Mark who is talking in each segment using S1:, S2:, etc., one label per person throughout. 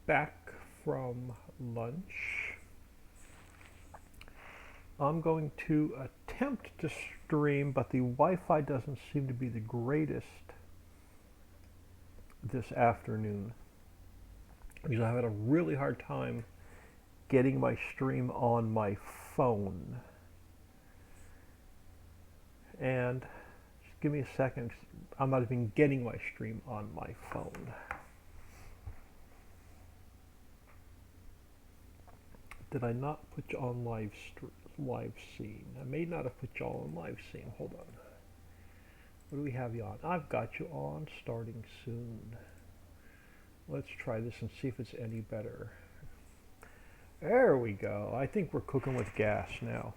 S1: back from lunch. I'm going to attempt to stream, but the Wi-Fi doesn't seem to be the greatest this afternoon because I've had a really hard time getting my stream on my phone. And just give me a second. I'm not even getting my stream on my phone. Did I not put you on live scene? I may not have put you all on live scene. Hold on. What do we have you on? I've got you on starting soon. Let's try this and see if it's any better. There we go. I think we're cooking with gas now.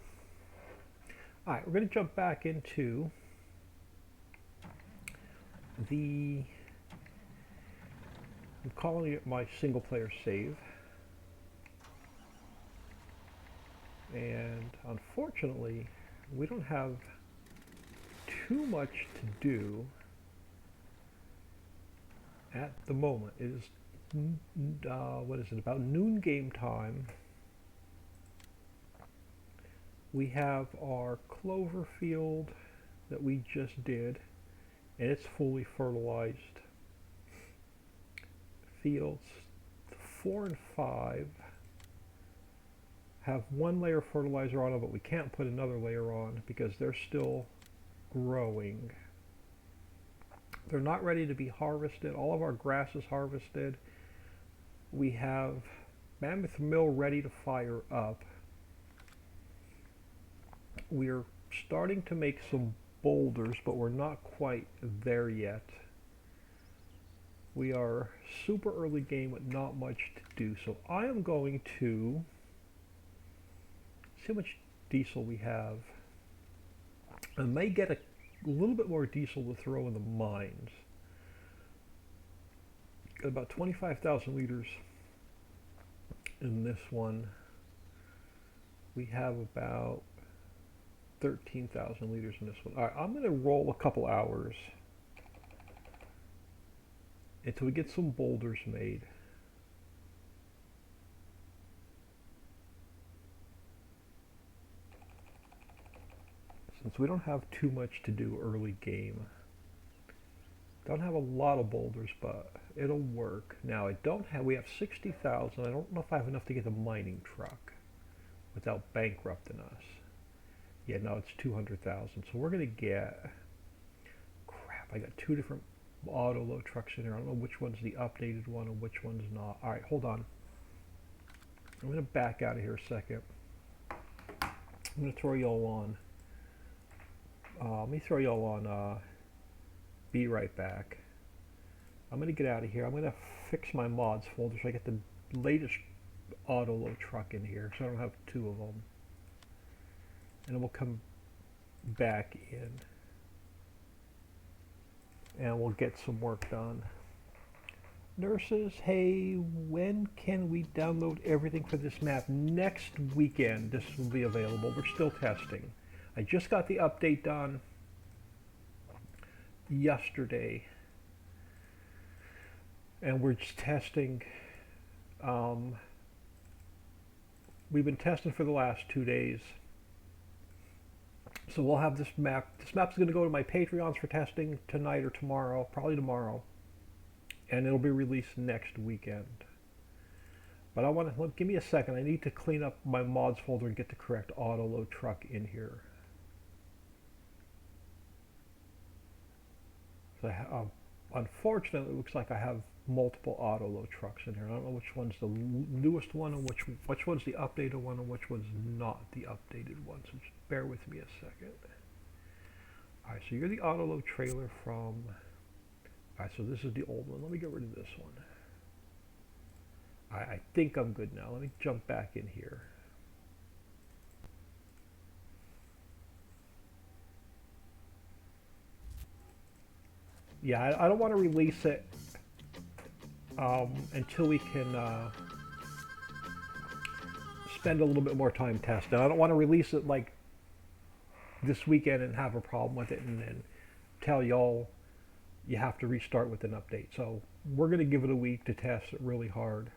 S1: All right, we're going to jump back into I'm calling it my single player save. And unfortunately, we don't have too much to do at the moment. It is, what is it, about noon game time. We have our clover field that we just did, and it's fully fertilized. Fields 4 and 5 have one layer of fertilizer on them, but we can't put another layer on because they're still growing. They're not ready to be harvested. All of our grass is harvested. We have Mammoth Mill ready to fire up. We're starting to make some boulders, but we're not quite there yet. We are super early game with not much to do, so I am going to see how much diesel we have. I may get a little bit more diesel to throw in the mines. Got about 25,000 liters in this one. We have about 13,000 liters in this one. All right, I'm going to roll a couple hours until we get some boulders made. Since we don't have too much to do early game. Don't have a lot of boulders, but it'll work. Now we have 60,000. I don't know if I have enough to get the mining truck without bankrupting us. Yeah, no, it's 200,000. So we're gonna get, crap, I got two different auto load trucks in here. I don't know which one's the updated one and which one's not. All right, hold on. I'm gonna back out of here a second. I'm gonna throw y'all on. Let me throw y'all on, be right back. I'm gonna get out of here. I'm gonna fix my mods folder so I get the latest auto load truck in here so I don't have two of them. And then we'll come back in and we'll get some work done. Nurses, hey, when can we download everything for this map? Next weekend this will be available. We're still testing. I just got the update done yesterday and we're just testing. We've been testing for the last 2 days. So we'll have this map. This map's going to go to my Patreons for testing tonight or tomorrow, probably tomorrow. And it'll be released next weekend. But I want to, give me a second. I need to clean up my mods folder and get the correct auto load truck in here. So unfortunately, it looks like I have multiple auto load trucks in here. I don't know which one's the newest one and which one's the updated one and which one's not the updated one. So just bear with me a second. All right, so you're the auto load trailer from. All right, so this is the old one. Let me get rid of this one. I think I'm good now. Let me jump back in here. Yeah, I don't want to release it until we can spend a little bit more time testing. I don't want to release it like this weekend and have a problem with it and then tell y'all you have to restart with an update. So we're going to give it a week to test it really hard.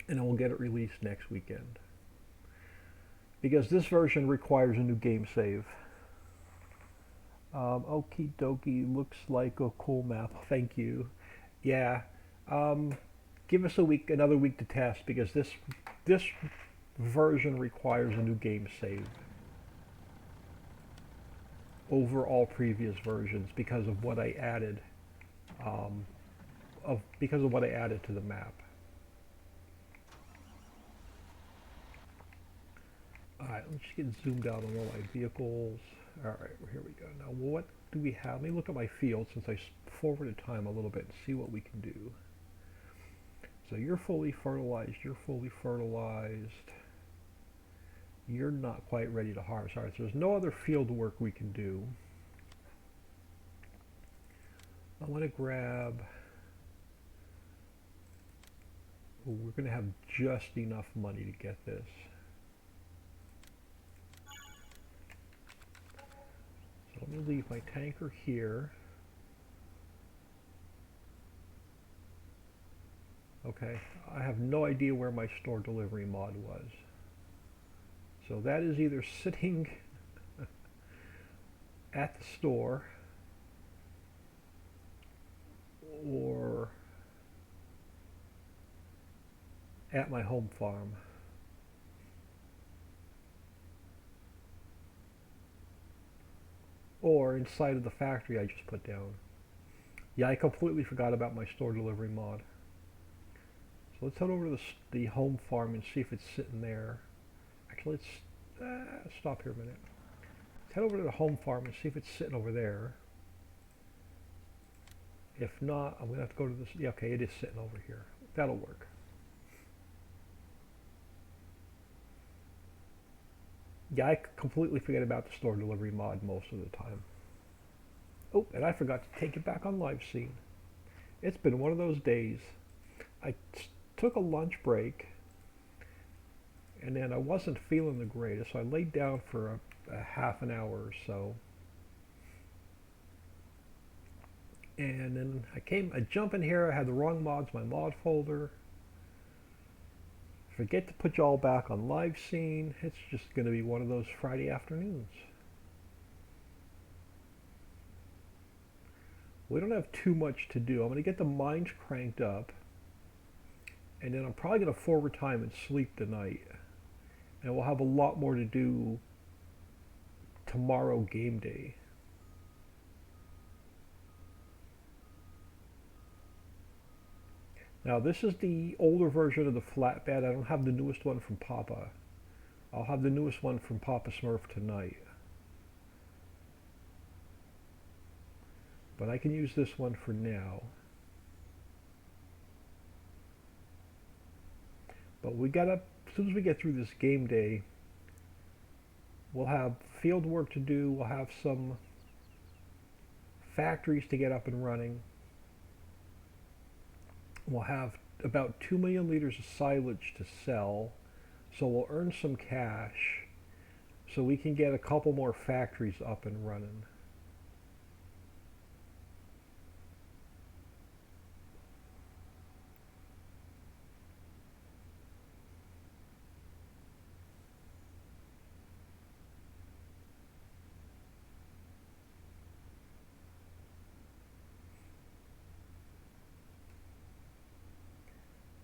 S1: and then we'll get it released next weekend. Because this version requires a new game save. Okie dokie, looks like a cool map. Thank you. Yeah, give us a week, another week to test because this version requires a new game save over all previous versions because of what I added, um, because of what I added to the map. All right, let's get zoomed out on all my vehicles. All right, here we go. Now, what do we have? Let me look at my field since I forwarded time a little bit and see what we can do. So you're fully fertilized. You're fully fertilized. You're not quite ready to harvest. All right, so there's no other field work we can do. I want to grab. Oh, we're going to have just enough money to get this. So let me leave my tanker here. Okay, I have no idea where my store delivery mod was. So that is either sitting at the store or at my home farm. Or inside of the factory I just put down. Yeah, I completely forgot about my store delivery mod. So let's head over to the home farm and see if it's sitting there. Actually, let's stop here a minute. Let's head over to the home farm and see if it's sitting over there. If not, I'm going to have to go to this. Yeah, okay, it is sitting over here. That'll work. Yeah, I completely forget about the store delivery mod most of the time. Oh, and I forgot to take it back on live scene. It's been one of those days. I took a lunch break, and then I wasn't feeling the greatest, so I laid down for a half an hour or so. And then I jump in here, I had the wrong mods, my mod folder. Forget to put y'all back on live scene. It's just going to be one of those Friday afternoons. We don't have too much to do. I'm going to get the mines cranked up, and then I'm probably going to forward time and sleep tonight. And we'll have a lot more to do tomorrow game day. Now this is the older version of the flatbed. I don't have the newest one from Papa. I'll have the newest one from Papa Smurf tonight. But I can use this one for now. But as soon as we get through this game day, we'll have field work to do. We'll have some factories to get up and running. We'll have about 2 million liters of silage to sell, so we'll earn some cash so we can get a couple more factories up and running.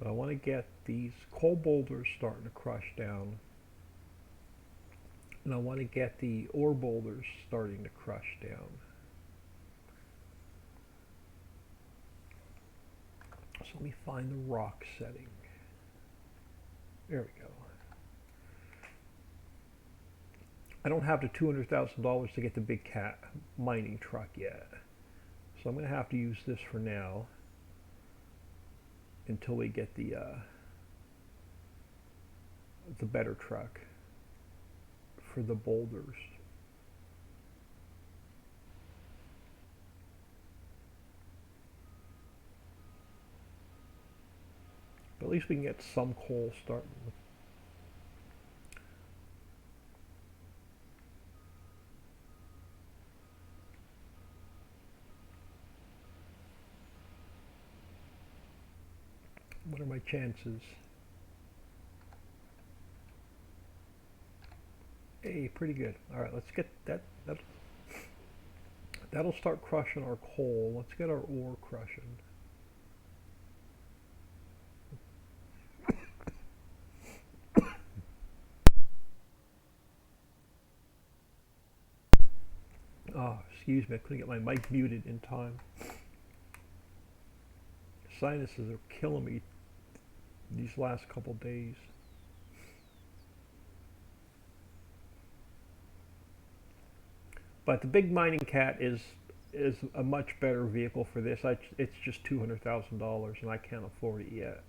S1: But I want to get these coal boulders starting to crush down. And I want to get the ore boulders starting to crush down. So let me find the rock setting. There we go. I don't have the $200,000 to get the big cat mining truck yet. So I'm going to have to use this for now until we get the better truck for the boulders. But at least we can get some coal starting. What are my chances? Hey, pretty good. All right, let's get that. That'll start crushing our coal. Let's get our ore crushing. Oh, excuse me, I couldn't get my mic muted in time. Sinuses are killing me these last couple days. But the big mining cat is a much better vehicle for this. It's just $200,000 and I can't afford it yet.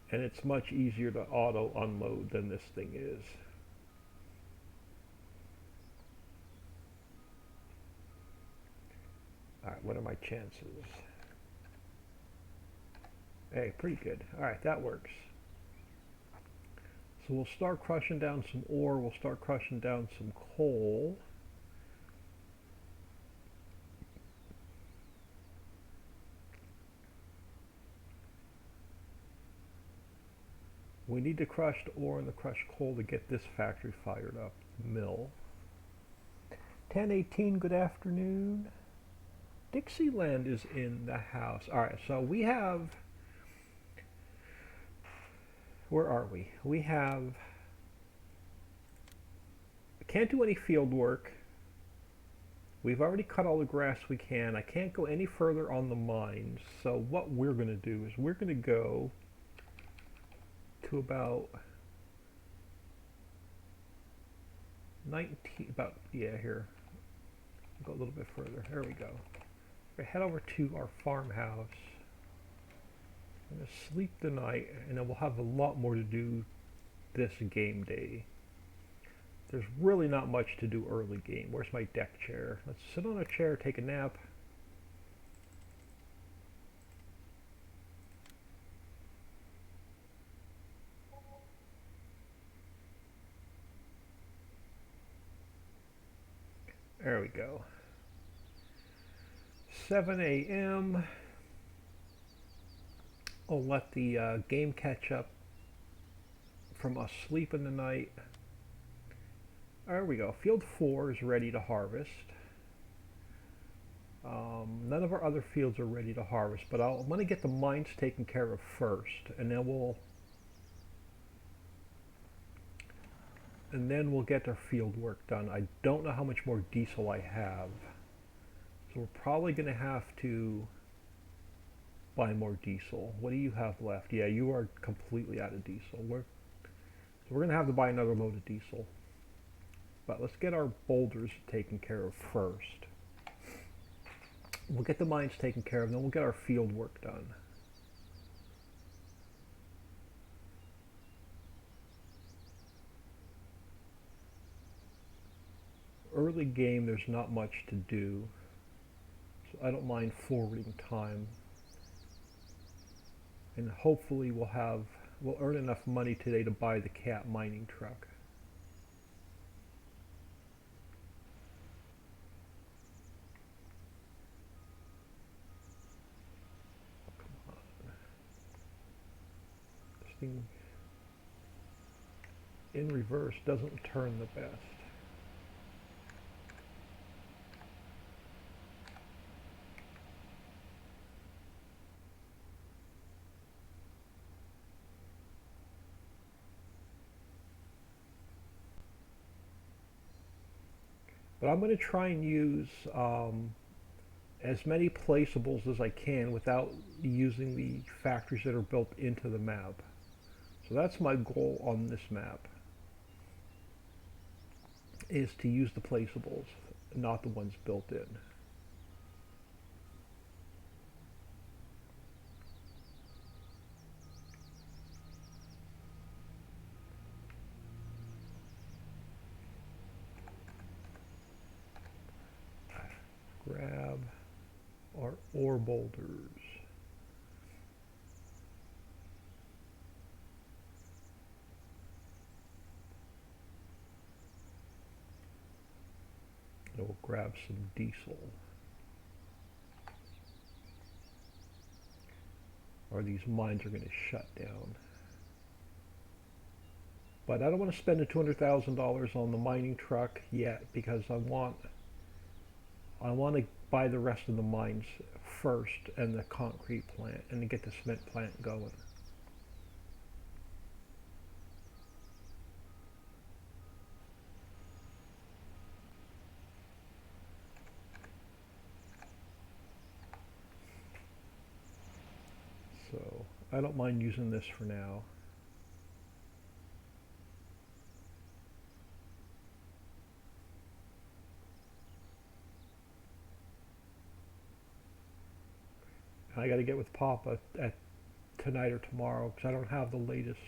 S1: And it's much easier to auto unload than this thing is. Alright, what are my chances? Hey, pretty good. Alright, that works. So we'll start crushing down some ore, we'll start crushing down some coal. We need the crushed ore and the crushed coal to get this factory fired up. Mill. 1018, good afternoon. Dixieland is in the house. Alright, so we have... Where are we? We have... Can't do any field work. We've already cut all the grass we can. I can't go any further on the mines. So what we're going to do is we're going to go to about 19, here. Go a little bit further. There we go. We head over to our farmhouse. I'm going to sleep the night, and then we'll have a lot more to do this game day. There's really not much to do early game. Where's my deck chair? Let's sit on a chair, take a nap. There we go. 7 a.m. I'll let the game catch up from us sleeping the night. There we go. Field 4 is ready to harvest. None of our other fields are ready to harvest, but I'm going to get the mines taken care of first, and then we'll get our field work done. I don't know how much more diesel I have, so we're probably going to have to buy more diesel. What do you have left? Yeah, you are completely out of diesel. So we're going to have to buy another load of diesel. But let's get our boulders taken care of first. We'll get the mines taken care of, then we'll get our field work done. Early game, there's not much to do, so I don't mind forwarding time. And hopefully we'll earn enough money today to buy the cat mining truck. Thing in reverse doesn't turn the best. But I'm going to try and use as many placeables as I can without using the factories that are built into the map. So that's my goal on this map, is to use the placeables, not the ones built in. Grab our ore boulders. go grab some diesel. Or these mines are going to shut down. But I don't want to spend the $200,000 on the mining truck yet because I want to buy the rest of the mines first and the concrete plant and to get the cement plant going. So I don't mind using this for now. I got to get with Papa at tonight or tomorrow because I don't have the latest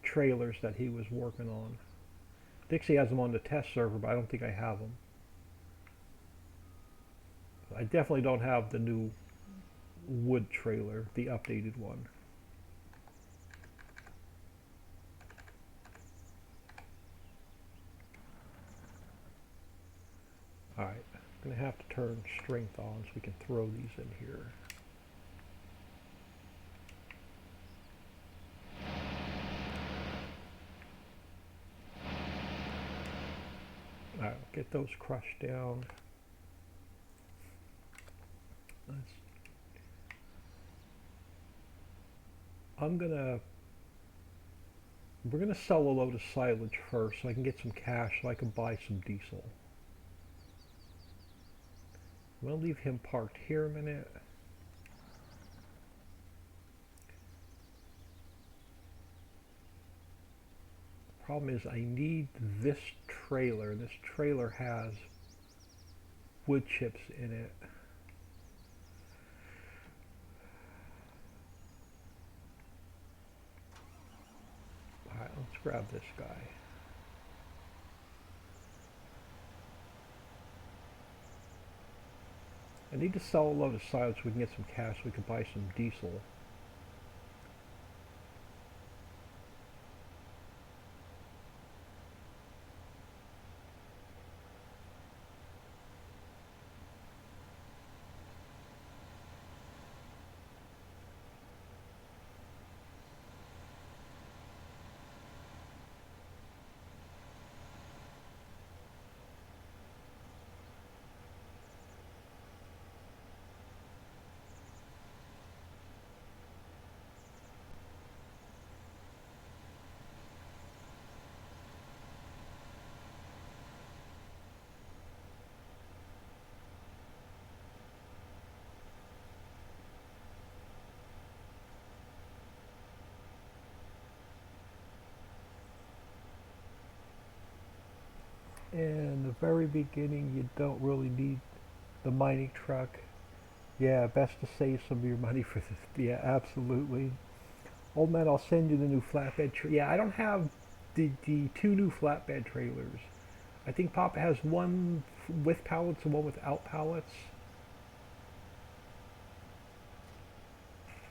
S1: trailers that he was working on. Dixie has them on the test server, but I don't think I have them. I definitely don't have the new wood trailer, the updated one. Alright, I'm going to have to turn strength on so we can throw these in here. Alright, get those crushed down. We're gonna sell a load of silage first so I can get some cash so I can buy some diesel. I'm gonna leave him parked here a minute. Problem is I need this trailer. This trailer has wood chips in it. Alright, let's grab this guy. I need to sell a load of silage so we can get some cash so we can buy some diesel. In the very beginning, you don't really need the mining truck. Yeah, best to save some of your money for this. Yeah, absolutely. Old man, I'll send you the new flatbed yeah, I don't have the two new flatbed trailers. I think Papa has one with pallets and one without pallets.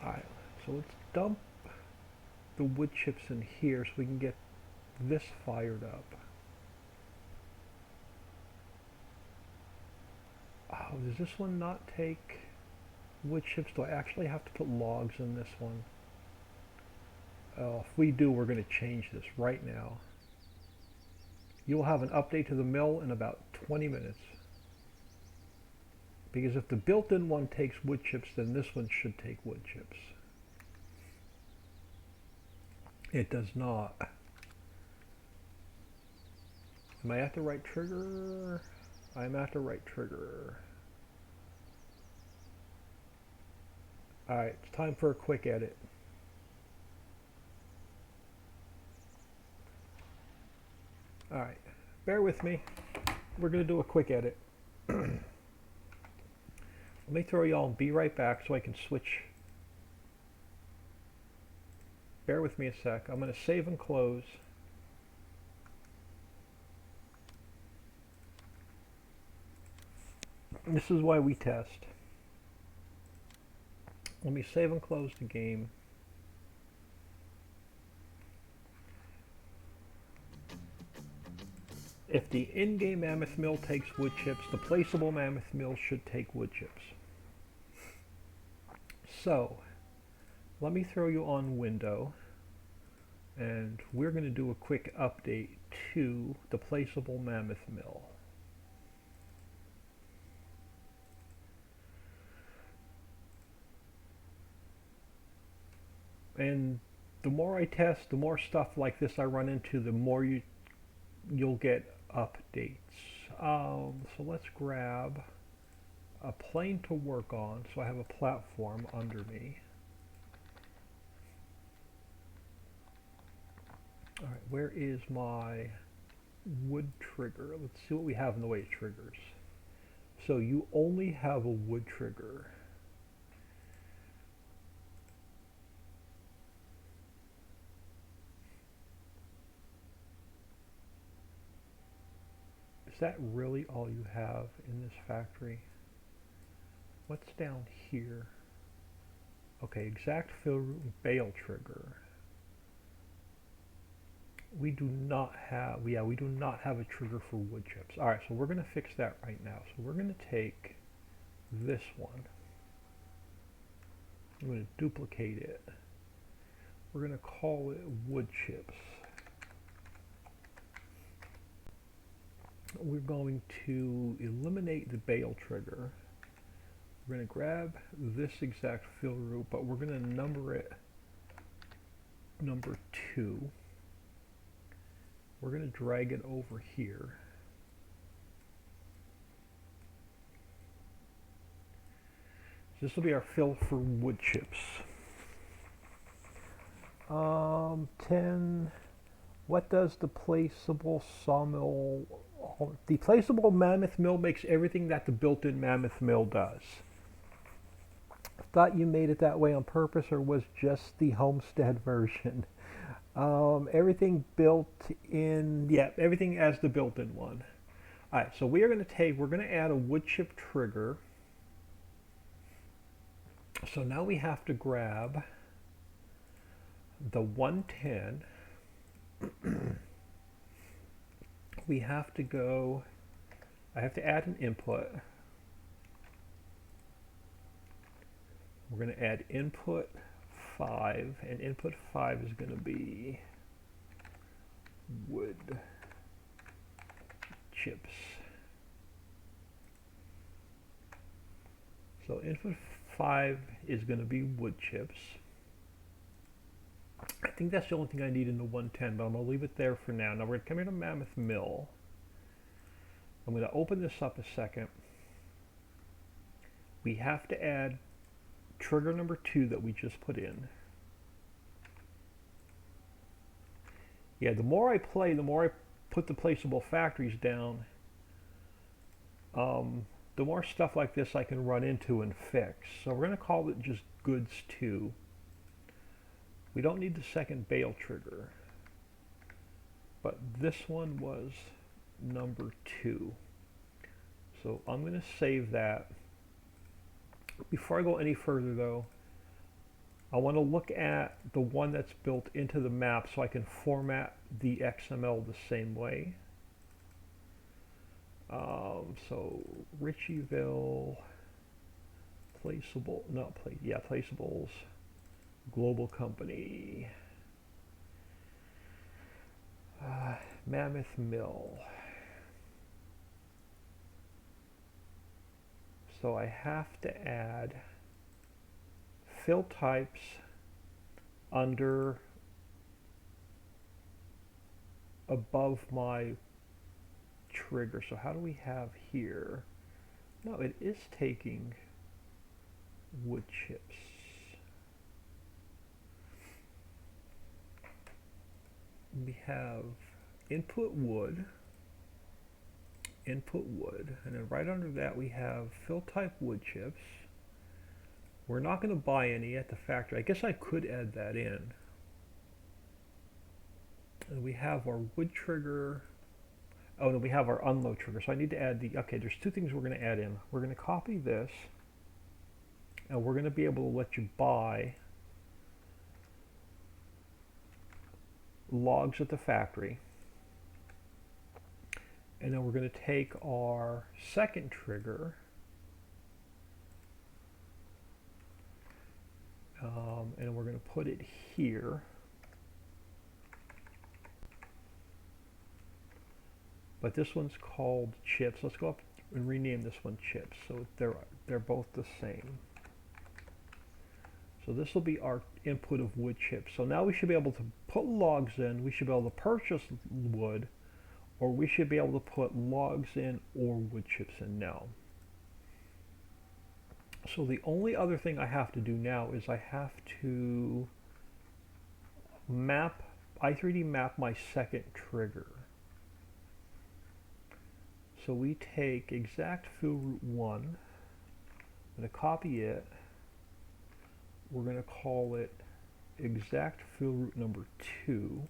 S1: Alright, so let's dump the wood chips in here so we can get this fired up. Oh, does this one not take wood chips? Do I actually have to put logs in this one? Oh, if we do, we're going to change this right now. You will have an update to the mill in about 20 minutes. Because if the built-in one takes wood chips, then this one should take wood chips. It does not. Am I at the right trigger? I'm at the right trigger. Alright, it's time for a quick edit. Alright, bear with me. We're going to do a quick edit. Let me throw y'all and be right back so I can switch. Bear with me a sec. I'm going to save and close. This is why we test. Let me save and close the game. If the in-game mammoth mill takes wood chips, the placeable mammoth mill should take wood chips. So, let me throw you on window, and we're going to do a quick update to the placeable mammoth mill. And the more I test, the more stuff like this I run into, the more you'll get updates. So let's grab a plane to work on, so I have a platform under me. All right, where is my wood trigger? Let's see what we have in the way of triggers. So you only have a wood trigger. Is that really all you have in this factory? What's down here? Okay, exact fill root and bale trigger. We do not have, we do not have a trigger for wood chips. All right, so we're going to fix that right now. So we're going to take this one. I'm going to duplicate it. We're going to call it wood chips. We're going to eliminate the bale trigger. We're going to grab this exact fill root, but we're going to number it number 2. We're going to drag it over here. So this will be our fill for wood chips. 10. What does the placeable sawmill? The placeable mammoth mill makes everything that the built-in mammoth mill does. Thought you made it that way on purpose, or was just the homestead version? Everything built in, yeah, everything as the built-in one. All right, so we're going to add a wood chip trigger. So now we have to grab the 110. We have to go, I have to add an input. We're going to add input 5, and input 5 is going to be wood chips. So input 5 is going to be wood chips. I think that's the only thing I need in the 110, but I'm going to leave it there for now. Now we're going to come here to Mammoth Mill. I'm going to open this up a second. We have to add trigger number 2 that we just put in. Yeah, the more I play, the more I put the placeable factories down, the more stuff like this I can run into and fix. So we're going to call it just goods 2. We don't need the second bale trigger, but this one was number 2. So I'm going to save that. Before I go any further though, I want to look at the one that's built into the map so I can format the XML the same way. So Ricciville, placeable, not play, yeah, placeables, global company, Mammoth Mill. So I have to add fill types under above my trigger. So how do we have here? No, it is taking wood chips. We have input wood, and then right under that we have fill type wood chips. We're not going to buy any at the factory. I guess I could add that in. And we have our wood trigger. Oh no, we have our unload trigger. So I need to add the, okay, there's 2 things we're going to add in. We're going to copy this, and we're going to be able to let you buy logs at the factory. And then we're going to take our second trigger, and we're going to put it here. But this one's called chips. Let's go up and rename this one chips, so they're both the same. So this will be our input of wood chips. So now we should be able to put logs in. We should be able to purchase wood, or we should be able to put logs in or wood chips in now. So the only other thing I have to do now is I have to i3D map my second trigger. So we take exact fill root 1, I'm going to copy it, we're going to call it exact fill root number 2,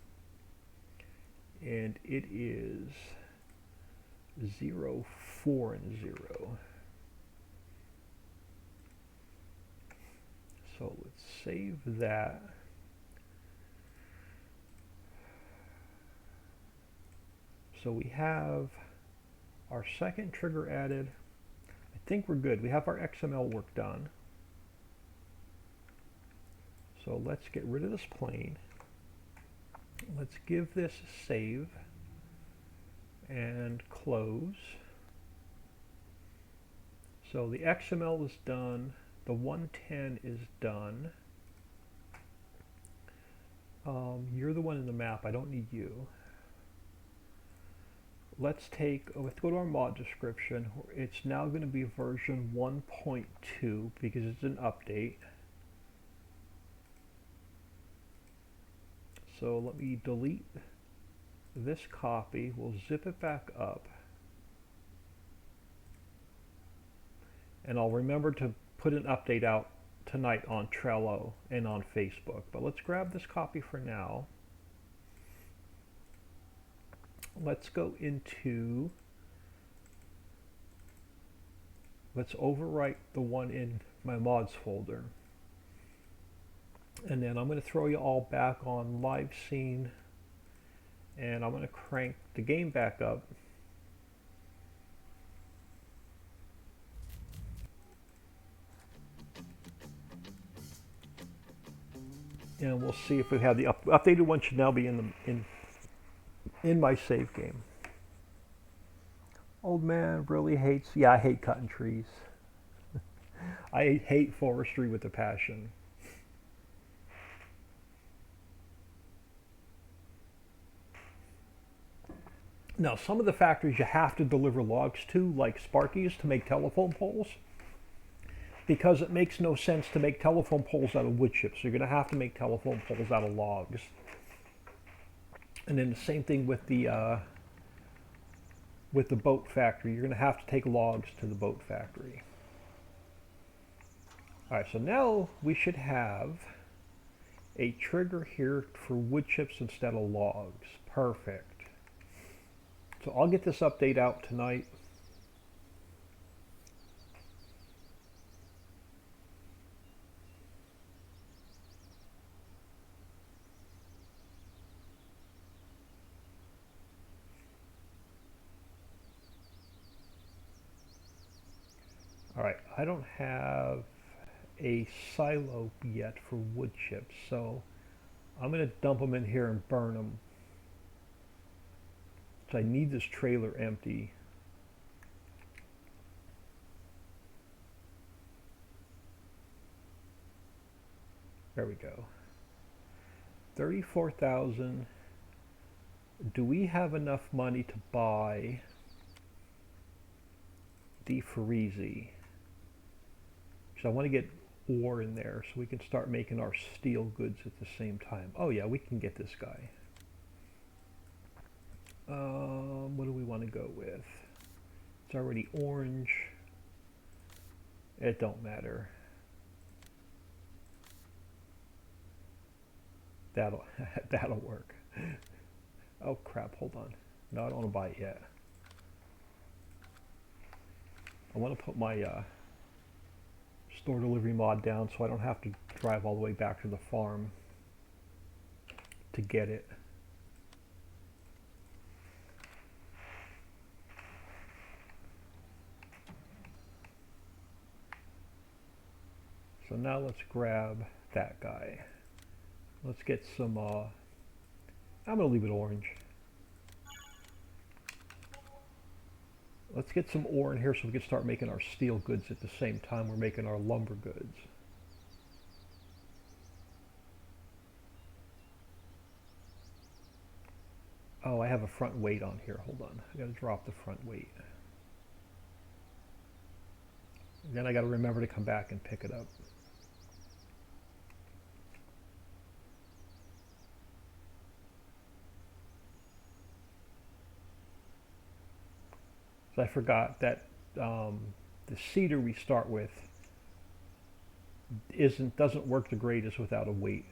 S1: and it is 0, 4, and 0. So let's save that. So we have our second trigger added. I think we're good. We have our XML work done. So let's get rid of this plane. Let's give this a save and close. So the XML is done. The 110 is done. You're the one in the map. I don't need you. Let's go to our mod description. It's now going to be version 1.2 because it's an update. So let me delete this copy. We'll zip it back up. And I'll remember to put an update out tonight on Trello and on Facebook. But let's grab this copy for now. Let's go into, let's overwrite the one in my mods folder. And then I'm going to throw you all back on live scene, and I'm going to crank the game back up. And we'll see if we have the updated one. Should now be in my save game. Old man really hates, yeah, I hate cutting trees. I hate forestry with a passion. Now, some of the factories you have to deliver logs to, like Sparky's, to make telephone poles, because it makes no sense to make telephone poles out of wood chips. So you're going to have to make telephone poles out of logs. And then the same thing with the boat factory. You're going to have to take logs to the boat factory. All right, so now we should have a trigger here for wood chips instead of logs. Perfect. So I'll get this update out tonight. All right, I don't have a silo yet for wood chips, so I'm going to dump them in here and burn them. So I need this trailer empty. There we go. 34,000. Do we have enough money to buy the Ricciville? So I want to get ore in there so we can start making our steel goods at the same time. Oh yeah, we can get this guy. What do we want to go with? It's already orange. It don't matter. That'll work. Oh crap, hold on. No, I don't want to buy it yet. I want to put my store delivery mod down so I don't have to drive all the way back to the farm to get it. So now let's grab that guy. Let's get some, I'm going to leave it orange. Let's get some ore in here so we can start making our steel goods at the same time we're making our lumber goods. Oh, I have a front weight on here. Hold on. I got to drop the front weight. Then I got to remember to come back and pick it up. So I forgot that the cedar we start with doesn't work the greatest without a weight.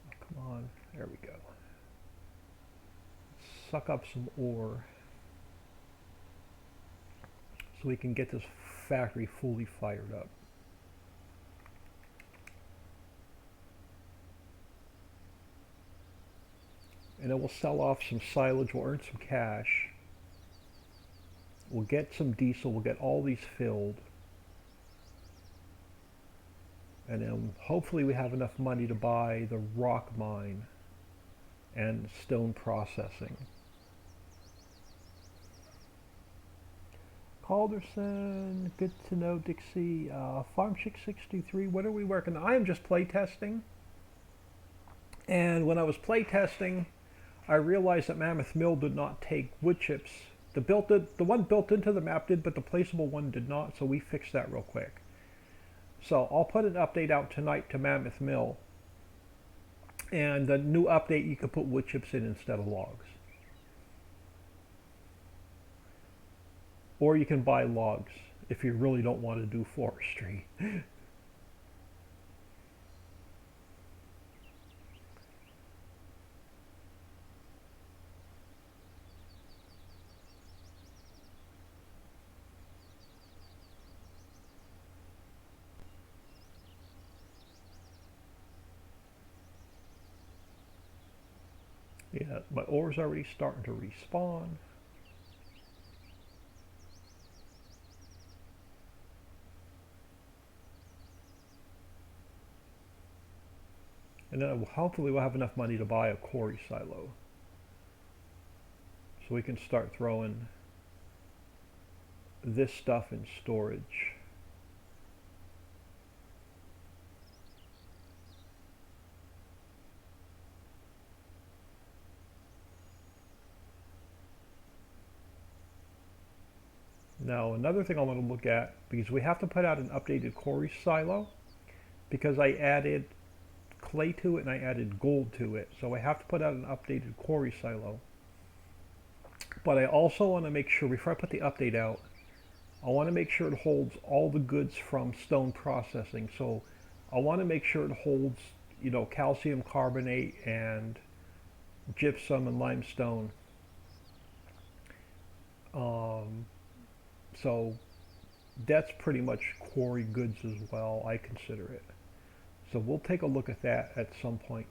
S1: Oh, come on, there we go. Suck up some ore so we can get this factory fully fired up. And then we'll sell off some silage, we'll earn some cash. We'll get some diesel, we'll get all these filled. And then hopefully we have enough money to buy the rock mine and stone processing. Calderson, good to know, Dixie. Farm Chick 63, what are we working on? I am just play testing. And when I was play testing, I realized that Mammoth Mill did not take wood chips. The one built into the map did, but the placeable one did not, so we fixed that real quick. So I'll put an update out tonight to Mammoth Mill. And the new update, you can put wood chips in instead of logs. Or you can buy logs if you really don't want to do forestry. Yeah, my ore's already starting to respawn. And then hopefully we'll have enough money to buy a quarry silo. So we can start throwing this stuff in storage. Now another thing I want to look at, because we have to put out an updated quarry silo, because I added clay to it and I added gold to it, so I have to put out an updated quarry silo. But I also want to make sure, before I put the update out, I want to make sure it holds all the goods from stone processing. So I want to make sure it holds, you know, calcium carbonate and gypsum and limestone. So that's pretty much quarry goods as well, I consider it. So we'll take a look at that at some point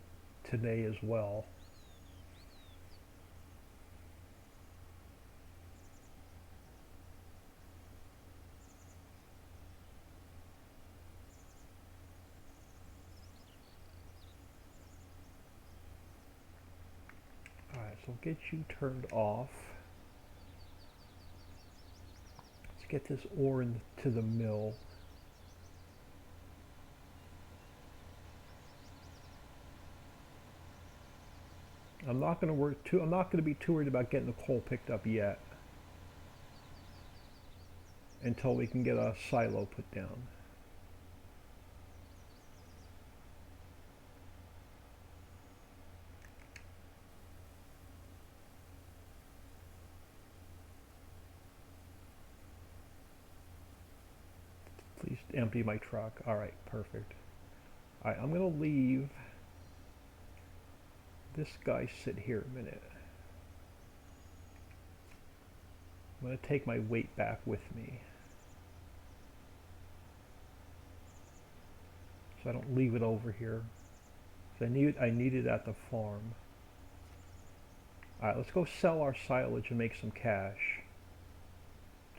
S1: today as well. Alright, so get you turned off. Let's get this ore into the mill. I'm not going to be too worried about getting the coal picked up yet, until we can get a silo put down. Please empty my truck. Alright, perfect. Alright, I'm going to leave this guy sit here a minute. I'm going to take my weight back with me, so I don't leave it over here. So I need it at the farm. Alright, let's go sell our silage and make some cash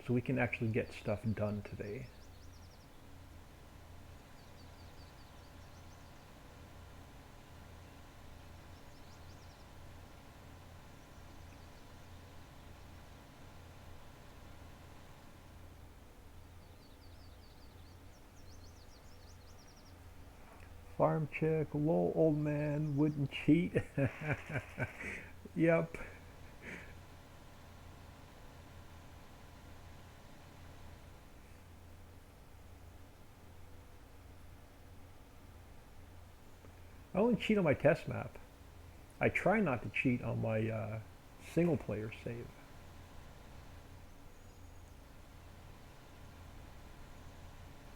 S1: so we can actually get stuff done today. Farm chick, lol, old man, wouldn't cheat. Yep. I only cheat on my test map. I try not to cheat on my single player save.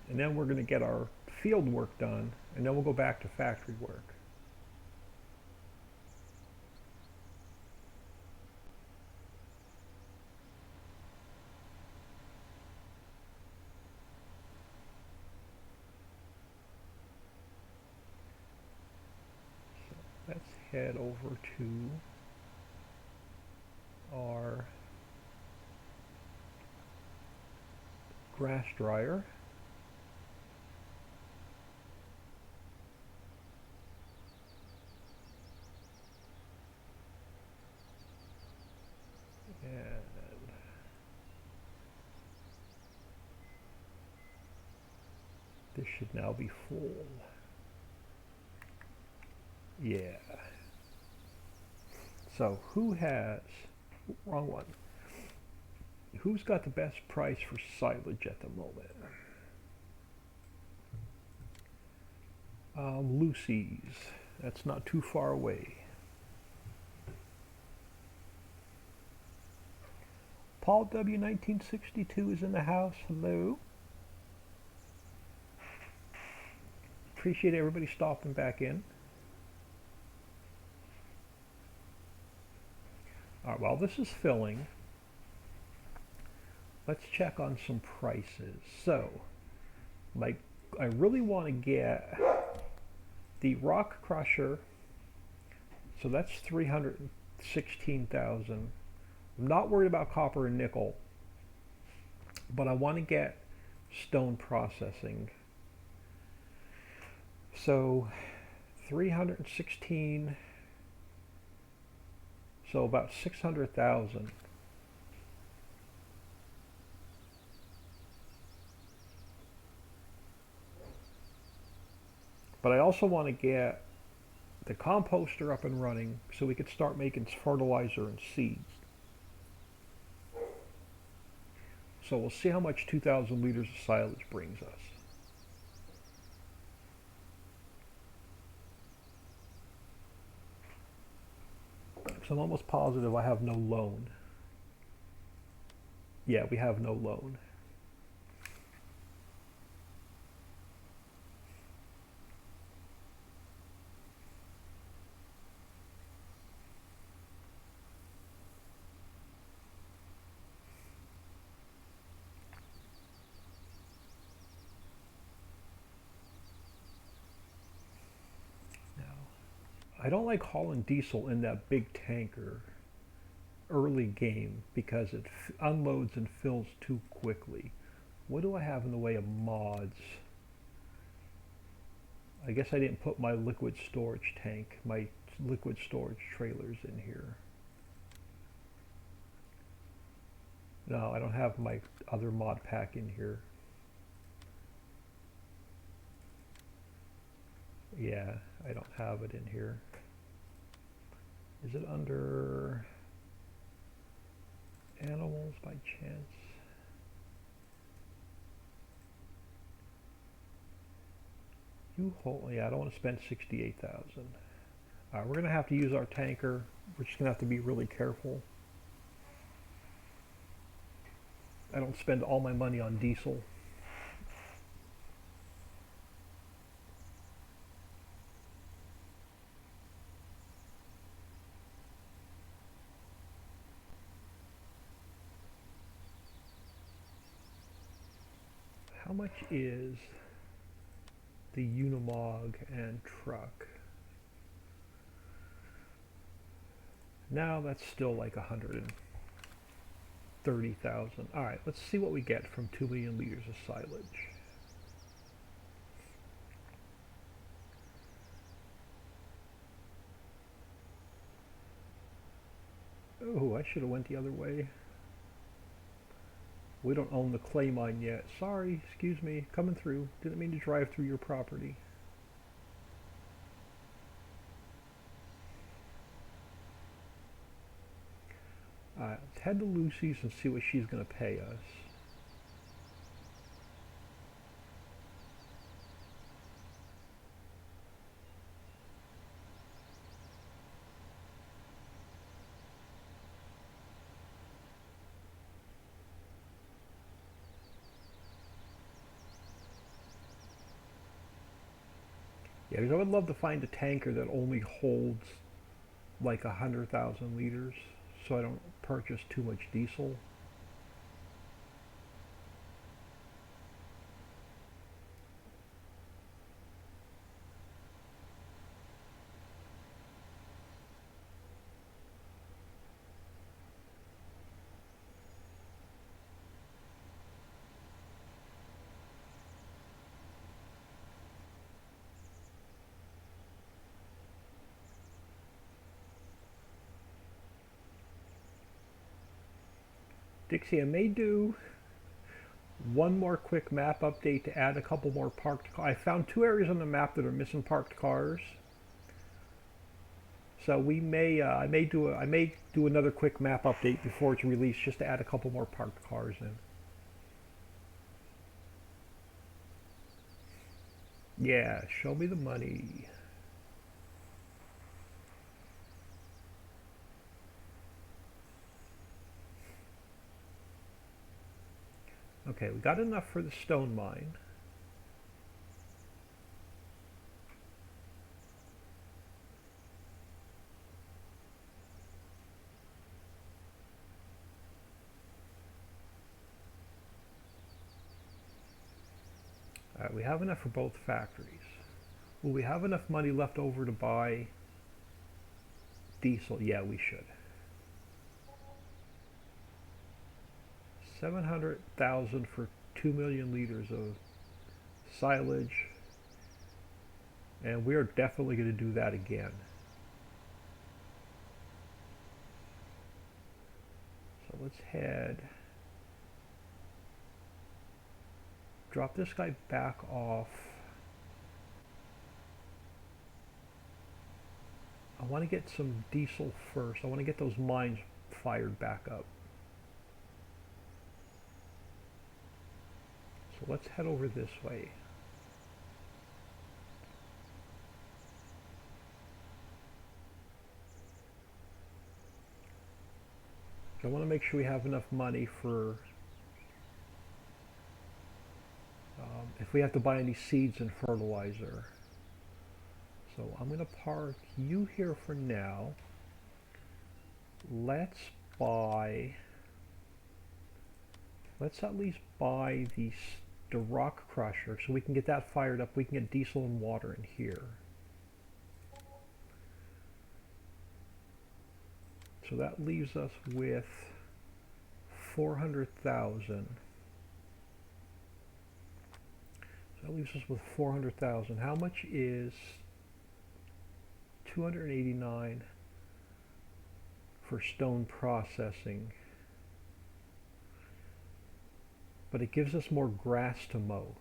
S1: And then we're going to get our field work done, and then we'll go back to factory work. So let's head over to our grass dryer. And this should now be full. Yeah. So who has, wrong one. Who's got the best price for silage at the moment? Lucy's. That's not too far away. Paul W. 1962 is in the house. Hello. Appreciate everybody stopping back in. Alright, while this is filling, let's check on some prices. So, I really want to get the rock crusher, so that's 316,000. I'm not worried about copper and nickel, but I want to get stone processing. So 316, so about 600,000. But I also want to get the composter up and running so we could start making fertilizer and seeds. So we'll see how much 2,000 liters of silage brings us. So I'm almost positive I have no loan. Yeah, we have no loan. I don't like hauling diesel in that big tanker early game because it unloads and fills too quickly. What do I have in the way of mods? I guess I didn't put my liquid storage tank, my liquid storage trailers in here. No, I don't have my other mod pack in here. Yeah, I don't have it in here. Is it under animals by chance? You hold, yeah, I don't want to spend 68,000. We're going to have to use our tanker. We're just going to have to be really careful. I don't spend all my money on diesel. How much is the Unimog and truck? Now that's still like 130,000. All right, let's see what we get from 2 million liters of silage. Oh, I should have went the other way. We don't own the clay mine yet. Sorry, excuse me, coming through. Didn't mean to drive through your property. Alright, let's head to Lucy's and see what she's going to pay us. Yeah, because I would love to find a tanker that only holds like 100,000 liters, so I don't purchase too much diesel. Dixie, I may do one more quick map update to add a couple more parked cars. I found 2 areas on the map that are missing parked cars. So we may, I may do another quick map update before it's released, just to add a couple more parked cars in. Yeah, show me the money. Okay, we got enough for the stone mine. Alright, we have enough for both factories. Will we have enough money left over to buy diesel? Yeah, we should. 700,000 for 2 million liters of silage. And we are definitely going to do that again. So let's head. Drop this guy back off. I want to get some diesel first. I want to get those mines fired back up. So let's head over this way. I want to make sure we have enough money for if we have to buy any seeds and fertilizer. So I'm going to park you here for now. Let's at least buy the rock crusher so we can get that fired up. We can get diesel and water in here. So that leaves us with 400,000. So that leaves us with 400,000. How much is 289 for stone processing? But it gives us more grass to mow.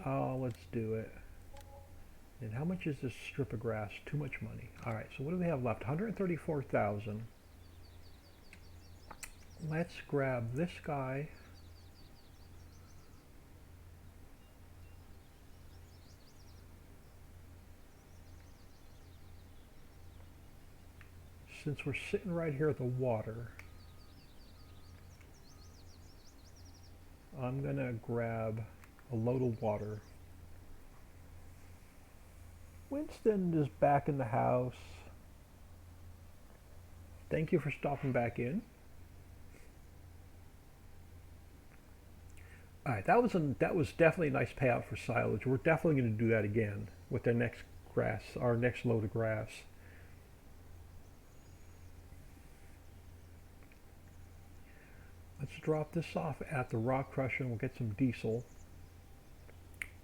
S1: Oh, let's do it. And how much is this strip of grass? Too much money. Alright, so what do we have left? 134,000. Let's grab this guy. Since we're sitting right here at the water, I'm gonna grab a load of water. Winston is back in the house. Thank you for stopping back in. All right, that was definitely a nice payout for silage. We're definitely going to do that again with our next grass, our next load of grass. Let's drop this off at the rock crusher and we'll get some diesel.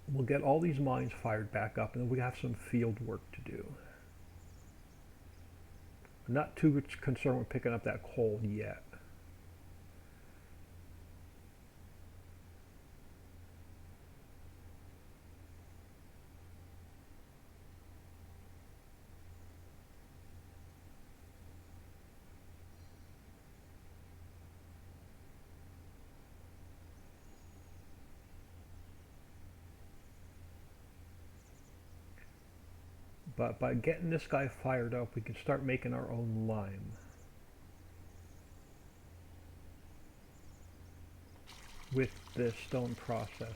S1: We'll get all these mines fired back up and then we have some field work to do. I'm not too concerned with picking up that coal yet. But by getting this guy fired up, we can start making our own lime. With the stone processing.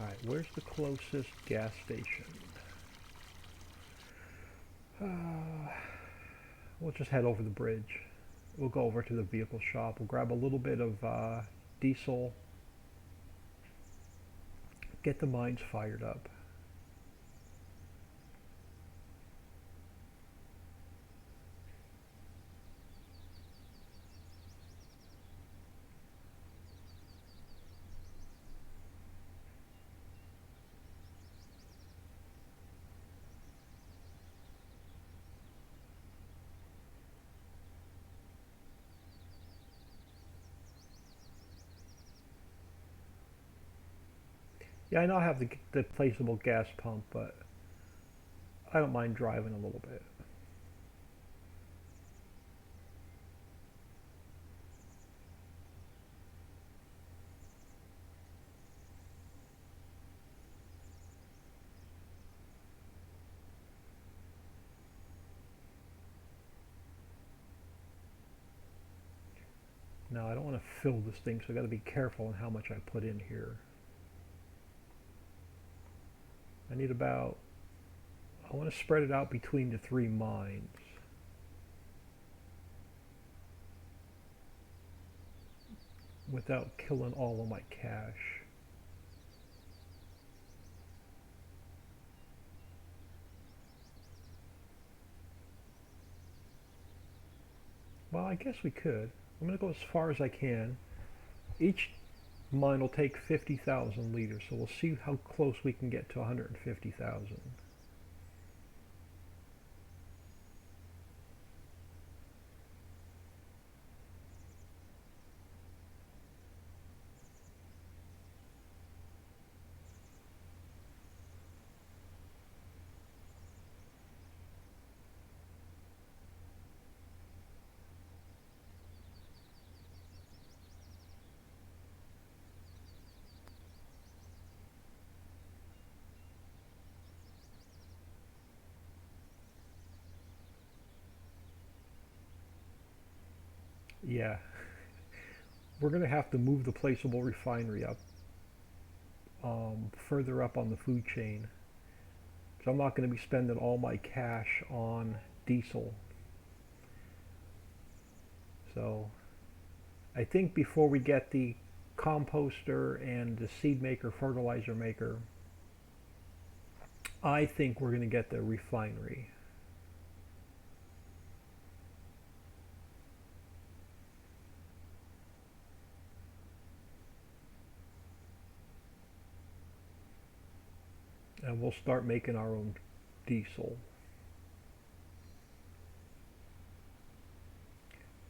S1: Alright, where's the closest gas station? We'll just head over the bridge. We'll go over to the vehicle shop. We'll grab a little bit of diesel. Get the mines fired up. Yeah, I know I have the placeable gas pump, but I don't mind driving a little bit. Now I don't want to fill this thing, so I got to be careful on how much I put in here. I need about, I want to spread it out between the 3 mines. Without killing all of my cash. Well, I guess we could. I'm going to go as far as I can. Each mine will take 50,000 liters, so we'll see how close we can get to 150,000. Yeah, we're going to have to move the placeable refinery up further up on the food chain. So I'm not going to be spending all my cash on diesel. So I think before we get the composter and the seed maker, fertilizer maker, I think we're going to get the refinery. And we'll start making our own diesel.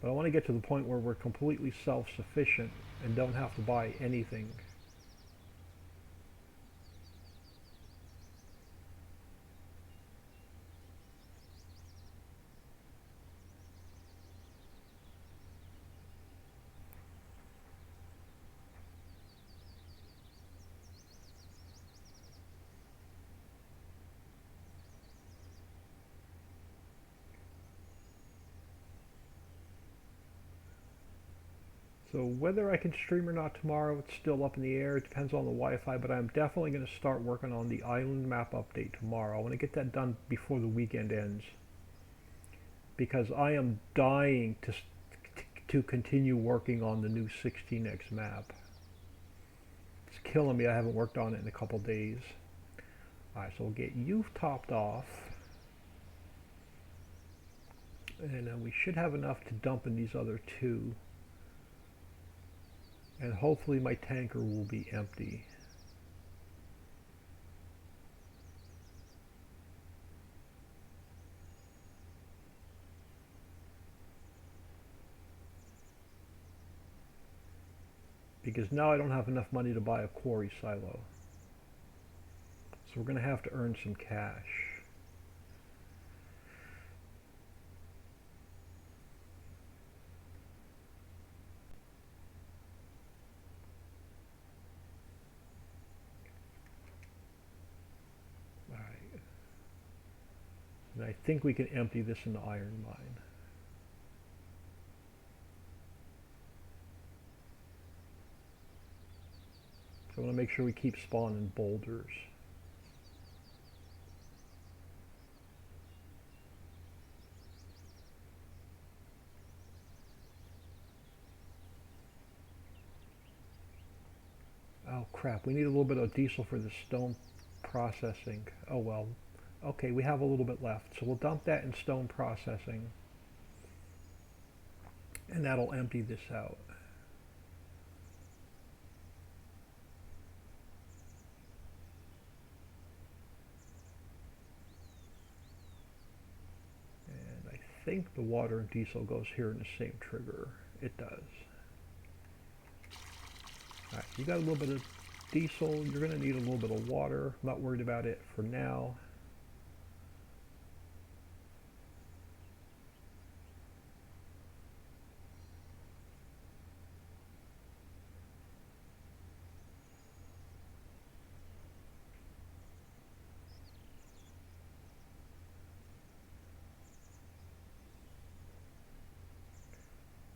S1: But I want to get to the point where we're completely self-sufficient and don't have to buy anything. So whether I can stream or not tomorrow, it's still up in the air. It depends on the Wi-Fi, but I'm definitely going to start working on the island map update tomorrow. I want to get that done before the weekend ends, because I am dying to continue working on the new 16x map. It's killing me. I haven't worked on it in a couple days. Alright, so we'll get you topped off. And we should have enough to dump in these other two. And hopefully my tanker will be empty. Because now I don't have enough money to buy a quarry silo. So we're going to have to earn some cash. Alright. And I think we can empty this in the iron mine. So I want to make sure we keep spawning boulders. Oh crap, we need a little bit of diesel for the stone processing. Oh well. Okay, we have a little bit left, so we'll dump that in stone processing. And that'll empty this out. And I think the water and diesel goes here in the same trigger. It does. Alright, you got a little bit of diesel, you're going to need a little bit of water. I'm not worried about it for now.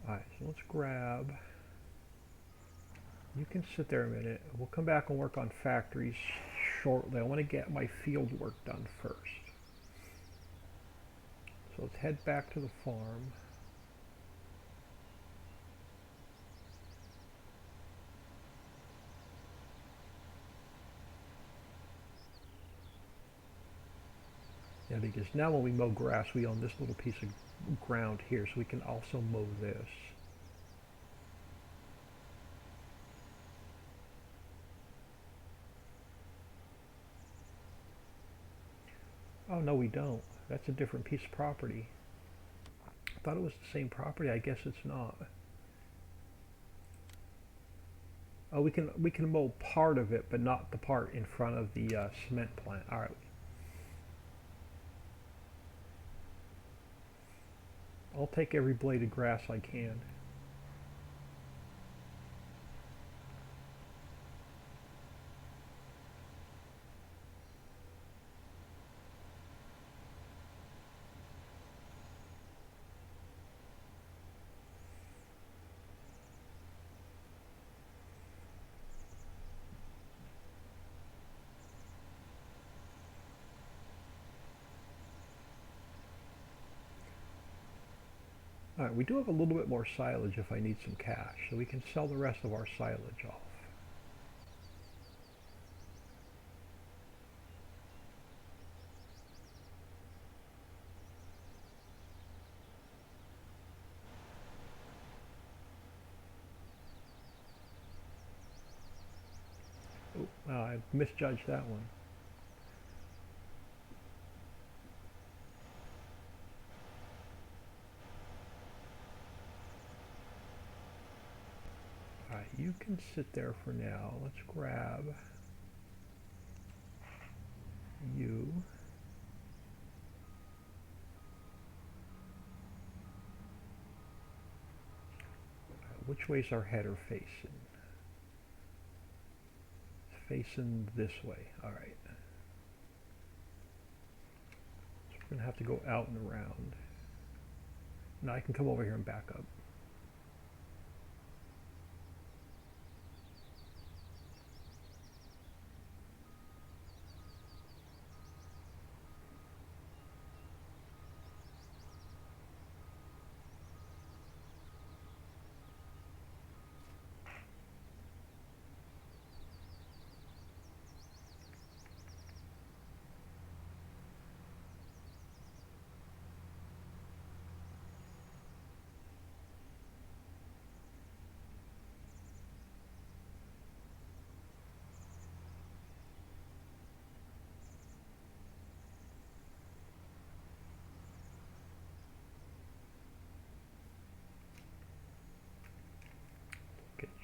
S1: Alright, so let's grab... You can sit there a minute. We'll come back and work on factories shortly. I want to get my field work done first. So let's head back to the farm. Yeah, because now when we mow grass, we own this little piece of ground here, so we can also mow this. Oh, no, we don't. That's a different piece of property. I thought it was the same property. I guess it's not. Oh, we can mow part of it, but not the part in front of the cement plant. All right. I'll take every blade of grass I can. Alright, we do have a little bit more silage if I need some cash, so we can sell the rest of our silage off. Oh, I misjudged that one. Alright, you can sit there for now. Let's grab you. Which way's our header facing? It's facing this way. Alright. So we're going to have to go out and around. Now I can come over here and back up.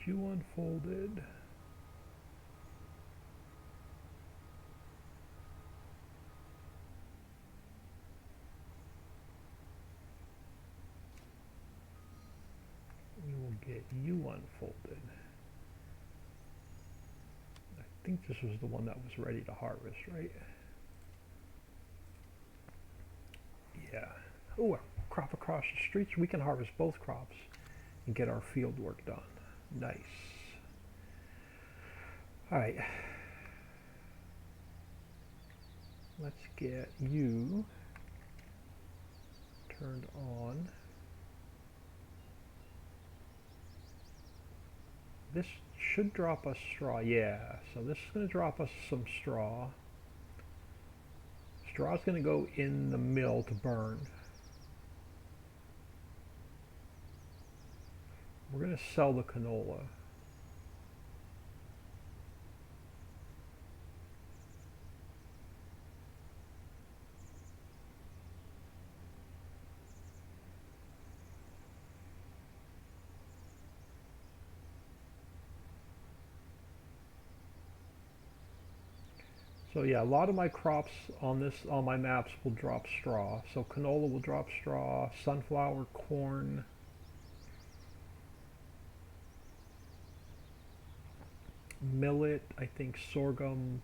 S1: you unfolded. We will get you unfolded. I think this was the one that was ready to harvest, right? Yeah. Oh, a crop across the street. So we can harvest both crops and get our field work done. Nice. All right. Let's get you turned on. This should drop us straw. Yeah, so this is going to drop us some straw. Straw is going to go in the mill to burn. We're going to sell the canola. So yeah, a lot of my crops on my maps will drop straw. So canola will drop straw, sunflower, corn, millet, I think sorghum.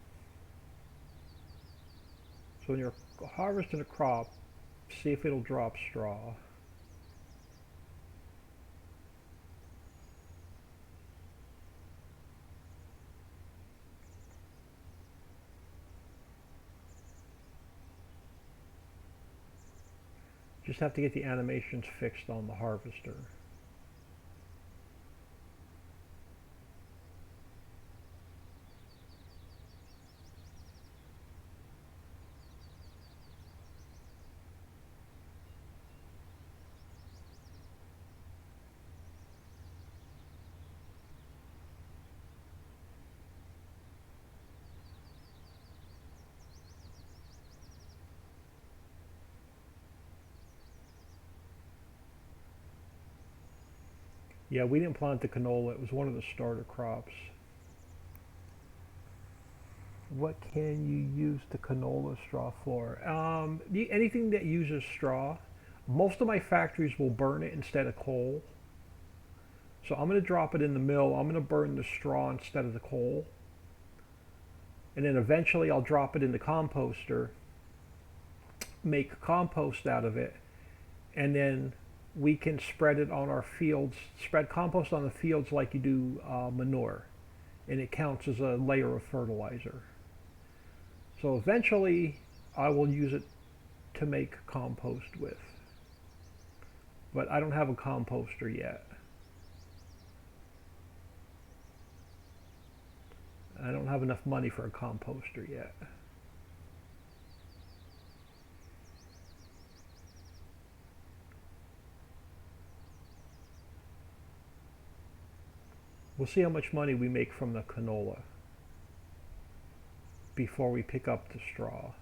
S1: So when you're harvesting a crop, see if it'll drop straw. Just have to get the animations fixed on the harvester. Yeah, we didn't plant the canola. It was one of the starter crops. What can you use the canola straw for? Anything that uses straw. Most of my factories will burn it instead of coal. So I'm going to drop it in the mill. I'm going to burn the straw instead of the coal. And then eventually I'll drop it in the composter, make compost out of it, and then we can spread it on our fields, spread compost on the fields like you do manure, and it counts as a layer of fertilizer. So eventually I will use it to make compost with, but I don't have a composter yet. I don't have enough money for a composter yet. We'll see how much money we make from the canola before we pick up the straw.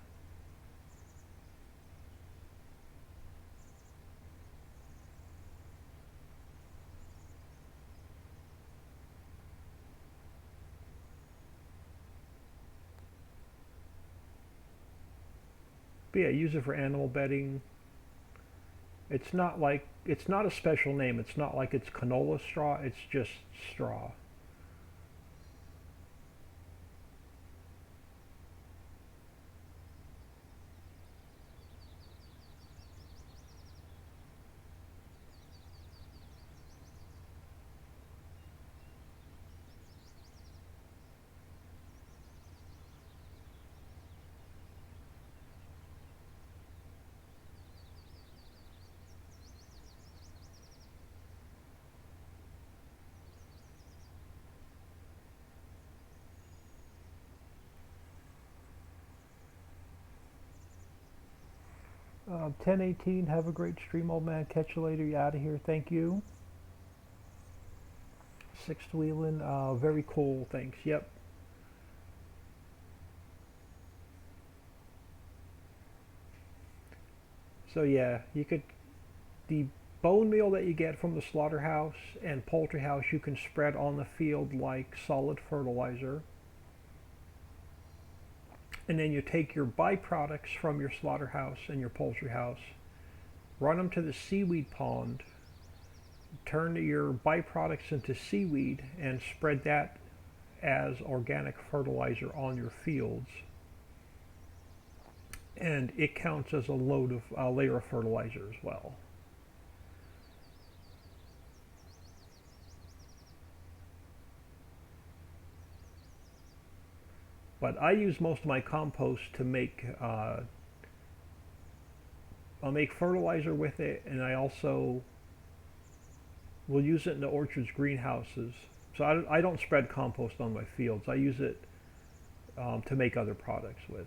S1: But yeah, use it for animal bedding. It's not a special name. It's not like it's canola straw. It's just straw. Uh, 1018, have a great stream, old man. Catch you later. You out of here. Thank you. Sixth wheeling, very cool. Thanks. Yep. So yeah, you could, the bone meal that you get from the slaughterhouse and poultry house you can spread on the field like solid fertilizer. And then you take your byproducts from your slaughterhouse and your poultry house, run them to the seaweed pond, turn your byproducts into seaweed, and spread that as organic fertilizer on your fields. And it counts as a layer of fertilizer as well. But I use most of my compost to make I'll make fertilizer with it, and I also will use it in the orchards, greenhouses. So I don't spread compost on my fields. I use it to make other products with.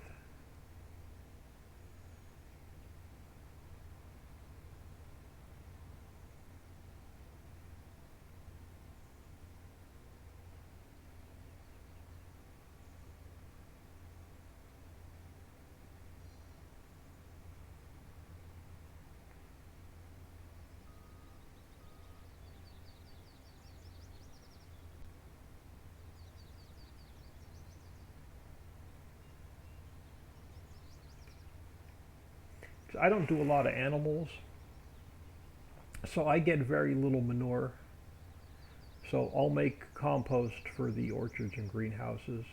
S1: I don't do a lot of animals, so I get very little manure. So I'll make compost for the orchards and greenhouses.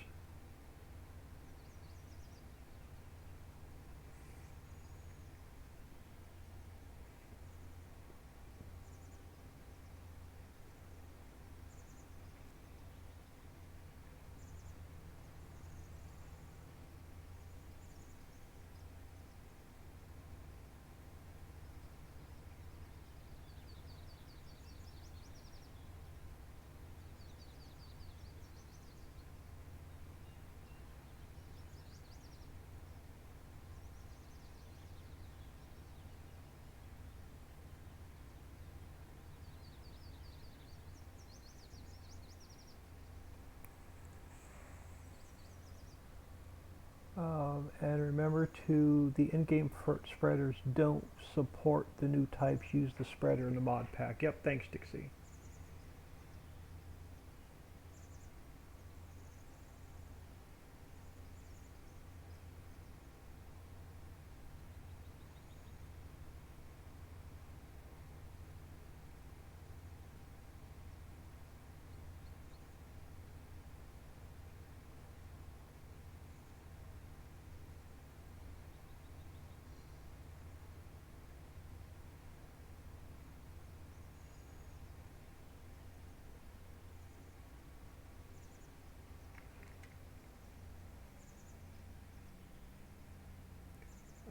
S1: And remember to, the in-game spreaders don't support the new types. Use the spreader in the mod pack. Yep, thanks Dixie.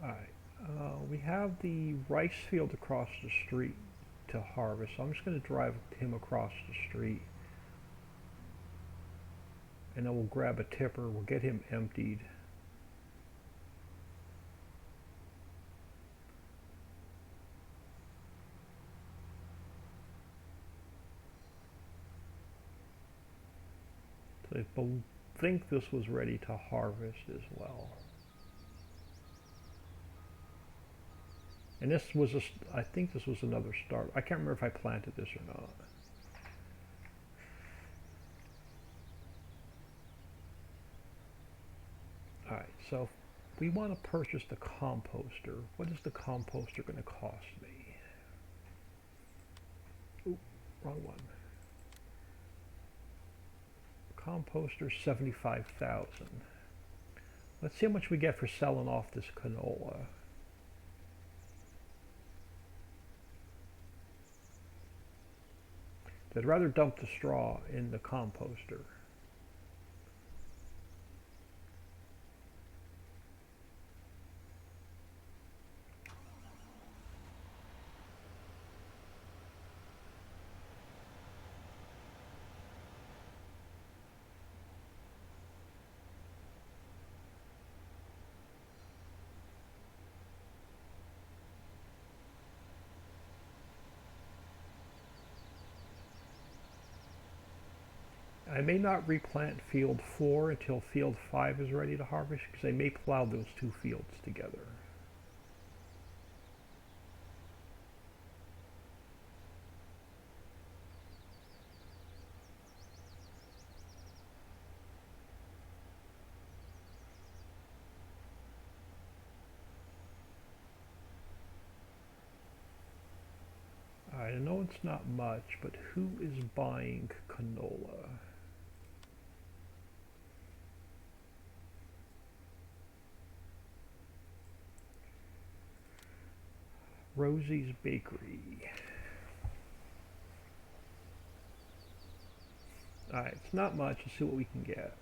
S1: Alright, we have the rice field across the street to harvest, so I'm just going to drive him across the street. And then we'll grab a tipper, we'll get him emptied. So I think this was ready to harvest as well. And this was, I think this was another start. I can't remember if I planted this or not. Alright, so we want to purchase the composter. What is the composter going to cost me? Oop, wrong one. Composter 75,000. Let's see how much we get for selling off this canola. I'd rather dump the straw in the composter. I may not replant field 4 until field 5 is ready to harvest, because I may plow those two fields together. month's not much, but who is buying canola? Rosie's Bakery. Alright, it's not much. Let's see what we can get.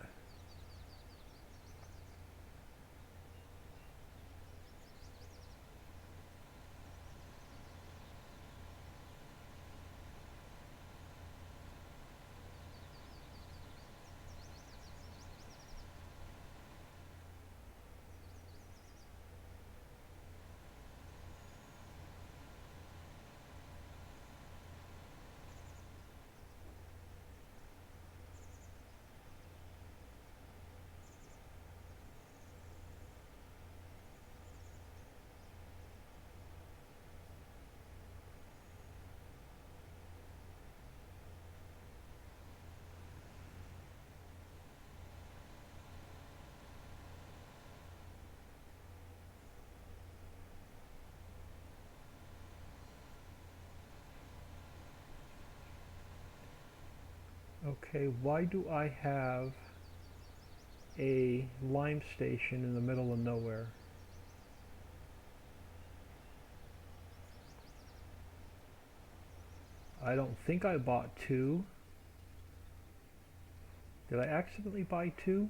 S1: Okay, why do I have a lime station in the middle of nowhere? I don't think I bought two. Did I accidentally buy two?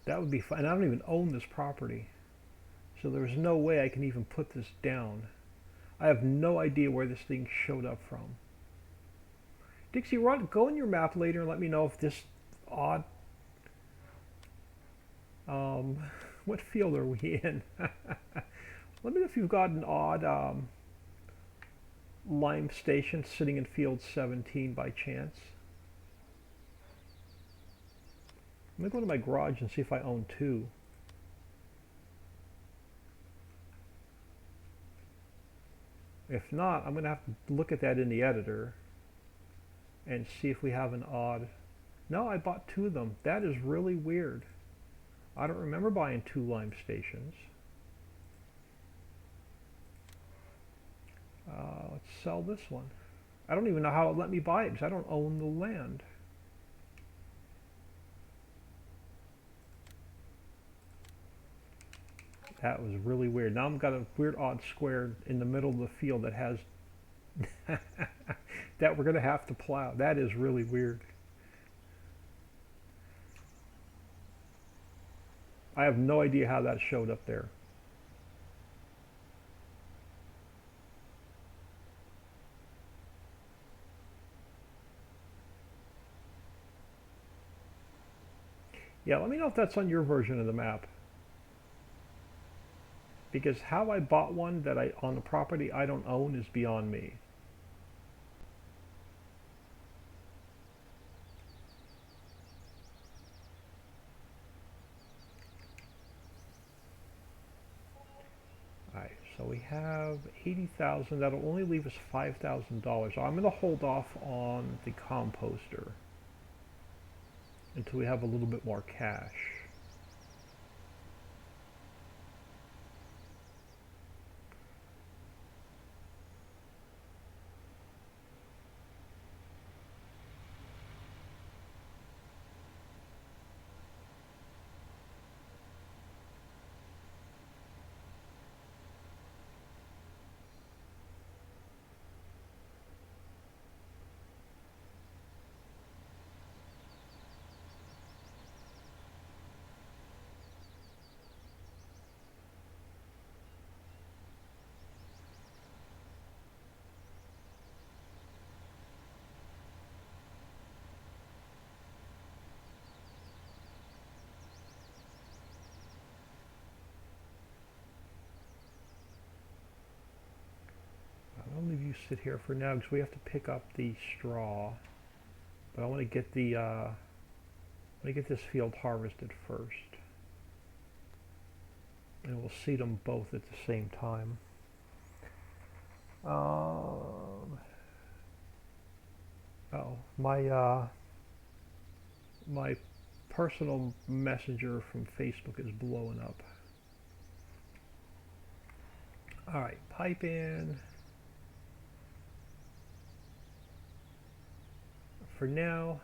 S1: That would be fun. And I don't even own this property. So there's no way I can even put this down. I have no idea where this thing showed up from. Dixie, go in your map later and let me know if this odd... what field are we in? Let me know if you've got an odd lime station sitting in field 17 by chance. Let me go to my garage and see if I own two. If not, I'm going to have to look at that in the editor and see if we have an odd... No, I bought two of them. That is really weird. I don't remember buying two lime stations. Let's sell this one. I don't even know how it let me buy it because I don't own the land. That was really weird. Now I've got a weird odd square in the middle of the field that has that we're going to have to plow. That is really weird. I have no idea how that showed up there. Yeah, let me know if that's on your version of the map. Because how I bought one that on the property I don't own is beyond me. Alright, so we have 80,000. That'll only leave us $5,000. So I'm going to hold off on the composter until we have a little bit more cash. I'll leave you sit here for now because we have to pick up the straw. But I want to get the this field harvested first, and we'll seed them both at the same time. Oh, my personal messenger from Facebook is blowing up. All right, pipe in. for now,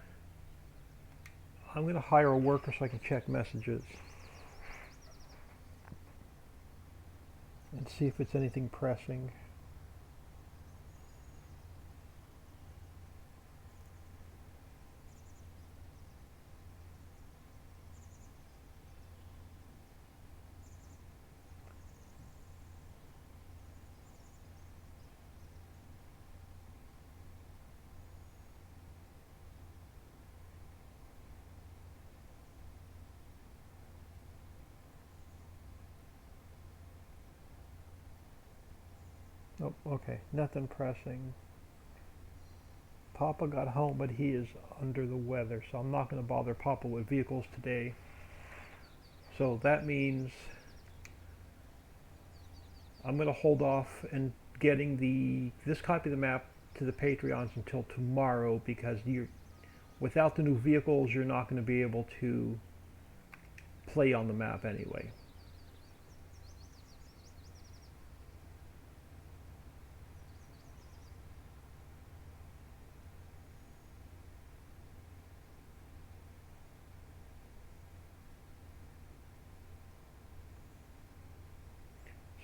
S1: I'm going to hire a worker so I can check messages and see if it's anything pressing. Oh, okay, nothing pressing. Papa got home, but he is under the weather, so I'm not going to bother Papa with vehicles today. So that means I'm going to hold off and getting this copy of the map to the Patreons until tomorrow, because without the new vehicles, you're not going to be able to play on the map anyway.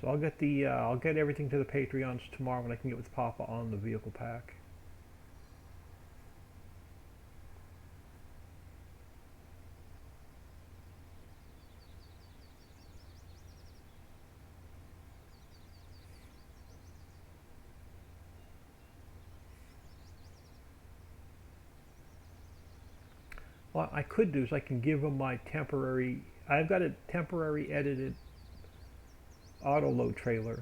S1: So I'll get everything to the Patreons tomorrow when I can get with Papa on the vehicle pack. What I could do is I can give him my temporary. I've got a temporary edited auto load trailer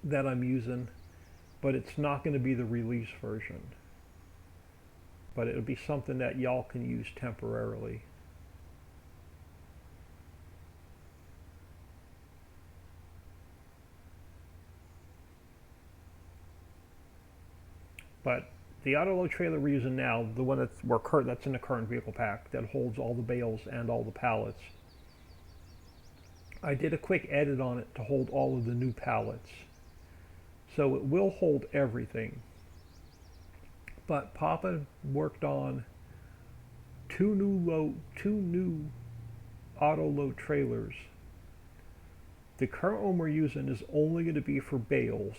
S1: that I'm using, but it's not going to be the release version. But it'll be something that y'all can use temporarily. But the auto load trailer we're using now, the one that's in the current vehicle pack, that holds all the bales and all the pallets, I did a quick edit on it to hold all of the new pallets. So it will hold everything. But Papa worked on two new auto load trailers. The current one we're using is only going to be for bales,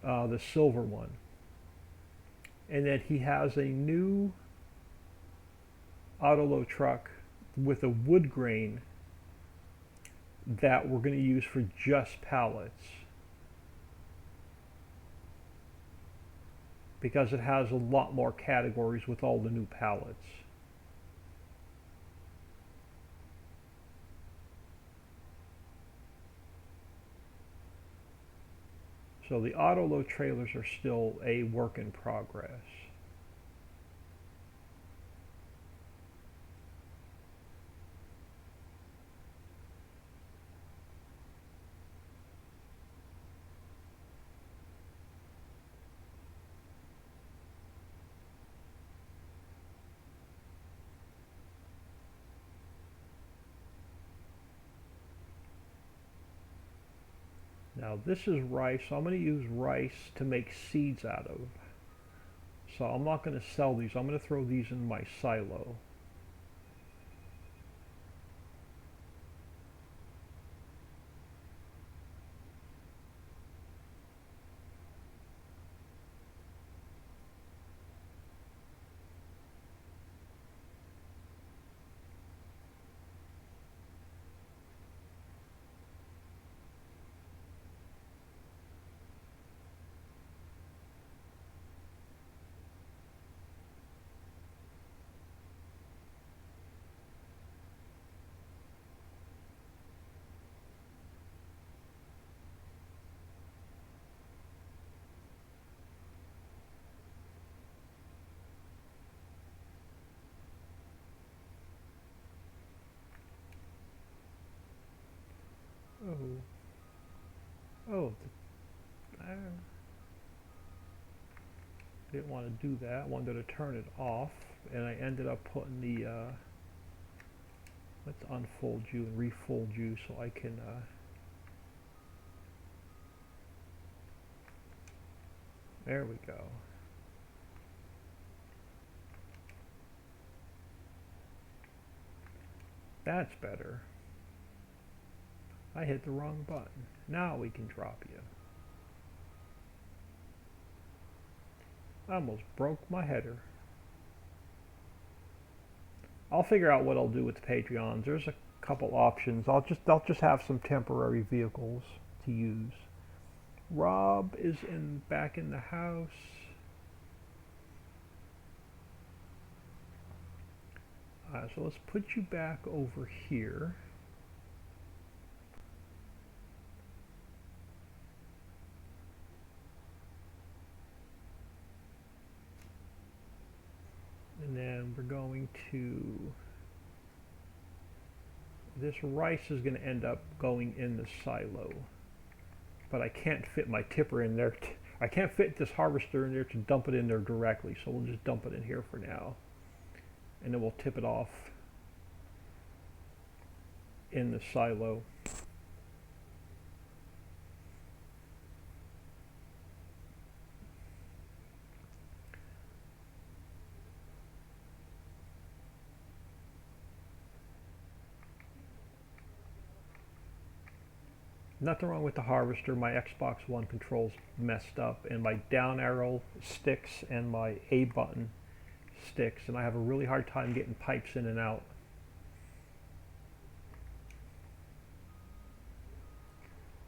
S1: the silver one. And then he has a new auto load truck with a wood grain that we're going to use for just pallets, because it has a lot more categories with all the new pallets. So the auto load trailers are still a work in progress. Now this is rice, so I'm going to use rice to make seeds out of. So I'm not going to sell these, I'm going to throw these in my silo. Oh, I didn't want to do that. I wanted to turn it off, and I ended up putting the, let's unfold you and refold you so I can, there we go. That's better. I hit the wrong button. Now we can drop you. I almost broke my header. I'll figure out what I'll do with the Patreons. There's a couple options. I'll just have some temporary vehicles to use. Rob is back in the house. So let's put you back over here. And then we're going to, this rice is going to end up going in the silo. But I can't fit my tipper in there. I can't fit this harvester in there to dump it in there directly, so we'll just dump it in here for now. And then we'll tip it off in the silo. Nothing wrong with the harvester. My Xbox One controls messed up, and my down arrow sticks and my A button sticks, and I have a really hard time getting pipes in and out.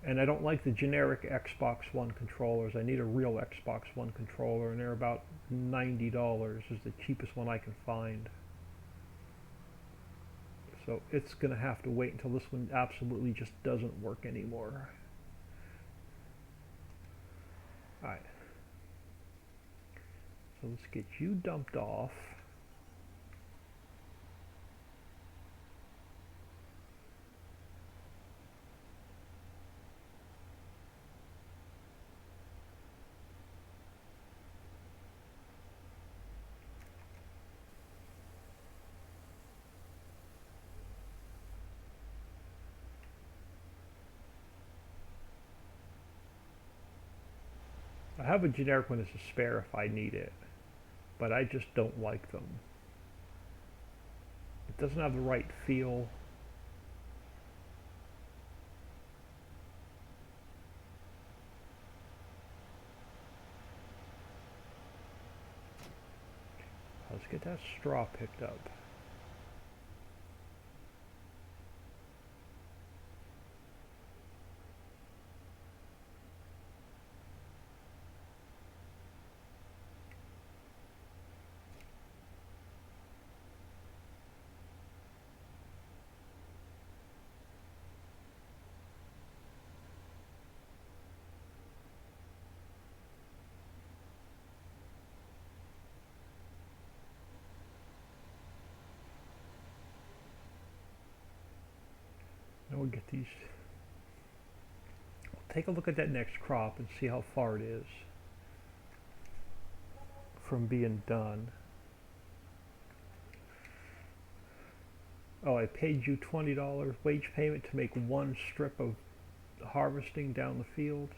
S1: And I don't like the generic Xbox One controllers. I need a real Xbox One controller, and they're about $90 is the cheapest one I can find. So it's going to have to wait until this one absolutely just doesn't work anymore. Alright. So let's get you dumped off. I have a generic one as a spare if I need it, but I just don't like them. It doesn't have the right feel. Let's get that straw picked up. Now we'll get these. Take a look at that next crop and see how far it is from being done. Oh, I paid you $20 wage payment to make one strip of harvesting down the field.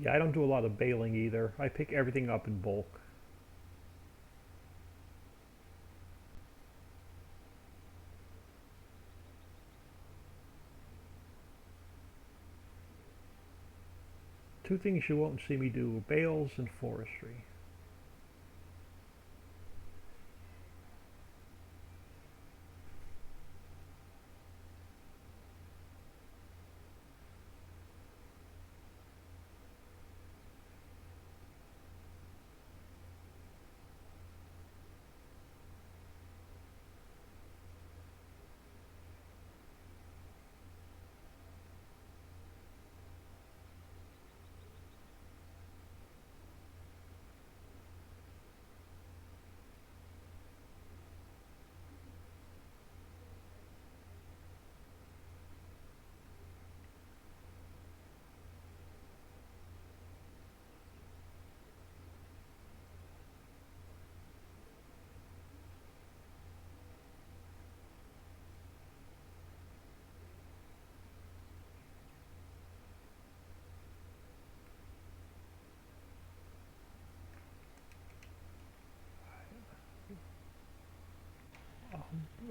S1: Yeah, I don't do a lot of baling either. I pick everything up in bulk. Two things you won't see me do: bales and forestry.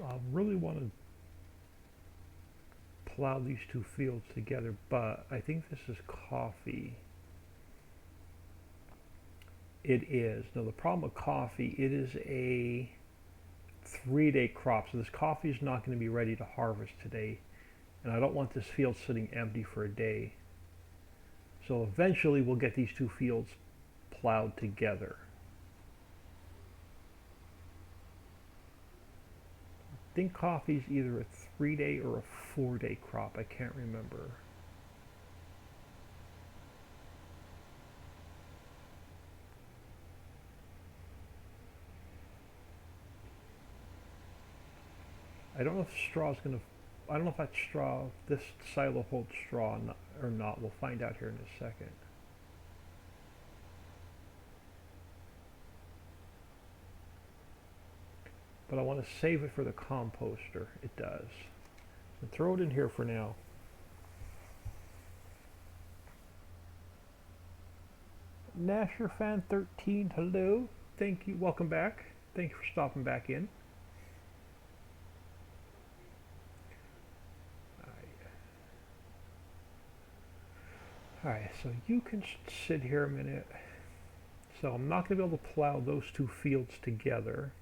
S1: I really want to plow these two fields together, but I think this is coffee. It is. Now the problem with coffee, it is a 3-day crop, so this coffee is not going to be ready to harvest today, and I don't want this field sitting empty for a day. So eventually we'll get these two fields plowed together. I think coffee is either a 3-day or a 4-day crop. I can't remember. I don't know if straw is going to, I don't know if that straw, this silo holds straw or not. We'll find out here in a second. But I want to save it for the composter. It does. So throw it in here for now. Nasher Fan 13, hello. Thank you. Welcome back. Thank you for stopping back in. Alright, so you can sit here a minute. So I'm not going to be able to plow those two fields together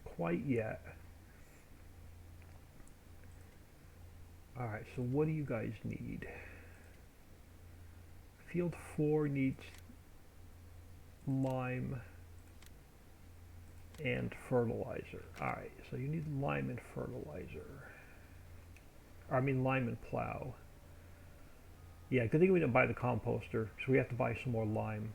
S1: quite yet. Alright, so what do you guys need? Field 4 needs lime and fertilizer. Alright, so you need lime and fertilizer. I mean lime and plow. Yeah, good thing we didn't buy the composter, so we have to buy some more lime.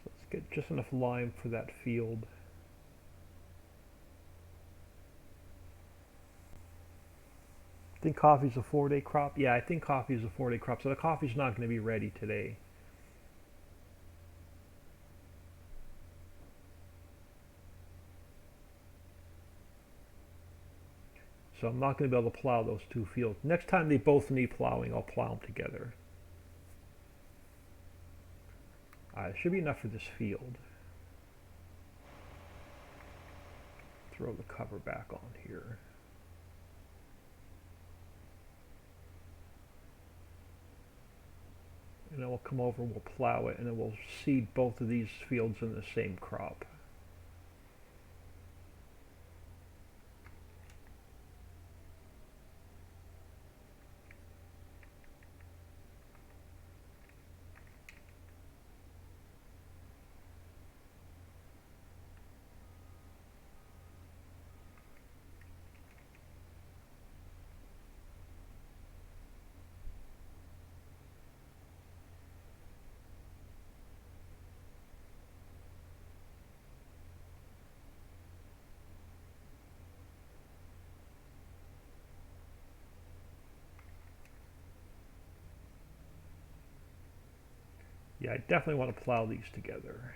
S1: So let's get just enough lime for that field. I think coffee's a 4-day crop. Yeah, I think coffee is a 4-day crop, so the coffee's not going to be ready today. So I'm not going to be able to plow those two fields. Next time they both need plowing, I'll plow them together. It should be enough for this field. Throw the cover back on here. And then we'll come over, we'll plow it, and then we'll seed both of these fields in the same crop. Yeah, I definitely want to plow these together.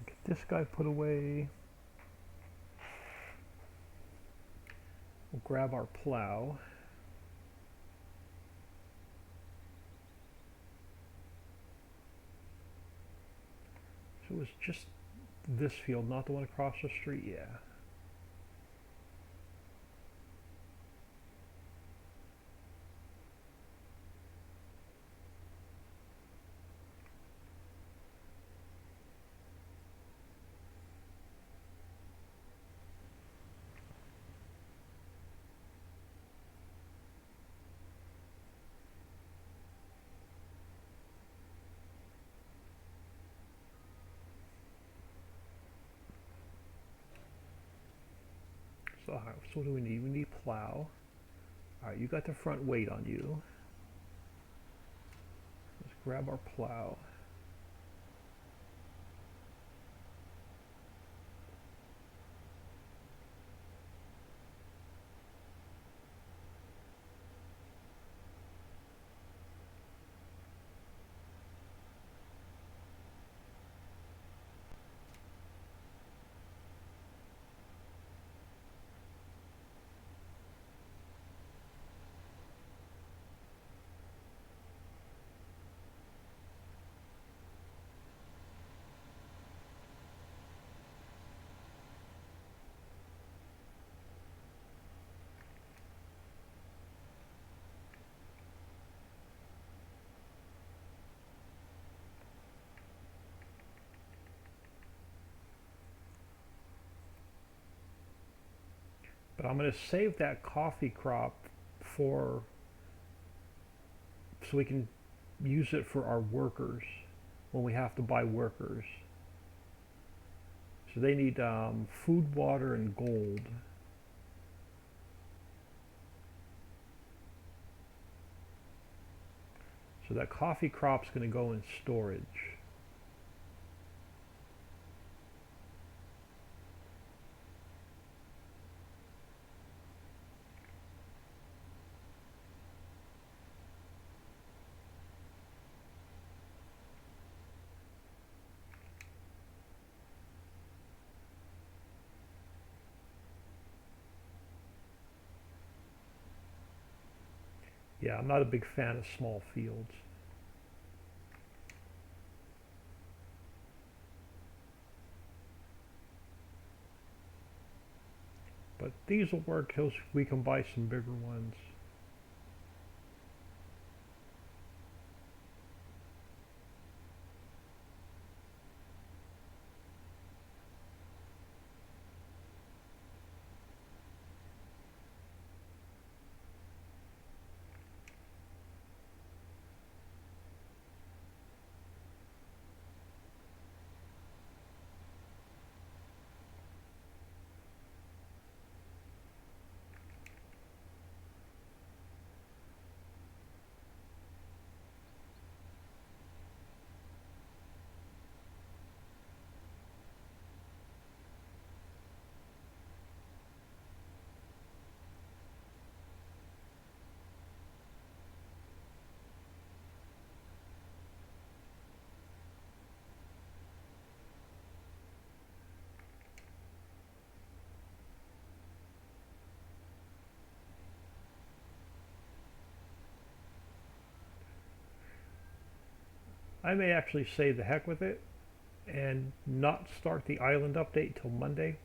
S1: Get this guy put away. We'll grab our plow. it was just this field, not the one across the street, yeah. So, so what do we need? We need plow. Alright, you got the front weight on you. Let's grab our plow. But I'm going to save that coffee crop for so we can use it for our workers when we have to buy workers. So they need food, water, and gold. So that coffee crop's going to go in storage. Yeah, I'm not a big fan of small fields. But these will work till we can buy some bigger ones. I may actually say the heck with it and not start the island update till Monday.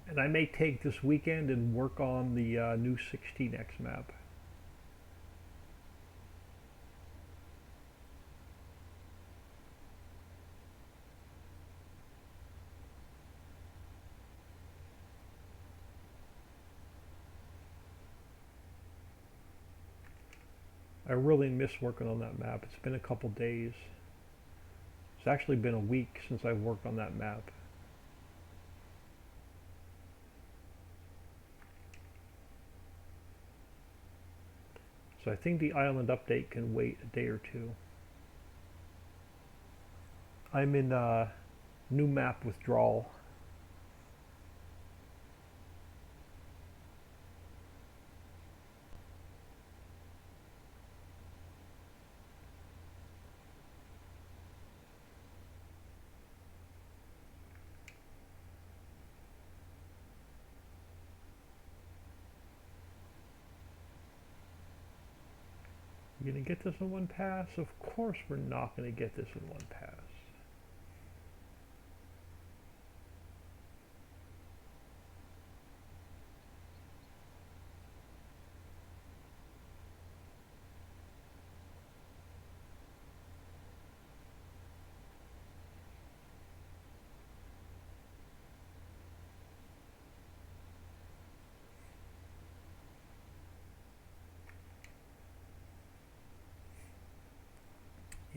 S1: And I may take this weekend and work on the new 16x map. I really miss working on that map. It's been a couple days. It's actually been a week since I've worked on that map. So I think the island update can wait a day or two. I'm in new map withdrawal. We're going to get this in one pass? Of course we're not going to get this in one pass.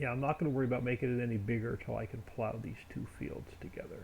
S1: Yeah, I'm not going to worry about making it any bigger until I can plow these two fields together.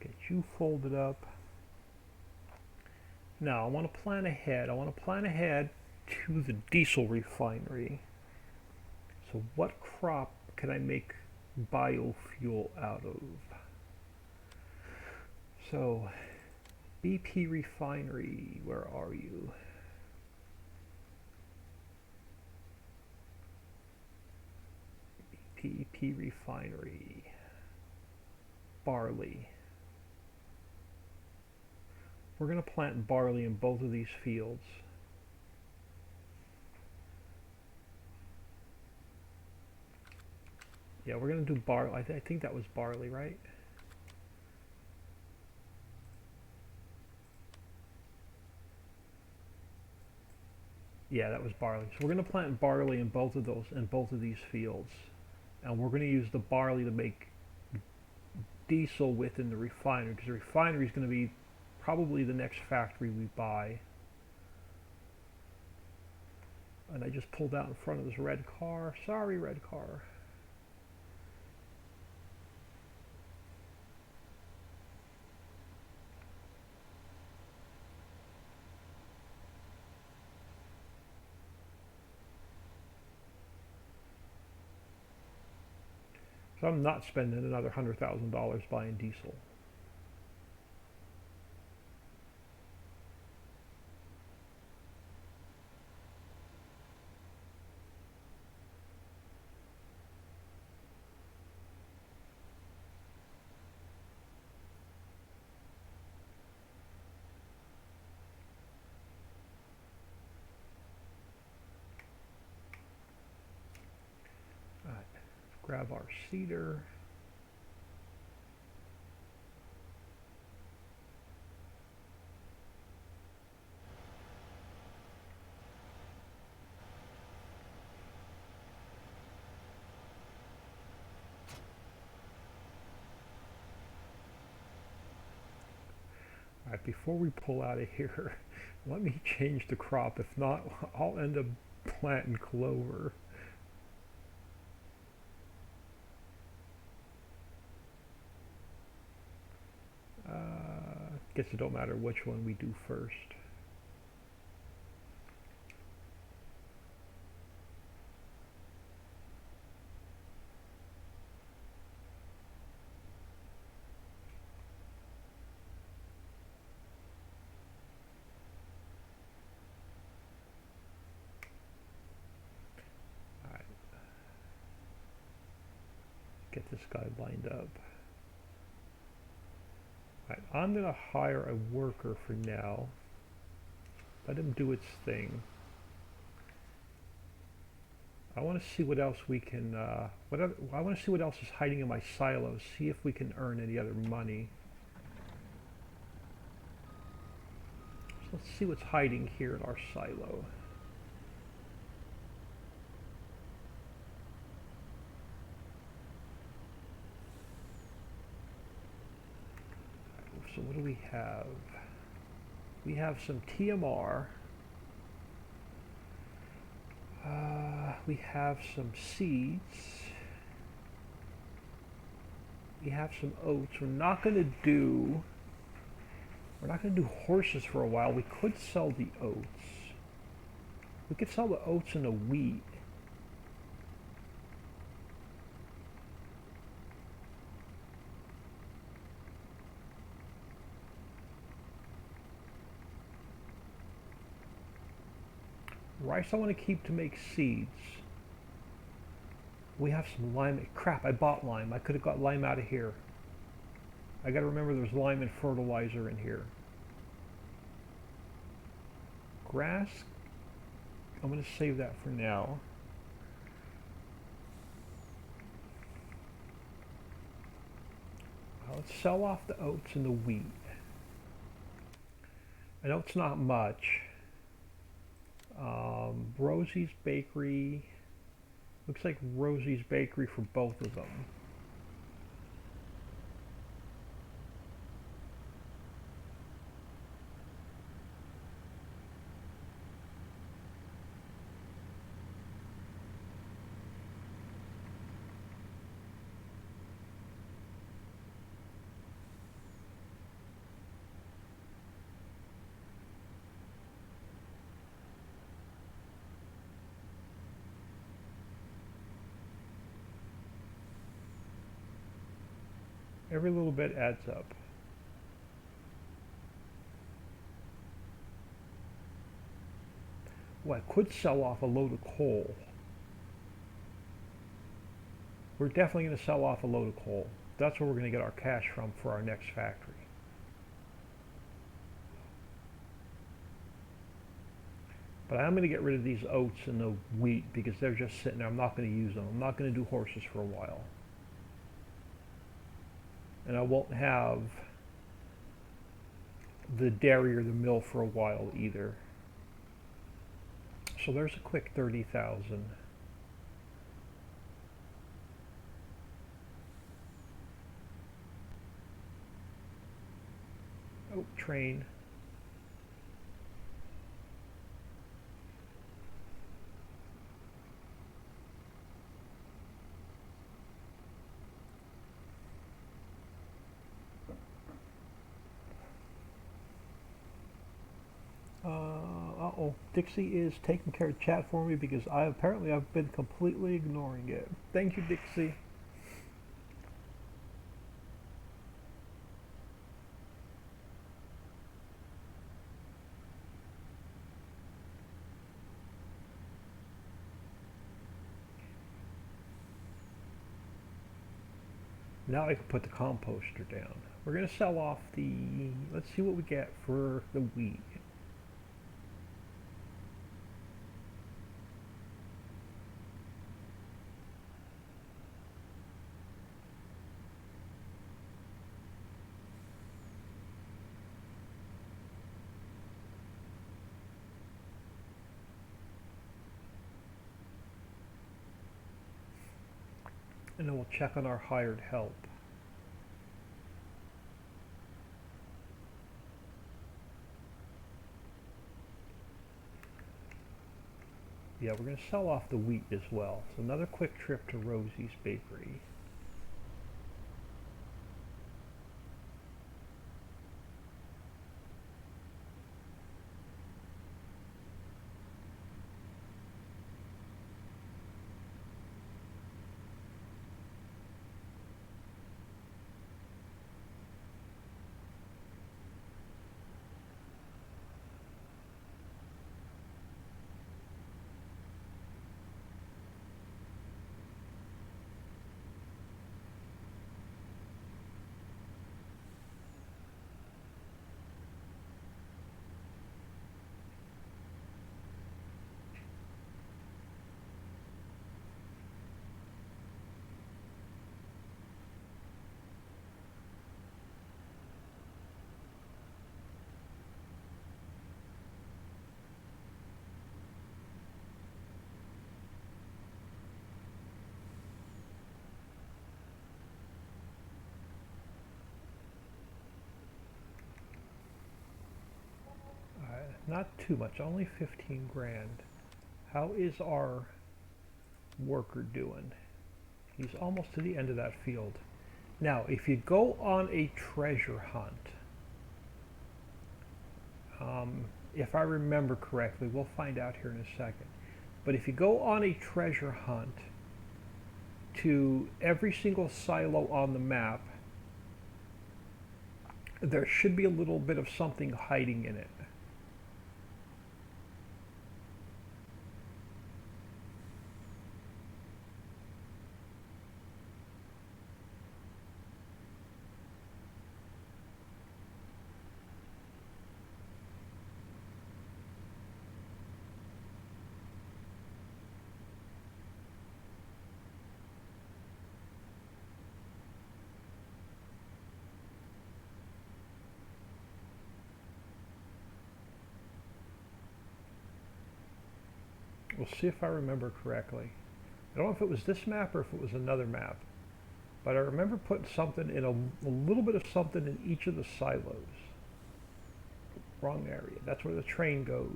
S1: Get you folded up. Now I want to plan ahead. I want to plan ahead to the diesel refinery. So what crop can I make biofuel out of? So BP refinery, where are you? BP refinery. Barley. We're going to plant barley in both of these fields. Yeah, we're going to do barley. I think that was barley, right? Yeah, that was barley. So we're going to plant barley in both of these fields. And we're going to use the barley to make diesel within the refinery, because the refinery is going to be probably the next factory we buy. And I just pulled out in front of this red car. Sorry, red car. So I'm not spending another $100,000 buying diesel. All right, grab our seeder. All right, before we pull out of here, let me change the crop. If not, I'll end up planting clover. Guess it don't matter which one we do first. All right, get this guy lined up. All right, I'm going to hire a worker for now. Let him do its thing. I want to see what else we can, I want to see what else is hiding in my silos, see if we can earn any other money. So let's see what's hiding here in our silo. So what do we have? We have some TMR. We have some seeds. We have some oats. We're not going to do horses for a while. We could sell the oats. We could sell the oats and the wheat. Rice I want to keep to make seeds. We have some lime. Crap, I bought lime. I could have got lime out of here. I got to remember there's lime and fertilizer in here. Grass, I'm going to save that for now. let's sell off the oats and the wheat. I know it's not much. Rosie's Bakery. Looks like Rosie's Bakery for both of them. Every little bit adds up. Well, I could sell off a load of coal. We're definitely going to sell off a load of coal. That's where we're going to get our cash from for our next factory. But I'm going to get rid of these oats and the wheat because they're just sitting there. I'm not going to use them. I'm not going to do horses for a while. And I won't have the dairy or the mill for a while either. So there's a quick 30,000. Oh, train. Uh-oh, Dixie is taking care of chat for me because I've been completely ignoring it. Thank you, Dixie. Now I can put the composter down. We're going to sell off the, let's see what we get for the wheat. And then we'll check on our hired help. Yeah, we're going to sell off the wheat as well. So another quick trip to Rosie's Bakery. Not too much, only 15 grand. How is our worker doing? He's almost to the end of that field. Now, if you go on a treasure hunt, if I remember correctly, we'll find out here in a second. But if you go on a treasure hunt to every single silo on the map, there should be a little bit of something hiding in it. We'll see if I remember correctly. I don't know if it was this map or if it was another map, but I remember putting something in a little bit of something in each of the silos. Wrong area. That's where the train goes.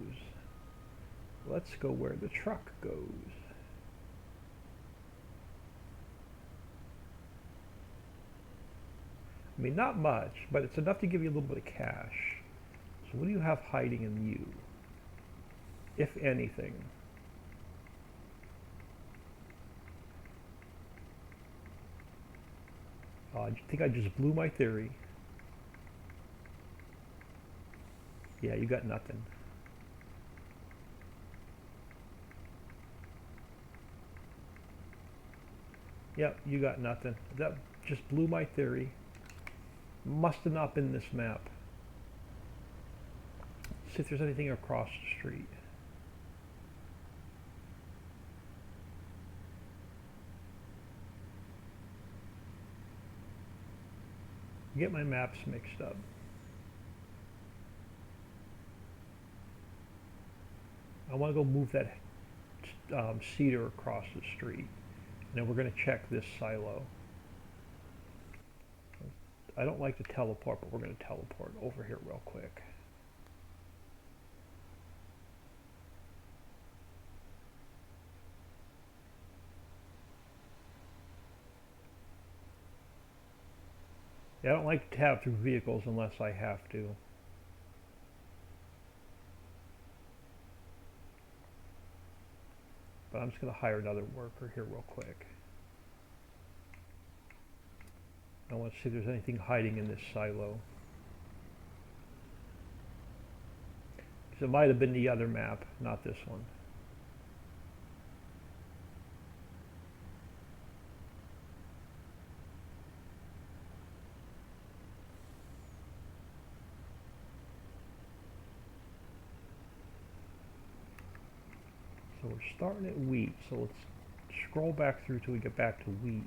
S1: Let's go where the truck goes. I mean, not much, but it's enough to give you a little bit of cash. So what do you have hiding in you, if anything? I think I just blew my theory. Yeah, you got nothing. Yep, you got nothing. That just blew my theory. Must have not been this map. See if there's anything across the street. Get my maps mixed up. I want to go move that cedar across the street. And then we're going to check this silo. I don't like to teleport, but we're going to teleport over here real quick. Yeah, I don't like to tab through vehicles unless I have to. But I'm just going to hire another worker here real quick. I want to see if there's anything hiding in this silo. Because it might have been the other map, not this one. So we're starting at wheat, so let's scroll back through till we get back to wheat.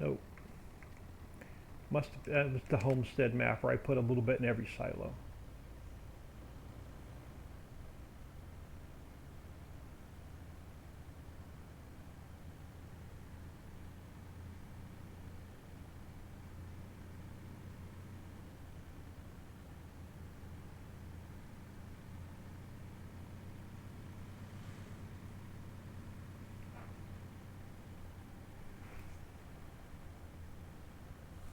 S1: Nope. That was the homestead map where I put a little bit in every silo.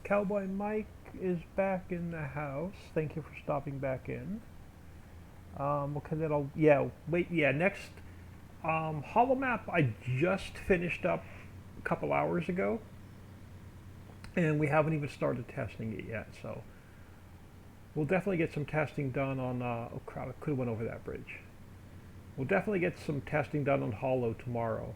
S1: Cowboy Mike is back in the house. Thank you for stopping back in. Okay, next hollow map I just finished up a couple hours ago, and we haven't even started testing it yet, so we'll definitely get some testing done on, oh crap, I could have went over that bridge. We'll definitely get some testing done on hollow tomorrow.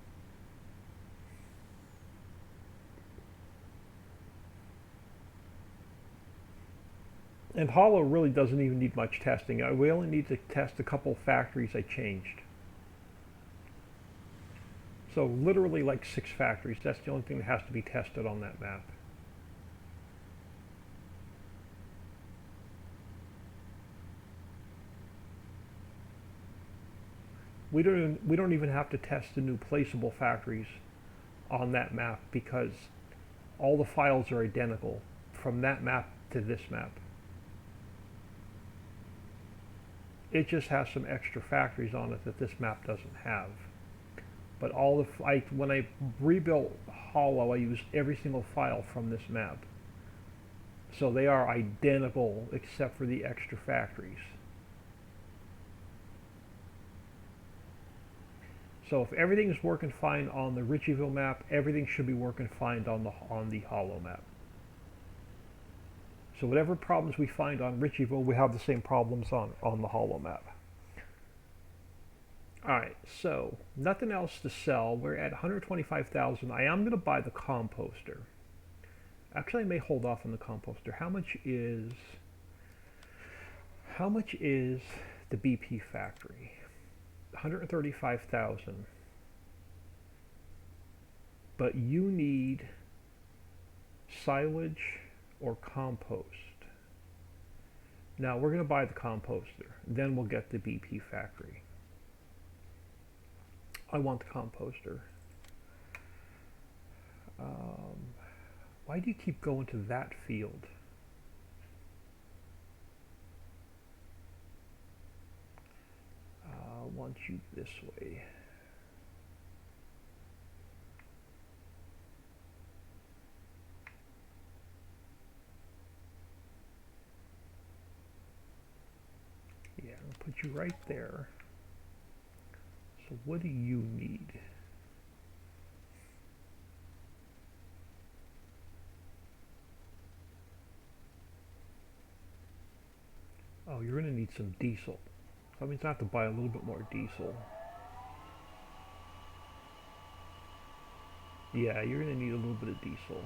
S1: And hollow really doesn't even need much testing. We only need to test a couple factories I changed. So literally like 6 factories. That's the only thing that has to be tested on that map. We don't even have to test the new placeable factories on that map because all the files are identical from that map to this map. It just has some extra factories on it that this map doesn't have. But when I rebuilt Hollow, I used every single file from this map. So they are identical except for the extra factories. So if everything's working fine on the Ricciville map, everything should be working fine on the Hollow map. So whatever problems we find on Ricciville, we have the same problems on the Hollow map. Alright, so nothing else to sell. We're at 125,000. I am going to buy the composter. Actually, I may hold off on the composter. How much is the BP factory? 135,000. But you need silage or compost. Now we're going to buy the composter. Then we'll get the BP factory. I want the composter. Why do you keep going to that field? I want you this way. Yeah, I'll put you right there. So what do you need? Oh, you're going to need some diesel. So that means I have to buy a little bit more diesel. Yeah, you're going to need a little bit of diesel.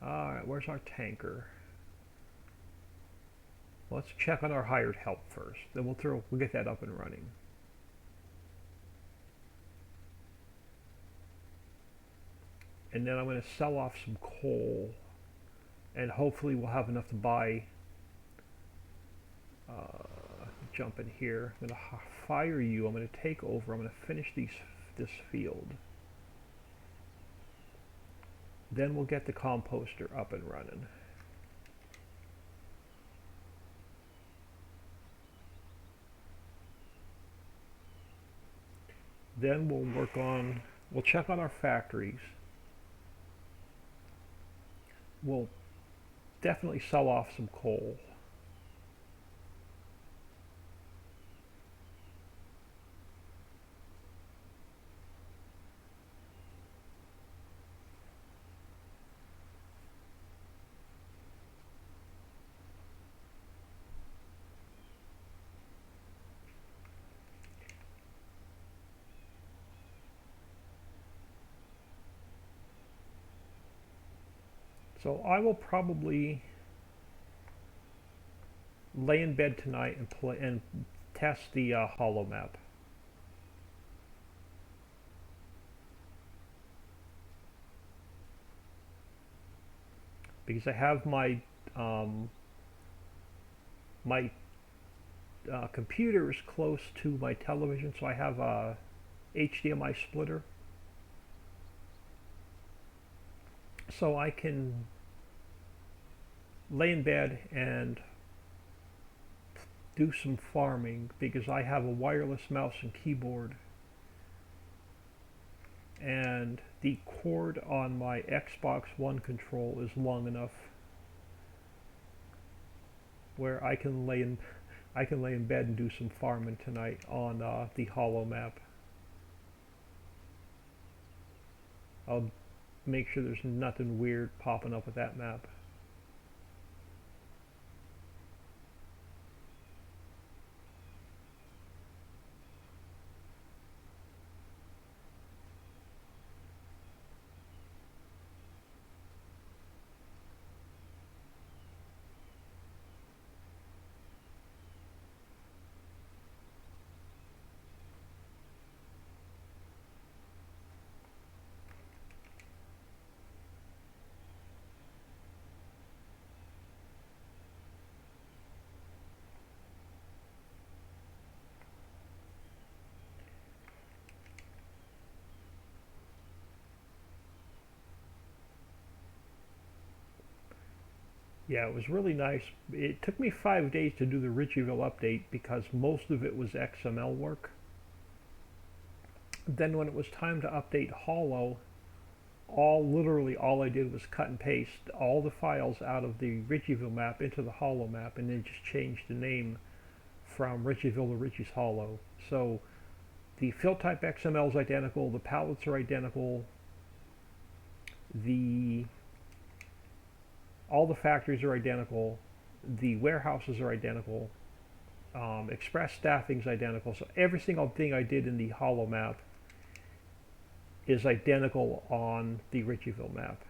S1: Alright, where's our tanker? Let's check on our hired help first. Then we'll get that up and running. And then I'm going to sell off some coal, and hopefully we'll have enough to buy. Jump in here. I'm going to fire you. I'm going to take over. I'm going to finish this field. Then we'll get the composter up and running. Then we'll check on our factories. We'll definitely sell off some coal. So I will probably lay in bed tonight and test the holo map. Because I have my computer is close to my television, so I have a HDMI splitter. So I can lay in bed and do some farming because I have a wireless mouse and keyboard, and the cord on my Xbox One control is long enough where I can lay in bed and do some farming tonight on the holo map. I'll make sure there's nothing weird popping up with that map. Yeah, it was really nice. It took me 5 days to do the Ricciville update because most of it was XML work. Then when it was time to update Holo, literally all I did was cut and paste all the files out of the Ricciville map into the Holo map, and then just changed the name from Ricciville to Richie's Holo. So the fill type XML is identical, the palettes are identical, all the factories are identical, the warehouses are identical, express staffing is identical. So every single thing I did in the holo map is identical on the Ricciville map.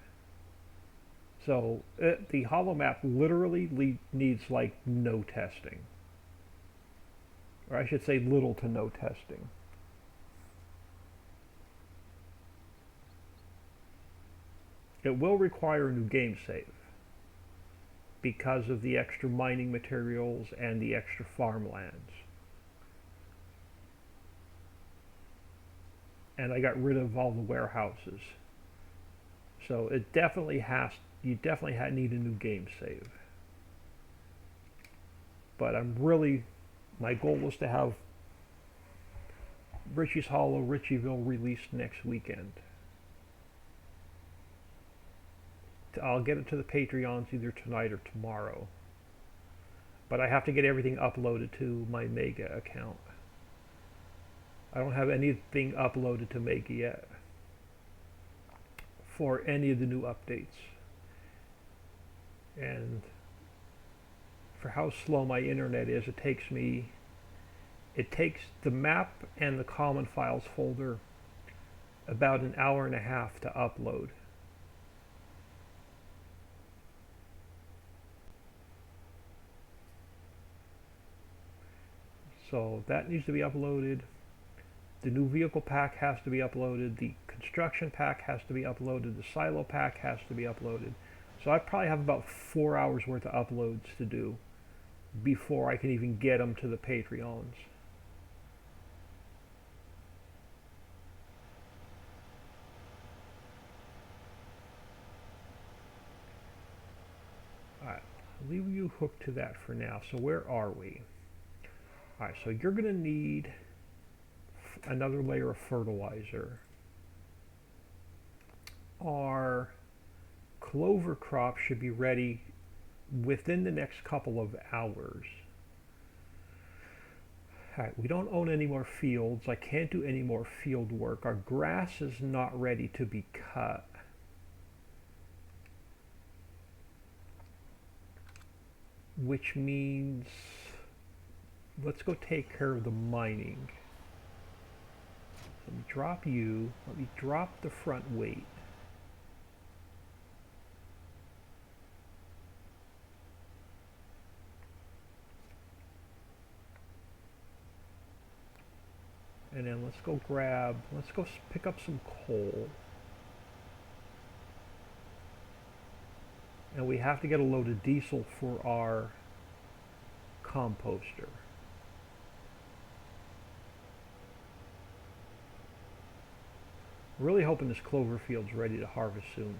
S1: So the holo map literally needs like no testing. Or I should say little to no testing. It will require a new game save because of the extra mining materials and the extra farmlands. And I got rid of all the warehouses. So it definitely has, you definitely need a new game save. But my goal was to have Richie's Hollow, Ricciville released next weekend. I'll get it to the Patreons either tonight or tomorrow. But I have to get everything uploaded to my Mega account. I don't have anything uploaded to Mega yet for any of the new updates. And for how slow my internet is, it takes the map and the common files folder about an hour and a half to upload. So that needs to be uploaded. The new vehicle pack has to be uploaded. The construction pack has to be uploaded. The silo pack has to be uploaded. So I probably have about 4 hours worth of uploads to do before I can even get them to the Patreons. Alright, I'll leave you hooked to that for now. So where are we? Alright, so you're going to need another layer of fertilizer. Our clover crop should be ready within the next couple of hours. Alright, we don't own any more fields. I can't do any more field work. Our grass is not ready to be cut. Which means let's go take care of the mining. Let me drop you. Let me drop the front weight. And then let's go pick up some coal. And we have to get a load of diesel for our composter. Really hoping this clover field's ready to harvest soon.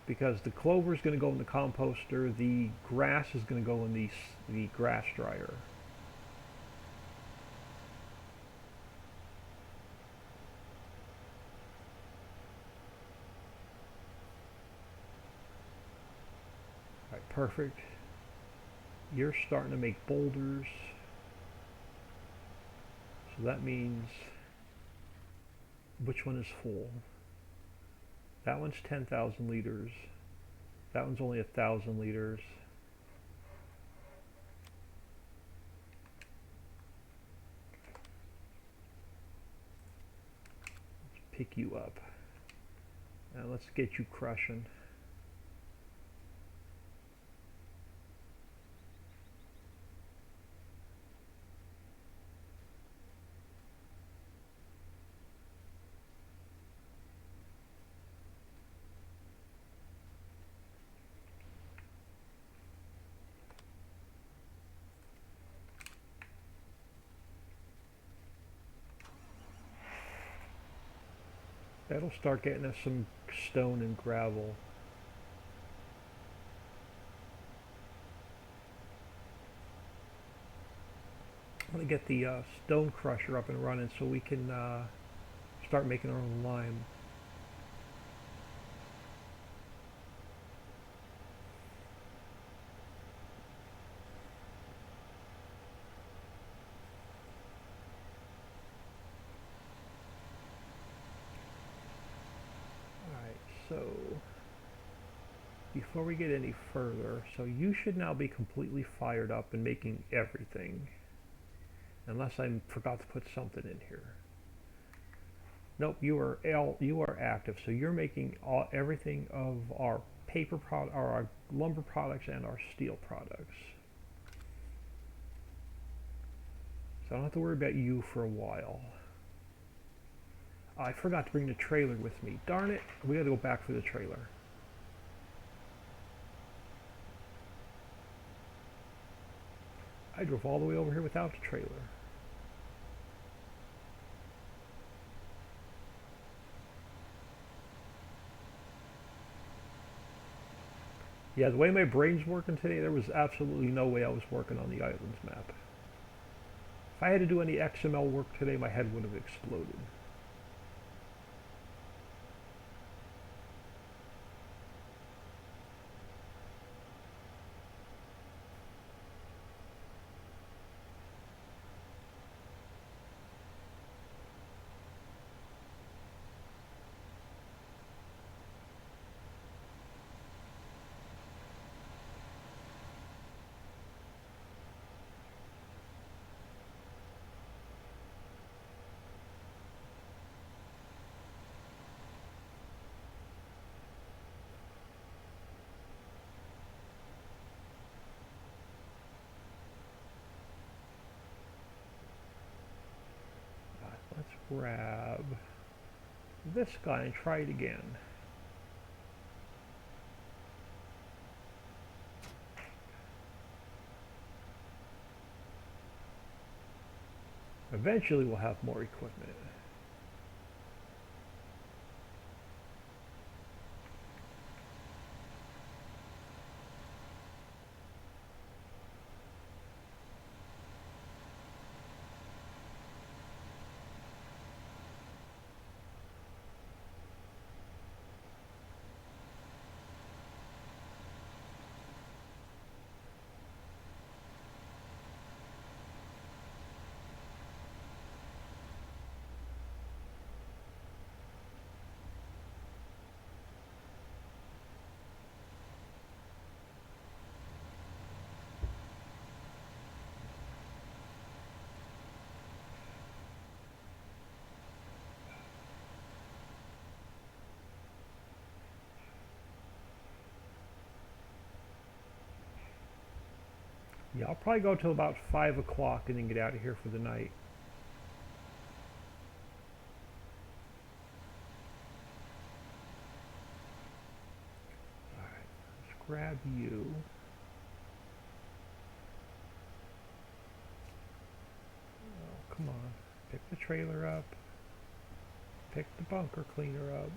S1: Because the clover is going to go in the composter, the grass is going to go in the grass dryer. Alright, perfect. You're starting to make boulders. So that means, which one is full? That one's 10,000 liters. That one's only 1,000 liters. Let's pick you up. Now let's get you crushing. That'll start getting us some stone and gravel. I'm going to get the stone crusher up and running so we can start making our own lime. So, before we get any further, so you should now be completely fired up and making everything. Unless I forgot to put something in here. Nope, you are active. So you're making everything of our paper product, our lumber products, and our steel products. So I don't have to worry about you for a while. Oh, I forgot to bring the trailer with me. Darn it. We gotta go back for the trailer. I drove all the way over here without the trailer. Yeah, the way my brain's working today, there was absolutely no way I was working on the islands map. If I had to do any XML work today, my head would have exploded. Let's grab this guy and try it again. Eventually we'll have more equipment. Yeah, I'll probably go till about 5 o'clock and then get out of here for the night. Alright, let's grab you. Oh, come on. Pick the trailer up. Pick the bunker cleaner up.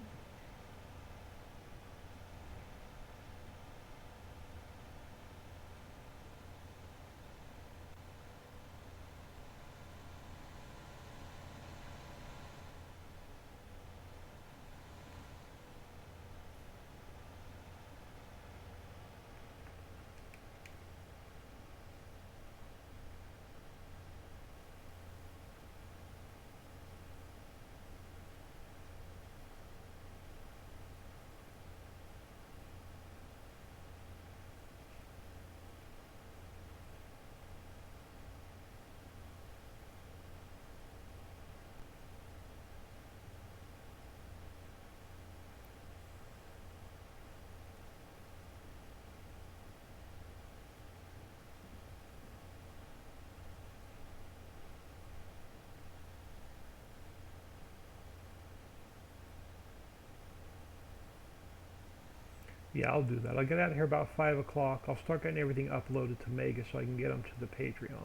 S1: Yeah, I'll do that. I'll get out of here about 5 o'clock. I'll start getting everything uploaded to Mega so I can get them to the Patreons.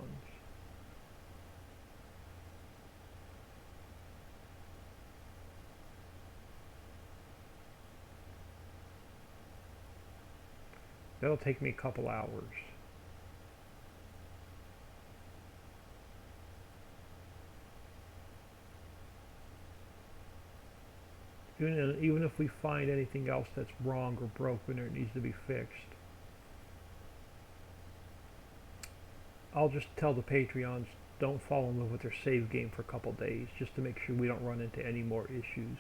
S1: That'll take me a couple hours. Even if we find anything else that's wrong or broken or it needs to be fixed, I'll just tell the Patreons don't fall in love with their save game for a couple days just to make sure we don't run into any more issues.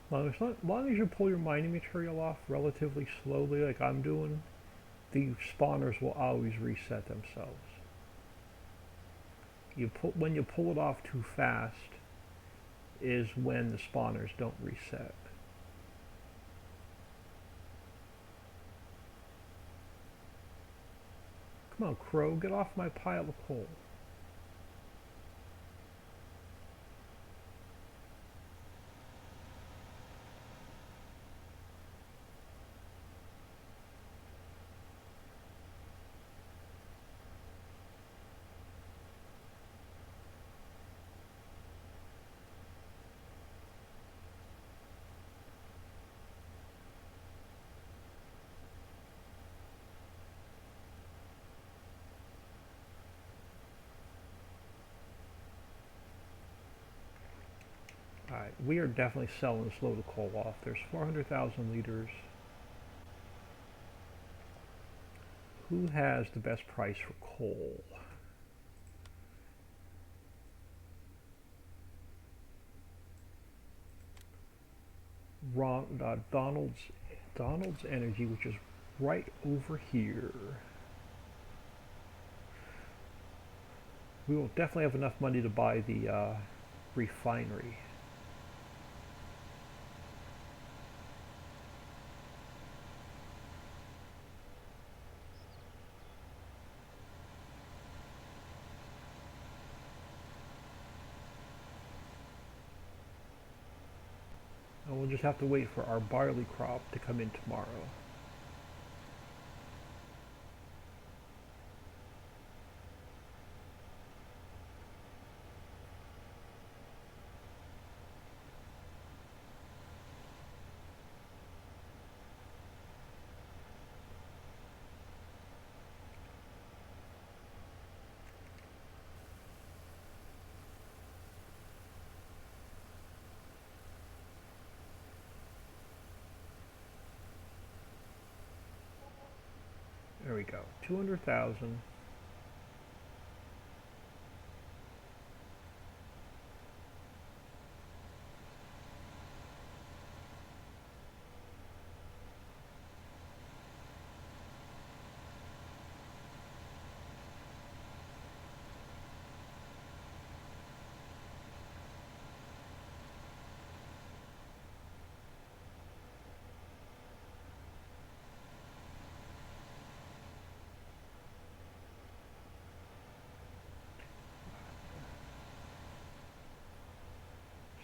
S1: Long as you pull your mining material off relatively slowly, like I'm doing, the spawners will always reset themselves. When you pull it off too fast is when the spawners don't reset. Come on, Crow, get off my pile of coal. Alright, we are definitely selling this load of coal off. There's 400,000 liters. Who has the best price for coal? Donald's Energy, which is right over here. We will definitely have enough money to buy the refinery. And we'll just have to wait for our barley crop to come in tomorrow. There we go, 200,000.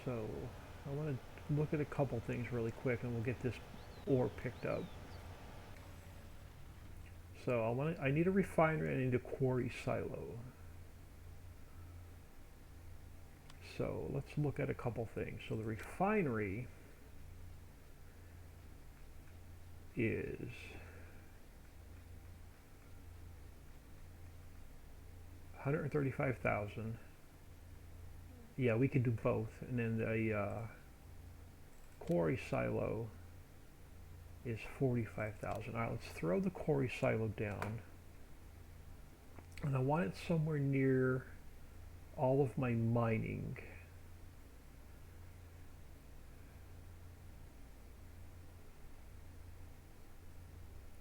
S1: So I want to look at a couple things really quick and we'll get this ore picked up. So I need a refinery, I need a quarry silo. So let's look at a couple things. So the refinery is 135,000. Yeah, we could do both. And then the quarry silo is 45,000. All right, let's throw the quarry silo down. And I want it somewhere near all of my mining.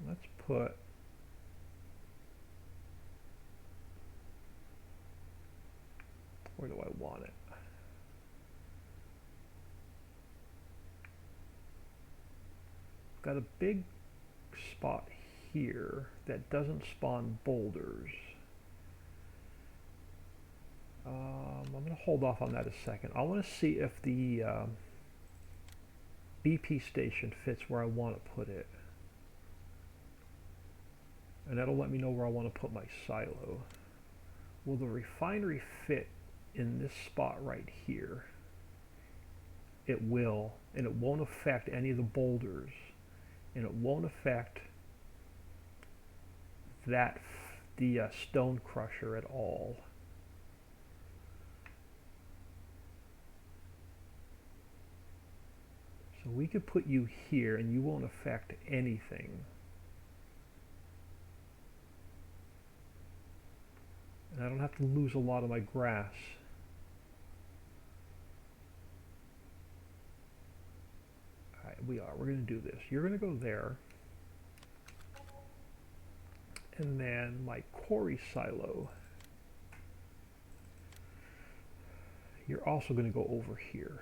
S1: Let's put where do I want it? Got a big spot here that doesn't spawn boulders. I'm going to hold off on that a second. I want to see if the BP station fits where I want to put it. And that'll let me know where I want to put my silo. Will the refinery fit in this spot right here? It will, and it won't affect any of the boulders, and it won't affect the stone crusher at all. So we could put you here and you won't affect anything. And I don't have to lose a lot of my grass. we are. We're going to do this. You're going to go there. And then my quarry silo. You're also going to go over here.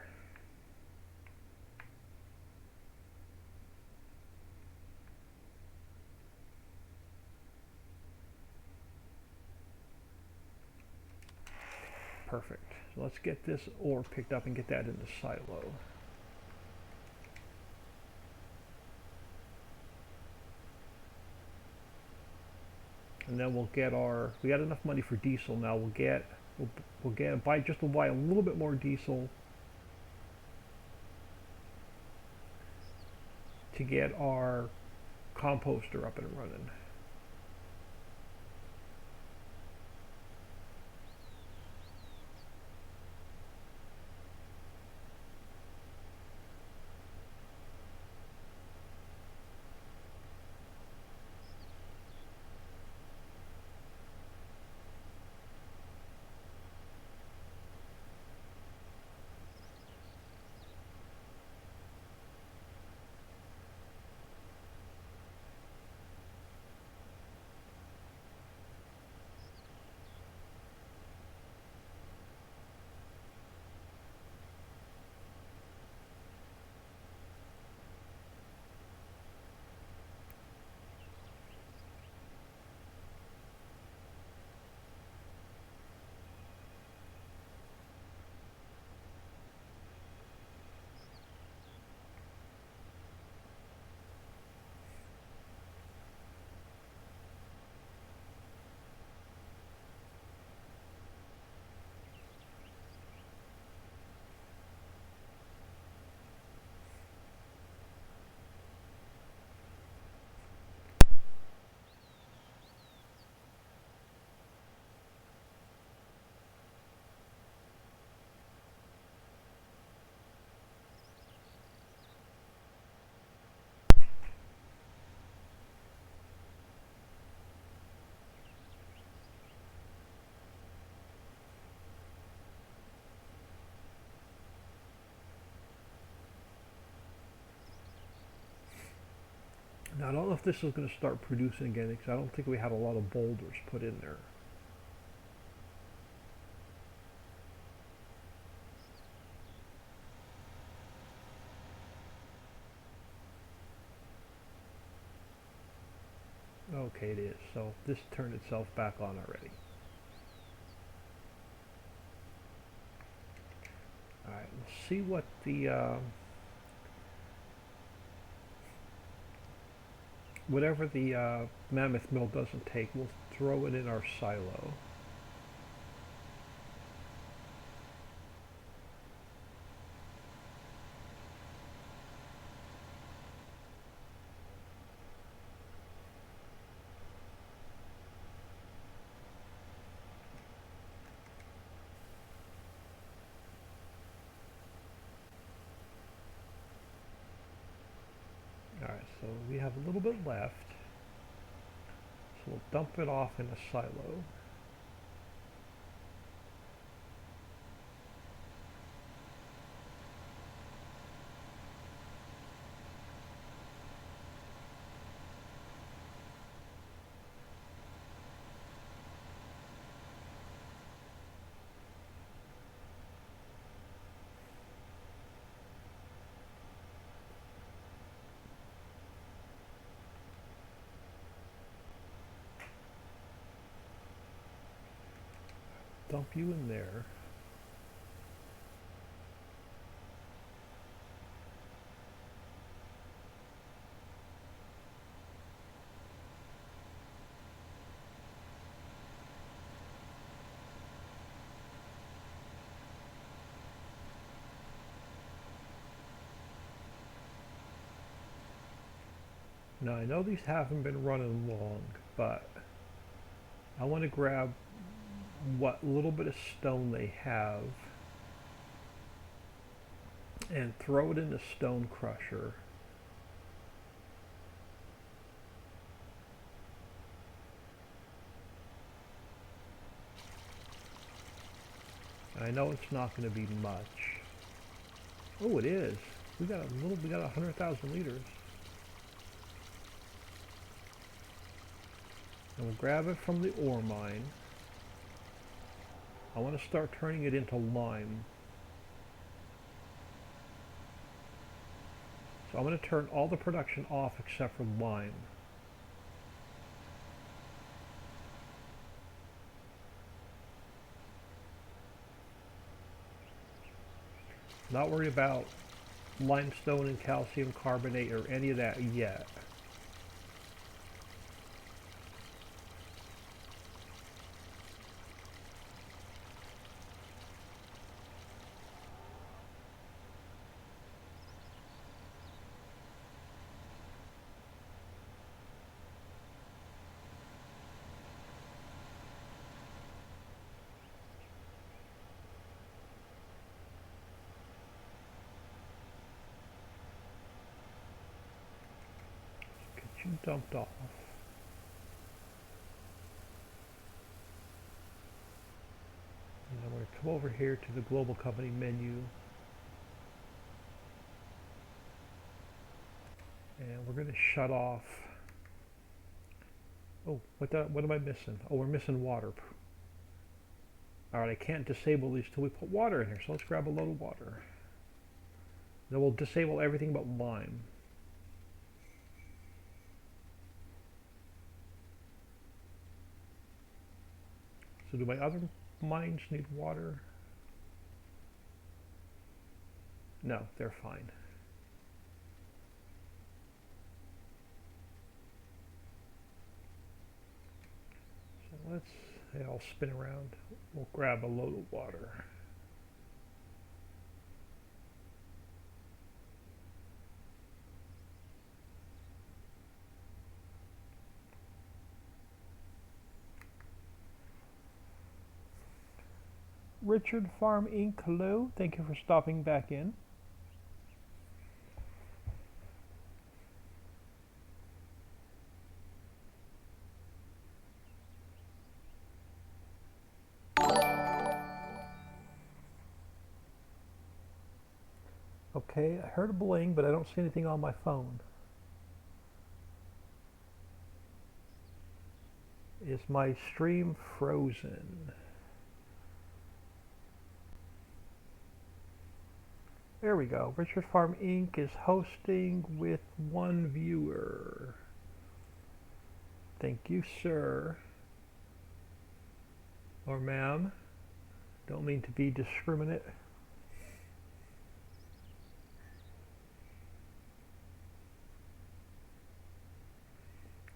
S1: Perfect. So let's get this ore picked up and get that in the silo. And then we'll get our, we got enough money for diesel now. We'll buy a little bit more diesel to get our composter up and running. Now I don't know if this is going to start producing again because I don't think we had a lot of boulders put in there. Okay, it is. So this turned itself back on already. Alright, let's see what the whatever the mammoth mill doesn't take, we'll throw it in our silo. Alright, so we have a little bit left. So we'll dump it off in a silo. Dump you in there. Now I know these haven't been running long, but I want to grab what little bit of stone they have and throw it in the stone crusher. I know it's not going to be much. Oh, it is. We got 100,000 liters. And we'll grab it from the ore mine. I want to start turning it into lime. So I'm going to turn all the production off except for lime. Not worried about limestone and calcium carbonate or any of that yet. You dumped off. And I'm going to come over here to the global company menu. And we're going to shut off. Oh, what am I missing? Oh, we're missing water. Alright, I can't disable these till we put water in here, so let's grab a load of water. Then we'll disable everything but lime. So do my other mines need water? No, they're fine. So I'll spin around. We'll grab a load of water. Richard Farm Inc. Hello, thank you for stopping back in. Okay, I heard a bling, but I don't see anything on my phone. Is my stream frozen? There we go. Richard Farm Inc. is hosting with 1 viewer. Thank you, sir. Or ma'am. Don't mean to be discriminate.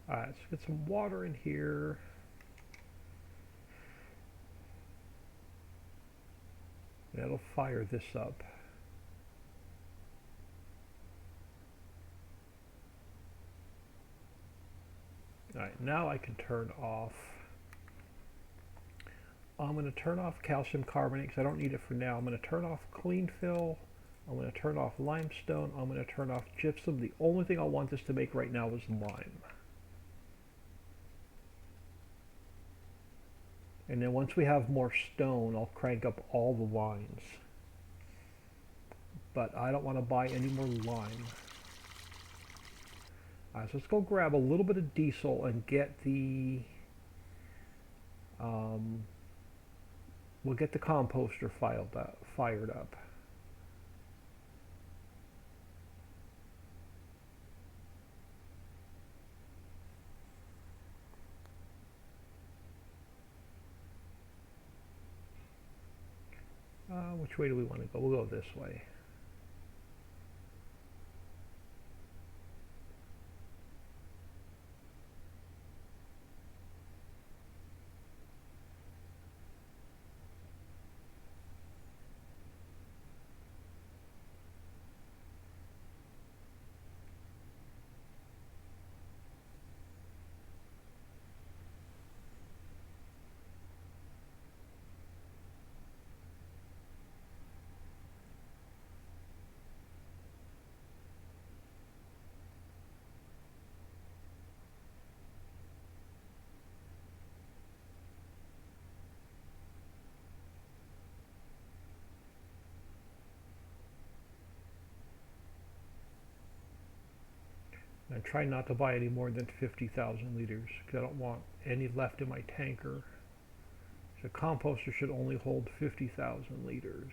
S1: Alright, let's get some water in here. That'll fire this up. Alright, now I can turn off. I'm going to turn off calcium carbonate because I don't need it for now. I'm going to turn off clean fill. I'm going to turn off limestone. I'm going to turn off gypsum. The only thing I want this to make right now is lime. And then once we have more stone, I'll crank up all the lines. But I don't want to buy any more lime. Alright, so let's go grab a little bit of diesel and get the we'll get the composter fired up. Which way do we want to go? We'll go this way. And try not to buy any more than 50,000 liters because I don't want any left in my tanker. So composter should only hold 50,000 liters.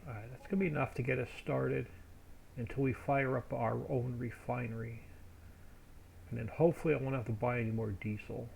S1: Alright, that's going to be enough to get us started until we fire up our own refinery. And then hopefully I won't have to buy any more diesel.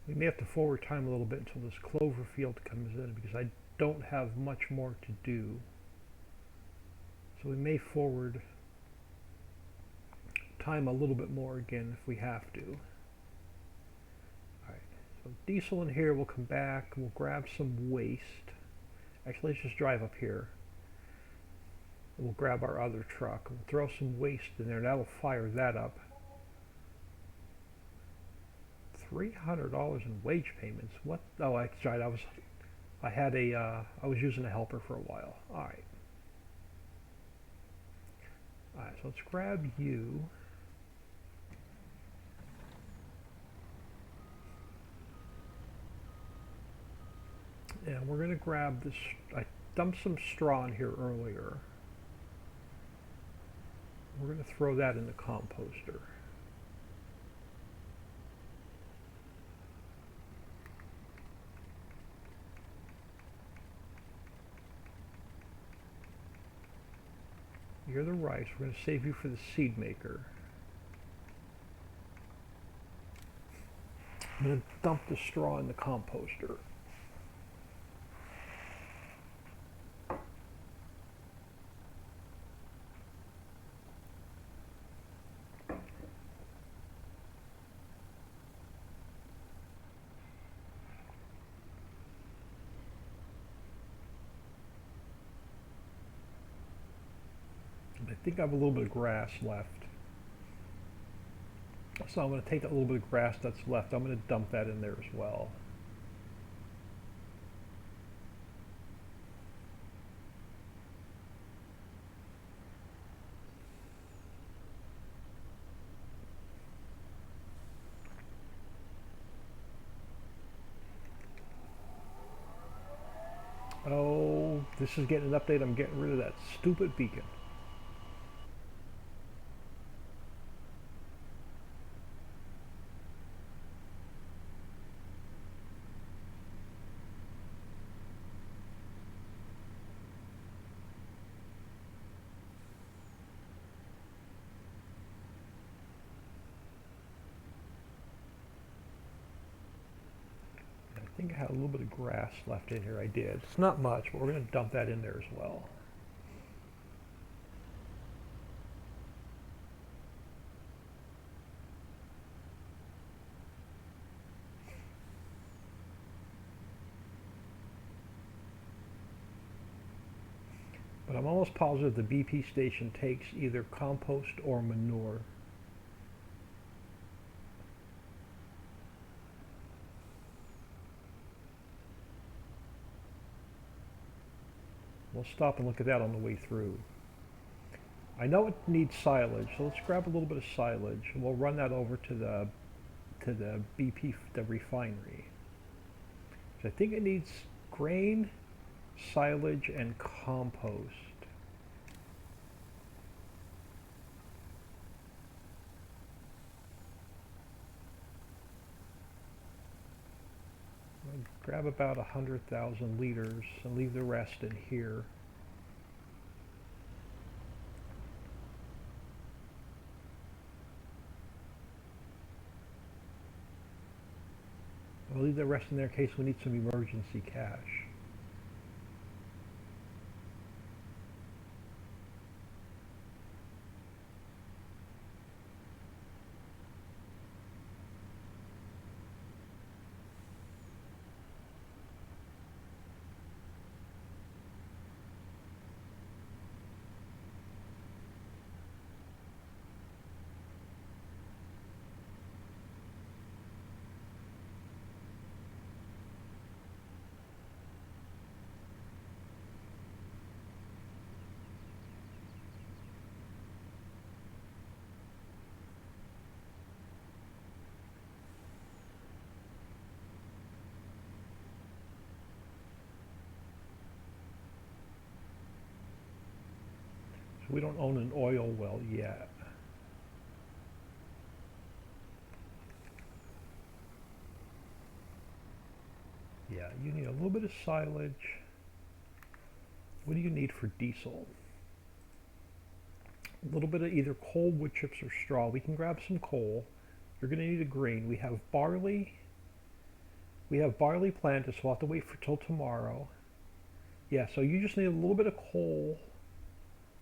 S1: We may have to forward time a little bit until this clover field comes in because I don't have much more to do. So we may forward time a little bit more again if we have to. Alright, so diesel in here, we'll come back, we'll grab some waste. Actually, let's just drive up here. We'll grab our other truck, we'll throw some waste in there, that'll fire that up. $300 in wage payments. What? Oh, I tried. I was using a helper for a while. All right. All right. So let's grab you. And we're going to grab this. I dumped some straw in here earlier. We're going to throw that in the composter. You're the rice. We're going to save you for the seed maker. I'm going to dump the straw in the composter. I think I have a little bit of grass left. So I'm going to take that little bit of grass that's left. I'm going to dump that in there as well. Oh, this is getting an update. I'm getting rid of that stupid beacon. I think I had a little bit of grass left in here. I did. It's not much, but we're going to dump that in there as well. But I'm almost positive the BP station takes either compost or manure. We'll stop and look at that on the way through. I know it needs silage, so let's grab a little bit of silage and we'll run that over to the BP, the refinery. So I think it needs grain, silage, and compost. I'll grab about 100,000 liters and leave the rest in here. I'll leave the rest in there in case we need some emergency cash. So we don't own an oil well yet. Yeah, you need a little bit of silage. What do you need for diesel? A little bit of either coal, wood chips, or straw. We can grab some coal. You're going to need a grain. We have barley. We have barley planted, so we'll have to wait for till tomorrow. Yeah, so you just need a little bit of coal.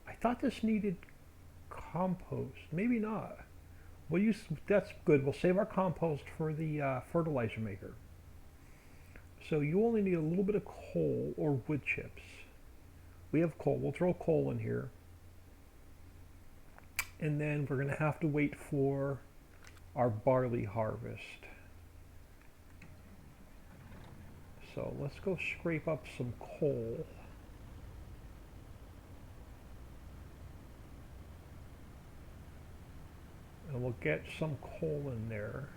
S1: I thought this needed compost. Maybe not. We'll use, that's good. We'll save our compost for the fertilizer maker. So you only need a little bit of coal or wood chips. We have coal. We'll throw coal in here. And then we're going to have to wait for our barley harvest. So let's go scrape up some coal. And we'll get some coal in there.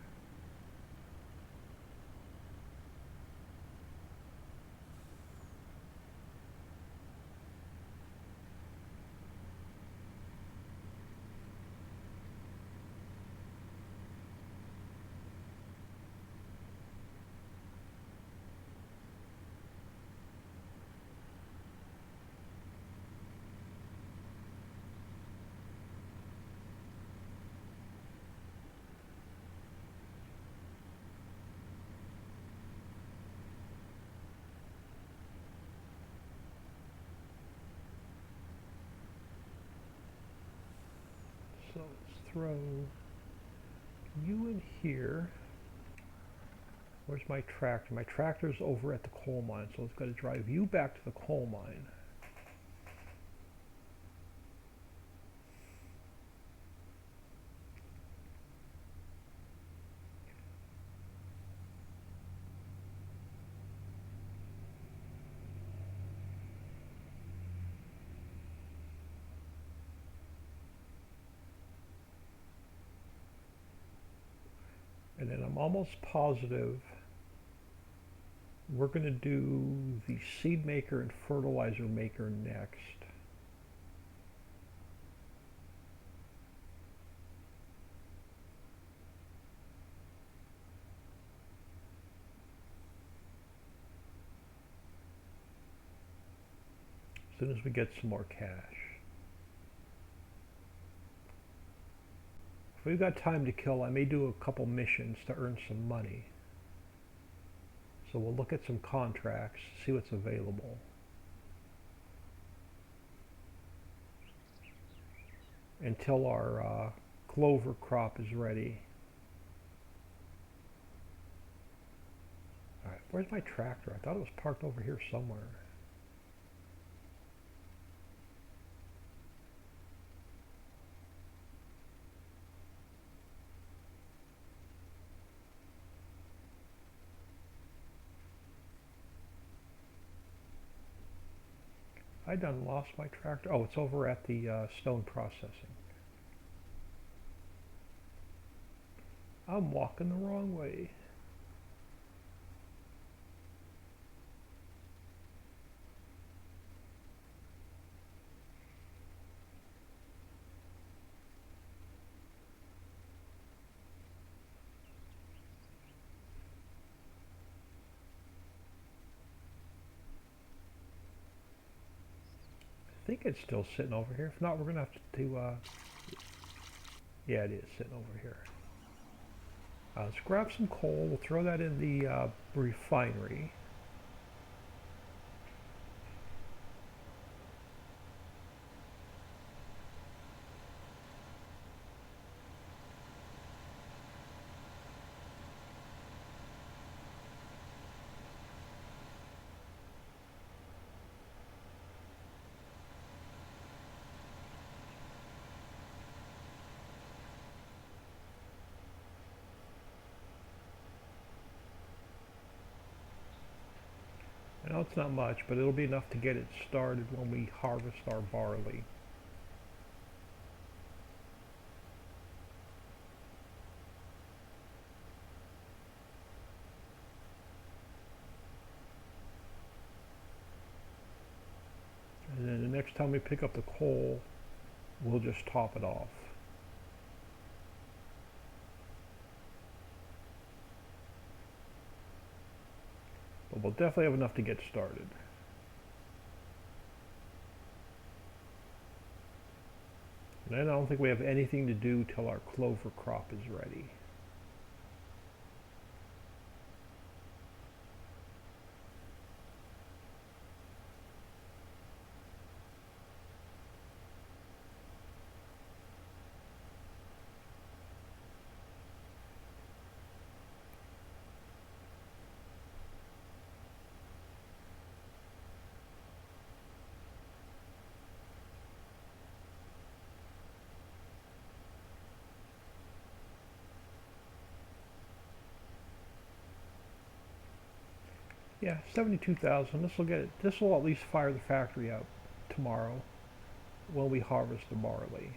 S1: So let's throw you in here. Where's my tractor? My tractor's over at the coal mine, so it's got to drive you back to the coal mine. And then I'm almost positive we're going to do the seed maker and fertilizer maker next. As soon as we get some more cash. If we've got time to kill, I may do a couple missions to earn some money. So we'll look at some contracts, see what's available. Until our clover crop is ready. Alright, where's my tractor? I thought it was parked over here somewhere. I done lost my tractor. Oh, it's over at the stone processing. I'm walking the wrong way. I think it's still sitting over here. If not, we're gonna have to yeah, it is sitting over here. Let's grab some coal. We'll throw that in the refinery. I know it's not much, but it'll be enough to get it started when we harvest our barley. And then the next time we pick up the coal, we'll just top it off. But we'll definitely have enough to get started. And then I don't think we have anything to do till our clover crop is ready. Yeah, 72,000. This will at least fire the factory up tomorrow when we harvest the barley.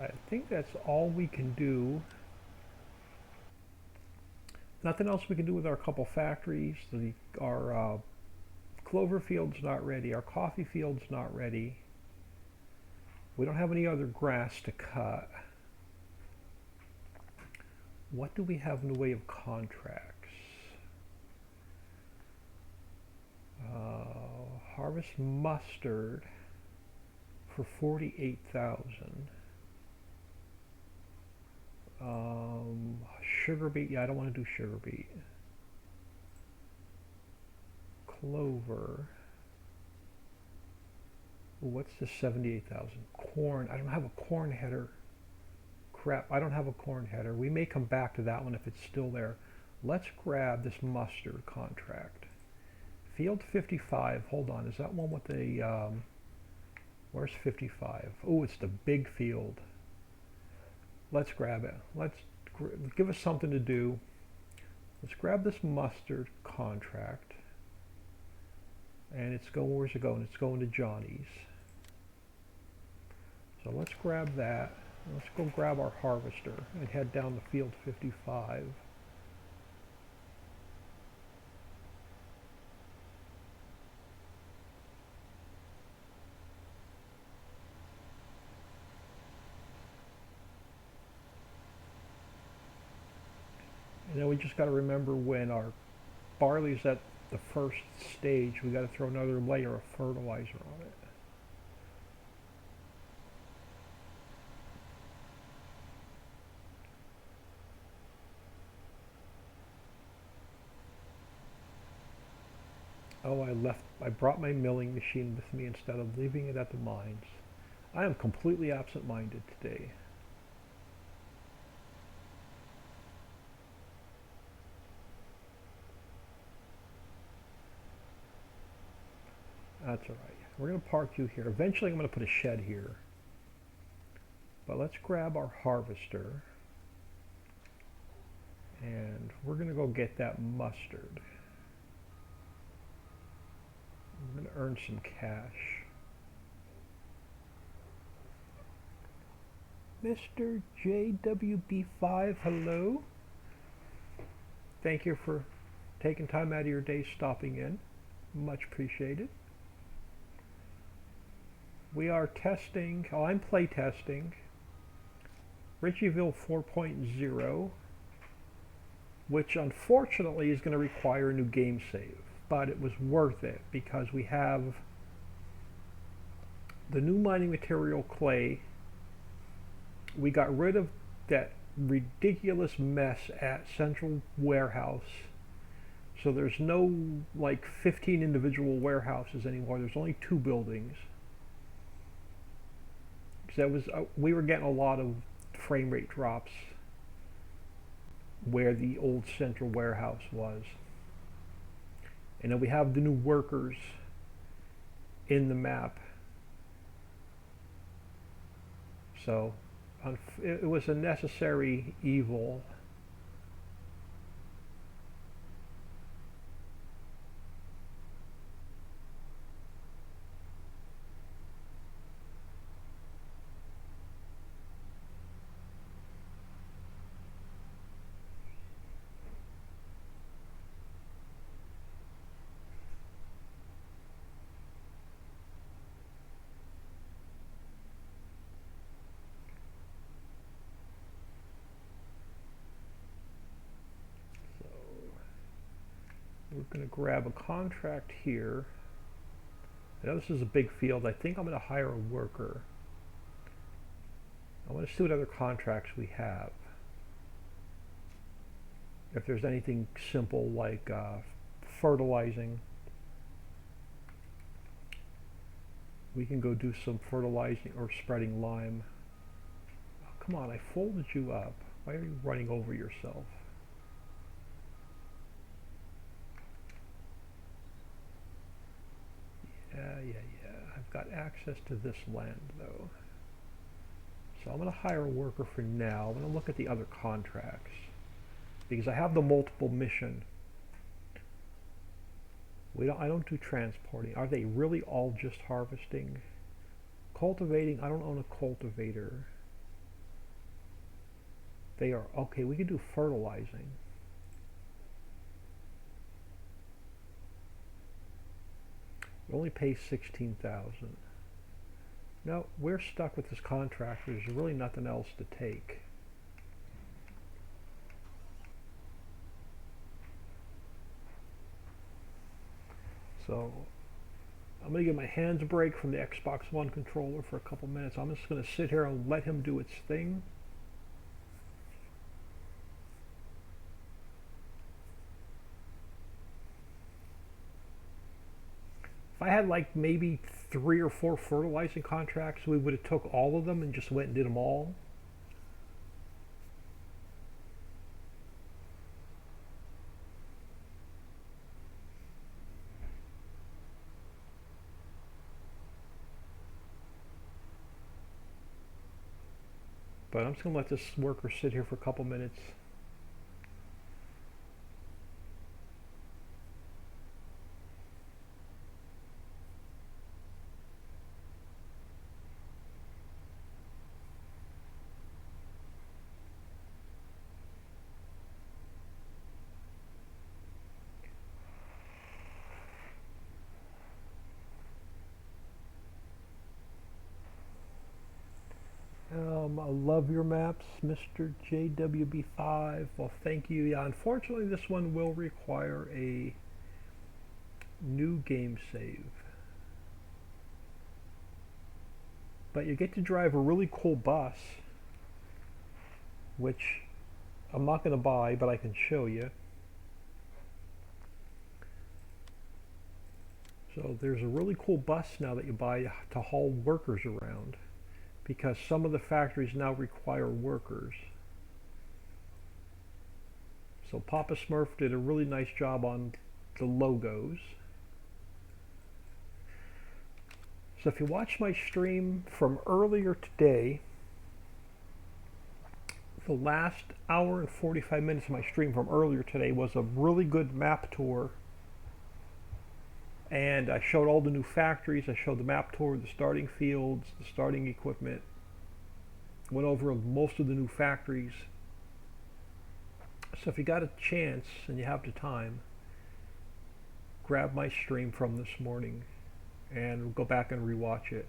S1: I think that's all we can do. Nothing else we can do with our couple factories. Our clover field's not ready. Our coffee field's not ready. We don't have any other grass to cut. What do we have in the way of contracts? Harvest mustard for 48,000. Sugar beet, yeah, I don't want to do sugar beet. Clover. Ooh, what's the 78,000? Corn, I don't have a corn header. Crap, I don't have a corn header. We may come back to that one if it's still there. Let's grab this mustard contract. Field 55, hold on, is that one with the, where's 55? Oh, it's the big field. Let's grab it. Give us something to do. Let's grab this mustard contract. And it's going, where's it going? It's going to Johnny's. So let's grab that. Let's go grab our harvester and head down to field 55. And then we just got to remember when our barley's at the first stage, we got to throw another layer of fertilizer on it. Oh, I brought my milling machine with me instead of leaving it at the mines. I am completely absent-minded today. That's all right. We're going to park you here. Eventually I'm going to put a shed here. But let's grab our harvester, and we're going to go get that mustard. I'm going to earn some cash. Mr. JWB5, hello. Thank you for taking time out of your day stopping in. Much appreciated. We are testing, I'm play testing Ricciville 4.0, which unfortunately is going to require a new game save, but it was worth it because we have the new mining material clay. We got rid of that ridiculous mess at Central Warehouse, so there's no like 15 individual warehouses anymore. There's only 2 buildings. That was we were getting a lot of frame rate drops where the old Central Warehouse was. And then we have the new workers in the map. So it was a necessary evil. We're going to grab a contract here. I know this is a big field. I think I'm going to hire a worker. I want to see what other contracts we have. If there's anything simple like fertilizing, we can go do some fertilizing or spreading lime. Oh, come on, I folded you up. Why are you running over yourself? Yeah. I've got access to this land though. So I'm going to hire a worker for now. I'm going to look at the other contracts because I have the multiple mission. I don't do transporting. Are they really all just harvesting? Cultivating, I don't own a cultivator. They are, okay, we can do fertilizing. It only pays 16,000. No, we're stuck with this contract. There's really nothing else to take. So I'm going to give my hands a break from the Xbox One controller for a couple minutes. I'm just going to sit here and let him do its thing. If I had like maybe 3 or 4 fertilizing contracts, we would have took all of them and just went and did them all. But I'm just going to let this worker sit here for a couple minutes. I love your maps, Mr. JWB5. Well, thank you. Yeah, unfortunately, this one will require a new game save. But you get to drive a really cool bus, which I'm not going to buy, but I can show you. So there's a really cool bus now that you buy to haul workers around, because some of the factories now require workers. So Papa Smurf did a really nice job on the logos. So if you watch my stream from earlier today, The last hour and 45 minutes of my stream from earlier today was a really good map tour. And I showed all the new factories. I showed the map tour, the starting fields, the starting equipment. Went over most of the new factories. So if you got a chance and you have the time, grab my stream from this morning and go back and rewatch it.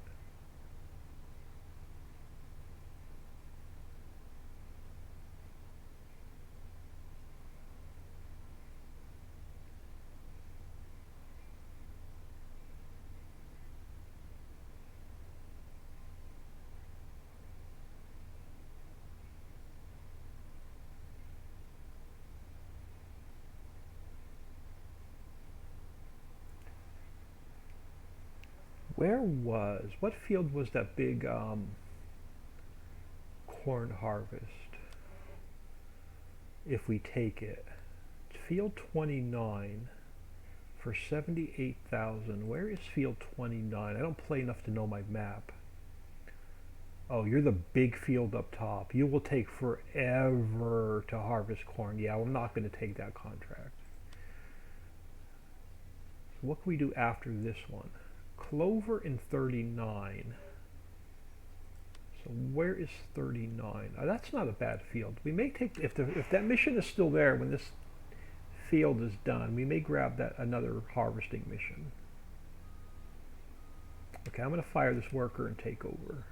S1: What field was that big corn harvest? If we take it, field 29 for 78,000. Where is field 29? I don't play enough to know my map. Oh, you're the big field up top. You will take forever to harvest corn. Yeah, I'm not going to take that contract. So what can we do after this one? Clover in 39. So where is 39? That's not a bad field. We may take, if that mission is still there when this field is done, we may grab that another harvesting mission. Okay, I'm going to fire this worker and take over.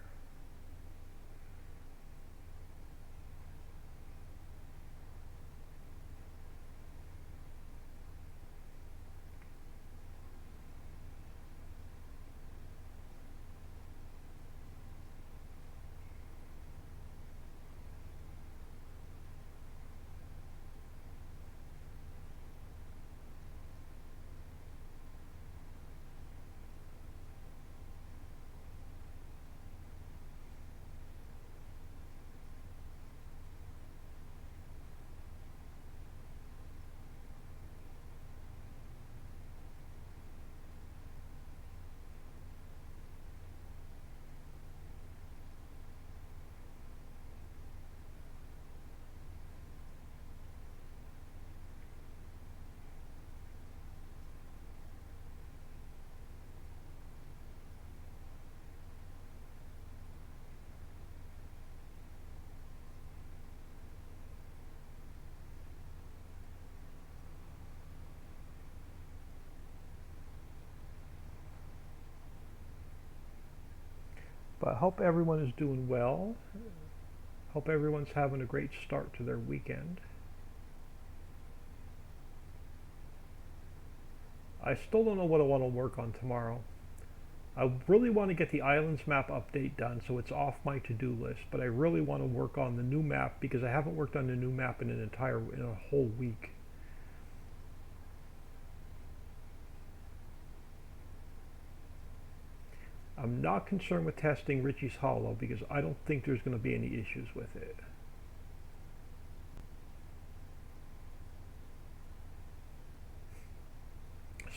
S1: But I hope everyone is doing well. Hope everyone's having a great start to their weekend. I still don't know what I want to work on tomorrow. I really want to get the islands map update done so it's off my to-do list, but I really want to work on the new map because I haven't worked on the new map in a whole week. I'm not concerned with testing Richie's Hollow because I don't think there's going to be any issues with it.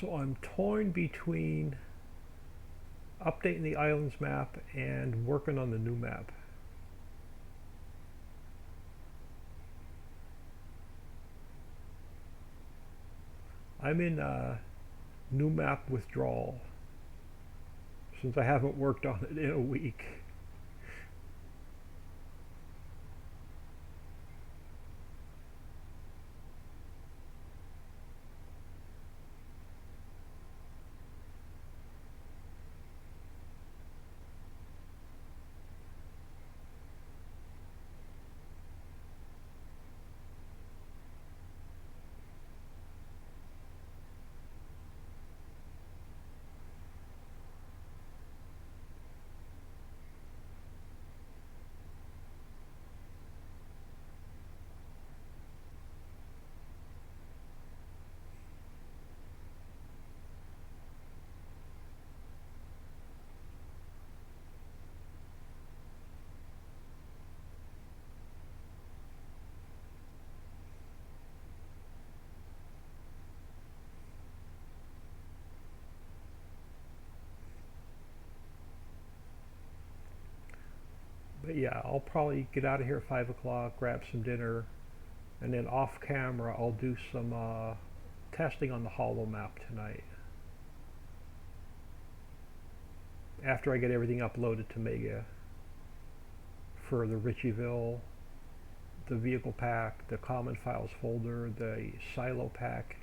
S1: So I'm torn between updating the islands map and working on the new map. I'm in new map withdrawal since I haven't worked on it in a week. But yeah, I'll probably get out of here at 5 o'clock, grab some dinner, and then off camera I'll do some testing on the hollow map tonight. After I get everything uploaded to Mega for the Ricciville, the vehicle pack, the common files folder, the silo pack.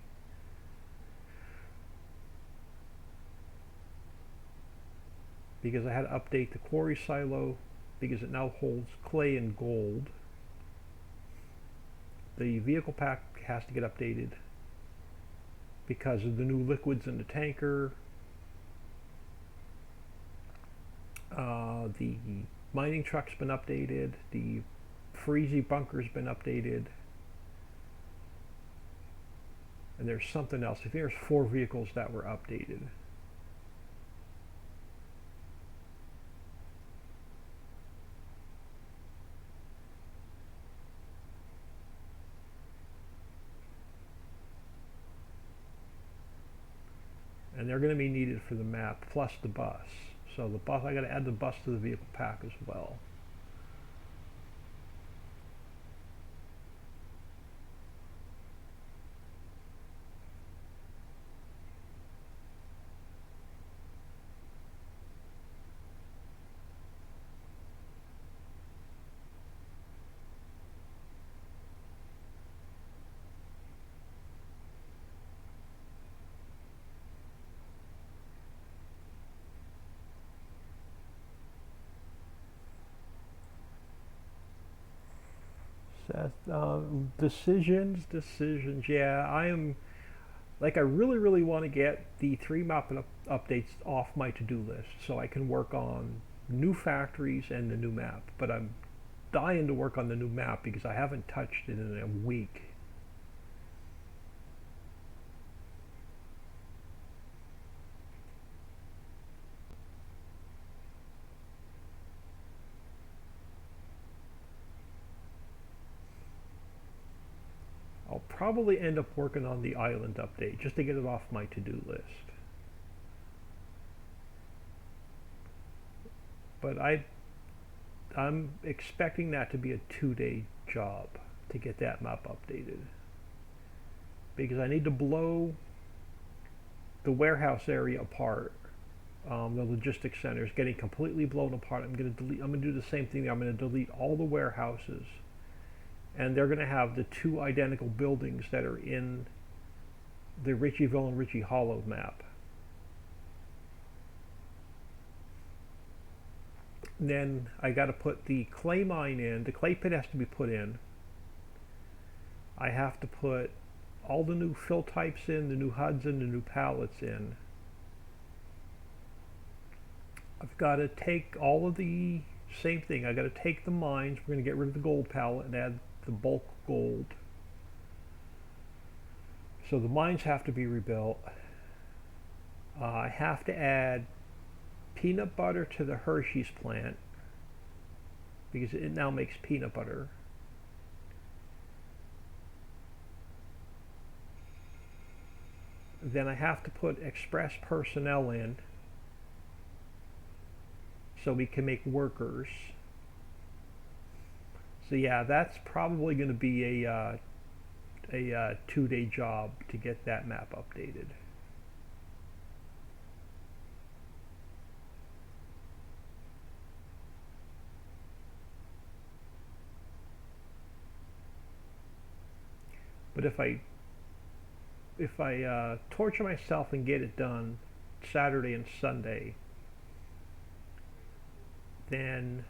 S1: Because I had to update the quarry silo because it now holds clay and gold. The vehicle pack has to get updated because of the new liquids in the tanker. The mining truck's been updated. The Freezy bunker's been updated. And there's something else. I think there's 4 vehicles that were updated. And they're going to be needed for the map plus the bus. So the bus, I got to add the bus to the vehicle pack as well. Decisions. Yeah, I am. Like, I really want to get the 3 map updates off my to-do list so I can work on new factories and the new map. But I'm dying to work on the new map because I haven't touched it in a week. I'll probably end up working on the island update just to get it off my to-do list. But I'm expecting that to be a 2-day job to get that map updated. Because I need to blow the warehouse area apart. The logistics center is getting completely blown apart. I'm going to do the same thing. I'm going to delete all the warehouses. And they're going to have the 2 identical buildings that are in the Ricciville and Ritchie Hollow map. Then I got to put the clay mine in. The clay pit has to be put in. I have to put all the new fill types in, the new HUDs in, the new pallets in. I've got to take all of the same thing. I got to take the mines. We're going to get rid of the gold pallet and add the bulk gold. So the mines have to be rebuilt. I have to add peanut butter to the Hershey's plant because it now makes peanut butter. Then I have to put express personnel in so we can make workers. So yeah, that's probably going to be a 2-day job to get that map updated. But if I torture myself and get it done Saturday and Sunday, then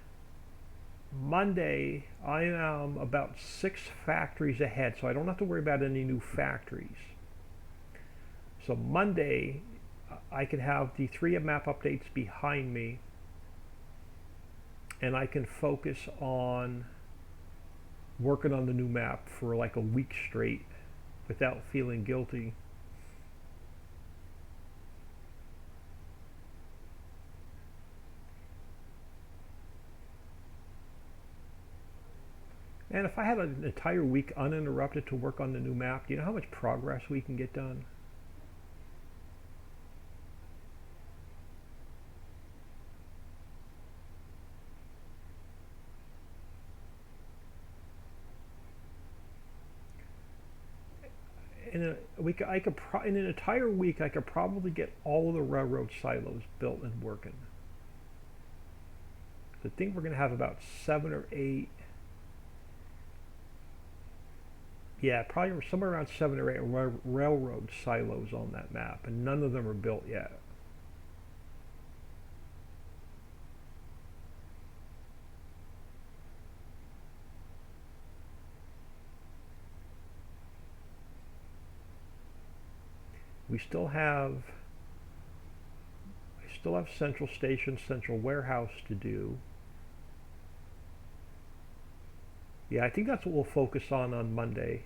S1: Monday I am about 6 factories ahead, so I don't have to worry about any new factories. So Monday I can have the 3 map updates behind me and I can focus on working on the new map for like a week straight without feeling guilty. And if I had an entire week uninterrupted to work on the new map, do you know how much progress we can get done? in an entire week, I could probably get all of the railroad silos built and working. I think we're going to have about 7 or 8. Yeah, probably somewhere around 7 or 8 railroad silos on that map, and none of them are built yet. We still have, I still have Central Station, Central Warehouse to do. Yeah, I think that's what we'll focus on Monday.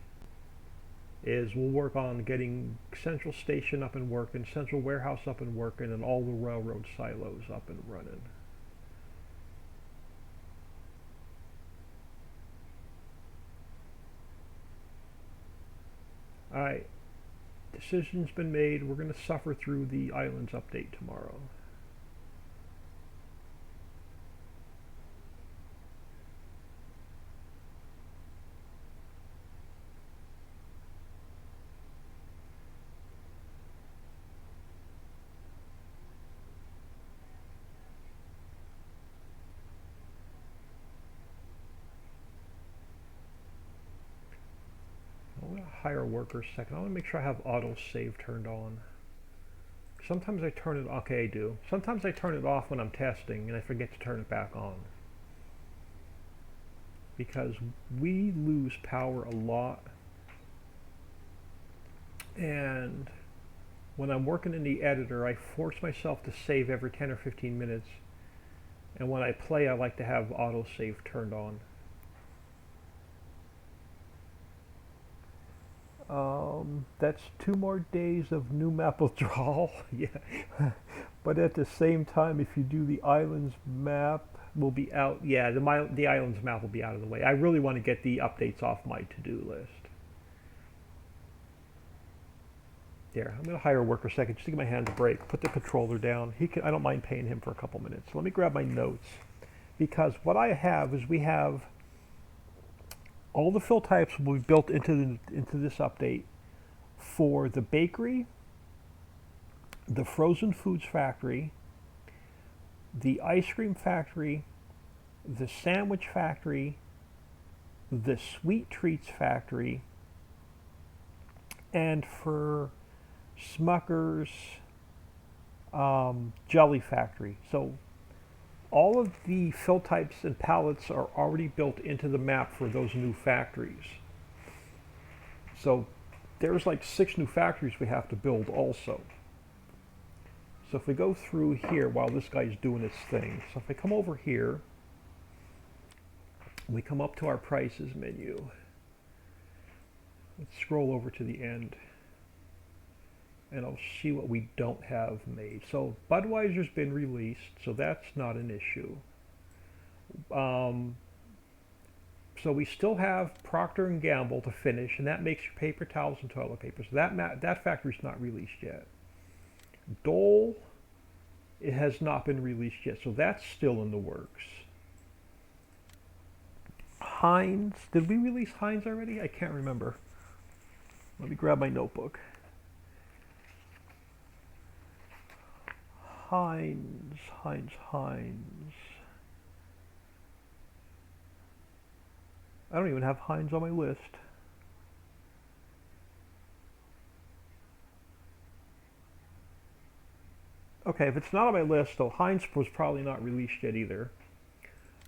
S1: Is we'll work on getting Central Station up and working, Central Warehouse up and working, and all the railroad silos up and running. Alright, decision's been made. We're going to suffer through the islands update tomorrow. I'm going to hire a worker a second. I want to make sure I have auto save turned on. Sometimes I turn it, okay, I do. Sometimes I turn it off when I'm testing and I forget to turn it back on. Because we lose power a lot. And when I'm working in the editor, I force myself to save every 10 or 15 minutes. And when I play, I like to have auto save turned on. That's 2 more days of new map withdrawal. Yeah. But at the same time, if you do the islands map, will be out. Yeah, the islands map will be out of the way. I really want to get the updates off my to-do list. There, I'm going to hire a worker a second just to give my hands a break. Put the controller down. I don't mind paying him for a couple minutes. Let me grab my notes. Because what I have is we have all the fill types will be built into this update for the bakery, the frozen foods factory, the ice cream factory, the sandwich factory, the sweet treats factory, and for Smucker's jelly factory. So all of the fill types and palettes are already built into the map for those new factories. So there's like 6 new factories we have to build also. So if we go through here while this guy's doing his thing, so if I come over here, we come up to our prices menu. Let's scroll over to the end and I'll see what we don't have made. So Budweiser's been released, so that's not an issue. So we still have Procter & Gamble to finish, and that makes your paper towels and toilet paper. So that factory's not released yet. Dole, it has not been released yet, so that's still in the works. Heinz, did we release Heinz already? I can't remember. Let me grab my notebook. Heinz. I don't even have Heinz on my list. Okay, if it's not on my list, though, Heinz was probably not released yet either.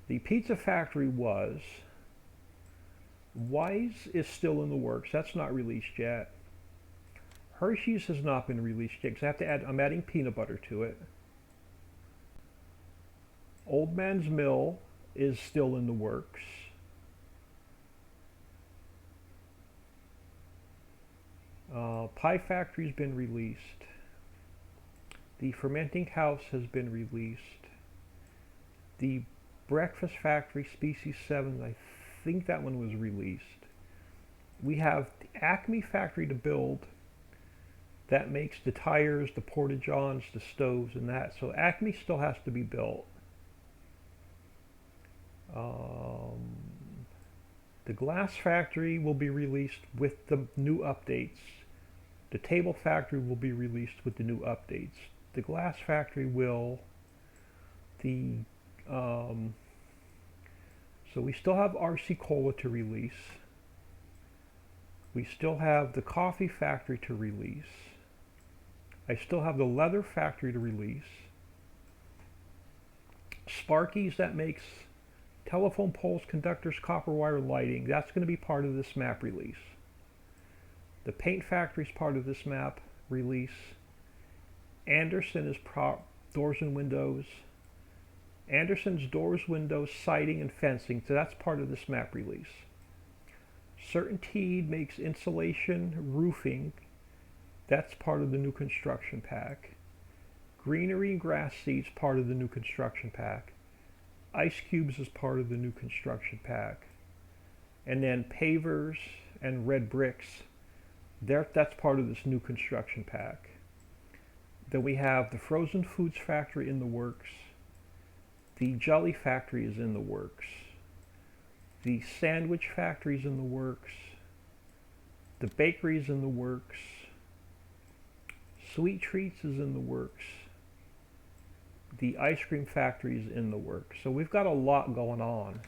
S1: The Pizza Factory was. Wise is still in the works. That's not released yet. Hershey's has not been released yet because I'm adding peanut butter to it. Old Man's Mill is still in the works. Pie Factory's been released. The Fermenting House has been released. The Breakfast Factory Species 7, I think that one was released. We have the Acme Factory to build. That makes the tires, the porta-johns, the stoves, and that. So Acme still has to be built. The Glass Factory will be released with the new updates The table factory will be released with the new updates. The glass factory will. The So we still have RC Cola to release. We still have the coffee factory to release. I still have the leather factory to release. Sparky's that makes telephone poles, conductors, copper wire lighting. That's going to be part of this map release. The paint factory is part of this map release. Anderson is doors and windows. Anderson's doors, windows, siding, and fencing. So that's part of this map release. CertainTeed makes insulation, roofing. That's part of the new construction pack. Greenery and grass seeds, part of the new construction pack. Ice cubes is part of the new construction pack. And then pavers and red bricks, that's part of this new construction pack. Then we have the frozen foods factory in the works. The jelly factory is in the works. The sandwich factory is in the works. The bakery is in the works. Sweet treats is in the works. The ice cream factory is in the works. So we've got a lot going on.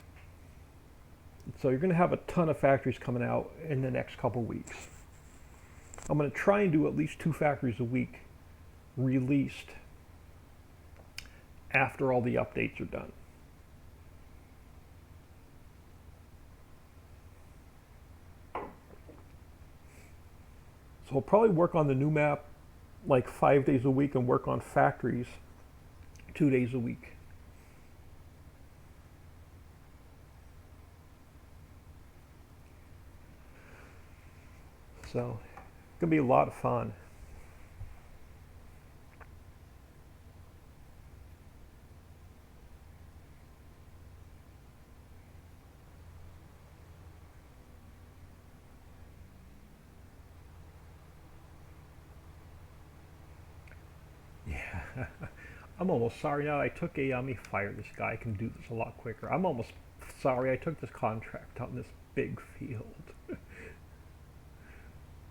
S1: So you're going to have a ton of factories coming out in the next couple weeks. I'm going to try and do at least 2 factories a week released after all the updates are done. So we'll probably work on the new map like 5 days a week and work on factories 2 days a week. So it's going to be a lot of fun. Yeah. I'm almost sorry now I took a, let me fire this guy, I can do this a lot quicker. I'm almost sorry I took this contract on this big field.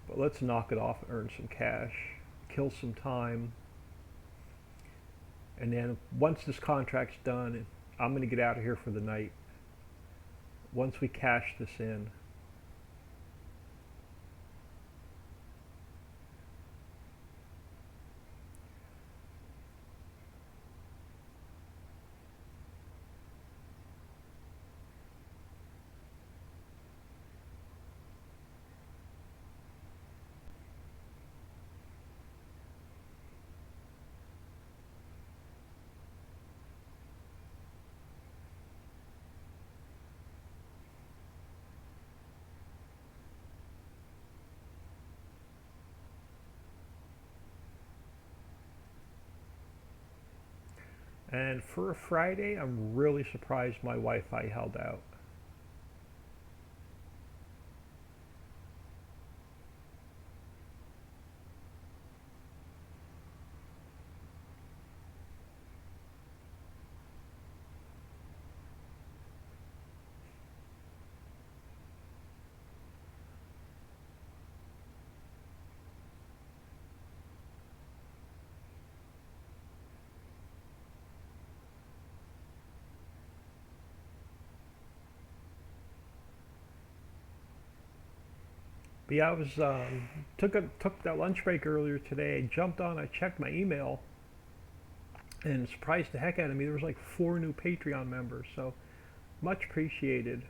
S1: But let's knock it off and earn some cash, kill some time. And then once this contract's done, I'm going to get out of here for the night. Once we cash this in. And for a Friday, I'm really surprised my Wi-Fi held out. But yeah, I was took that lunch break earlier today. I jumped on, I checked my email, and surprised the heck out of me. There was like 4 new Patreon members, so much appreciated.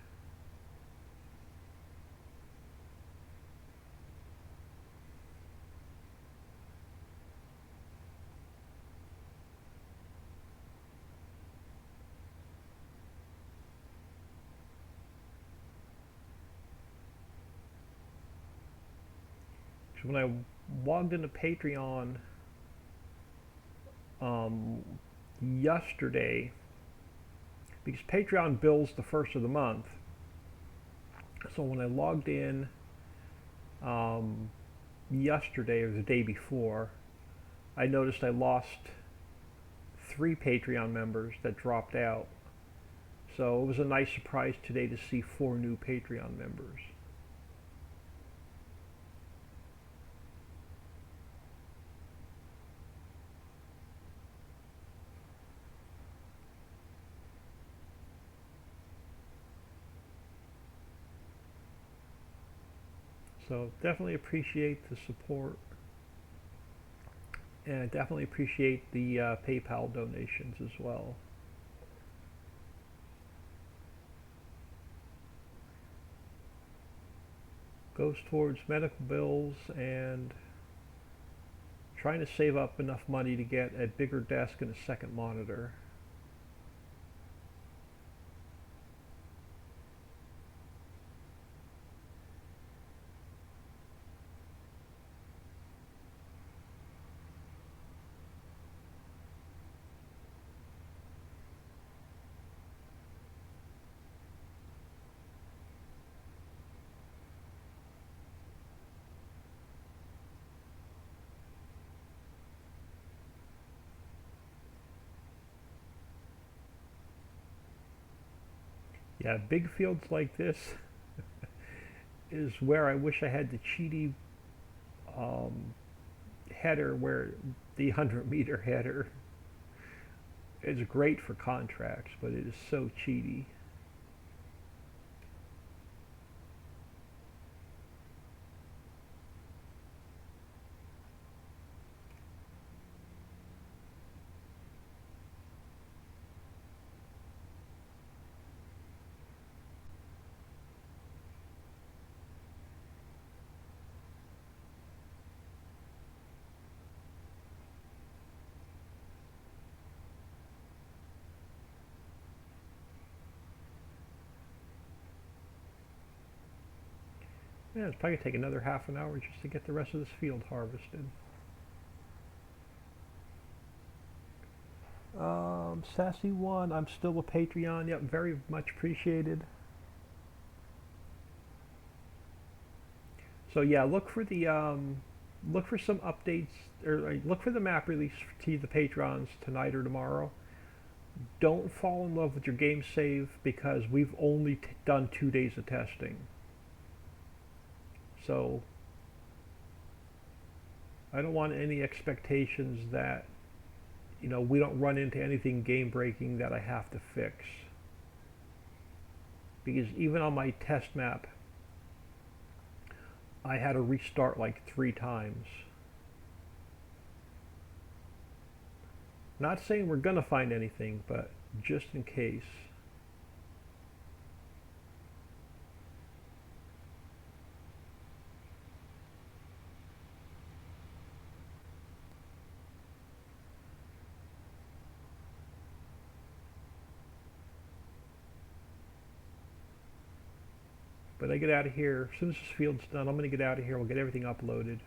S1: So when I logged into Patreon yesterday, because Patreon bills the first of the month, so when I logged in yesterday or the day before, I noticed I lost 3 Patreon members that dropped out. So it was a nice surprise today to see 4 new Patreon members. So definitely appreciate the support, and I definitely appreciate the PayPal donations as well. Goes towards medical bills and trying to save up enough money to get a bigger desk and a second monitor. Yeah, big fields like this is where I wish I had the cheaty um, header, where the 100-meter header is great for contracts, but it is so cheaty. Yeah, it's probably gonna take another half an hour just to get the rest of this field harvested. Sassy one, I'm still a Patreon. Yep, very much appreciated. So yeah, look for some updates, or look for the map release to the patrons tonight or tomorrow. Don't fall in love with your game save because we've only done 2 days of testing. So I don't want any expectations that we don't run into anything game breaking that I have to fix. Because even on my test map, I had to restart like 3 times. Not saying we're gonna find anything, but just in case. But I get out of here, as soon as this field's done, I'm gonna get out of here. We'll get everything uploaded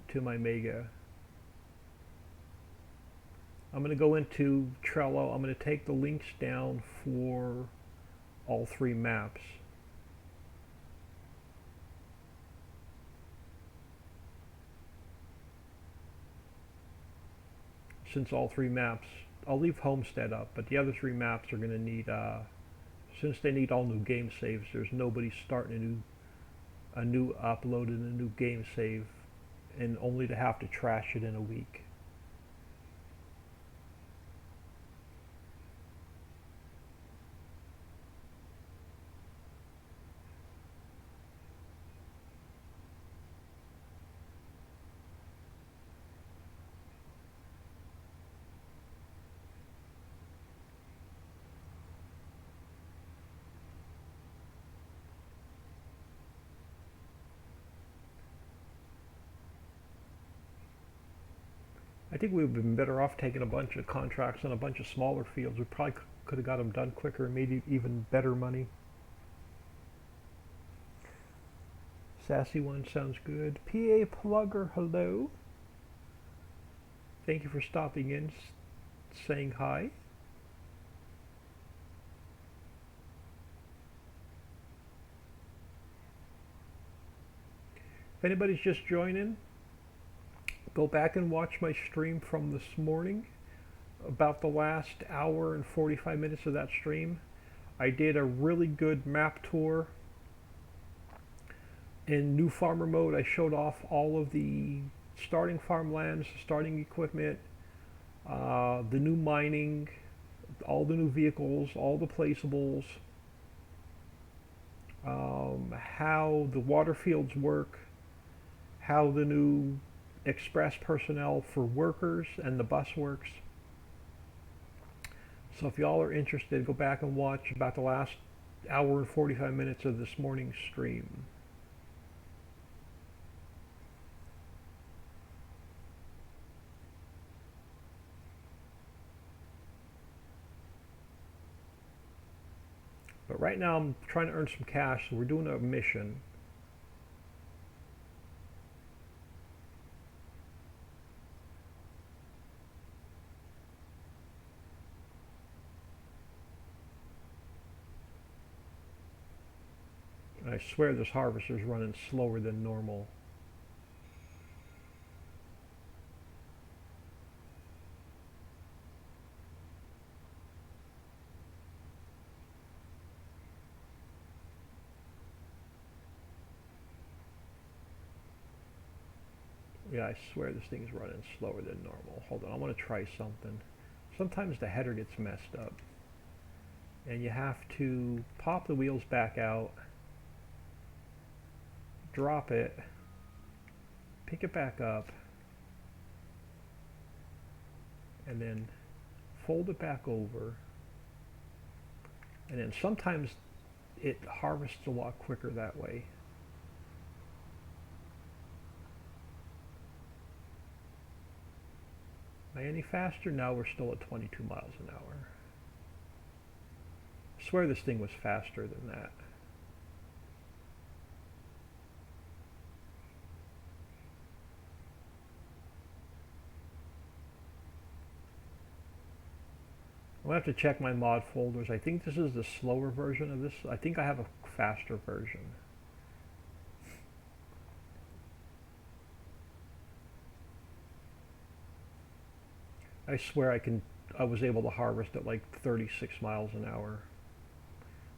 S1: to my Mega. I'm gonna go into Trello. I'm gonna take the links down for all 3 maps. Since all 3 maps, I'll leave Homestead up, but the other 3 maps are gonna need, since they need all new game saves, there's nobody starting a new upload and a new game save, and only to have to trash it in a week. I think we've been better off taking a bunch of contracts on a bunch of smaller fields. We probably could have got them done quicker and made even better money. Sassy one sounds good. PA Plugger, hello. Thank you for stopping in, saying hi. If anybody's just joining, go back and watch my stream from this morning. About the last hour and 45 minutes of that stream, I did a really good map tour. In new farmer mode, I showed off all of the starting farmlands, starting equipment, the new mining, all the new vehicles, all the placeables, how the water fields work, how the new express personnel for workers and the bus works. So if y'all are interested, go back and watch about the last hour and 45 minutes of this morning's stream. But right now I'm trying to earn some cash, so we're doing a mission. And I swear this harvester's running slower than normal. Yeah, I swear this thing's running slower than normal. Hold on, I want to try something. Sometimes the header gets messed up. And you have to pop the wheels back out, drop it, pick it back up, and then fold it back over. And then sometimes it harvests a lot quicker that way. Am I any faster? No, we're still at 22 miles an hour. I swear this thing was faster than that. I'll have to check my mod folders. I think this is the slower version of this. I think I have a faster version. I swear I was able to harvest at like 36 miles an hour.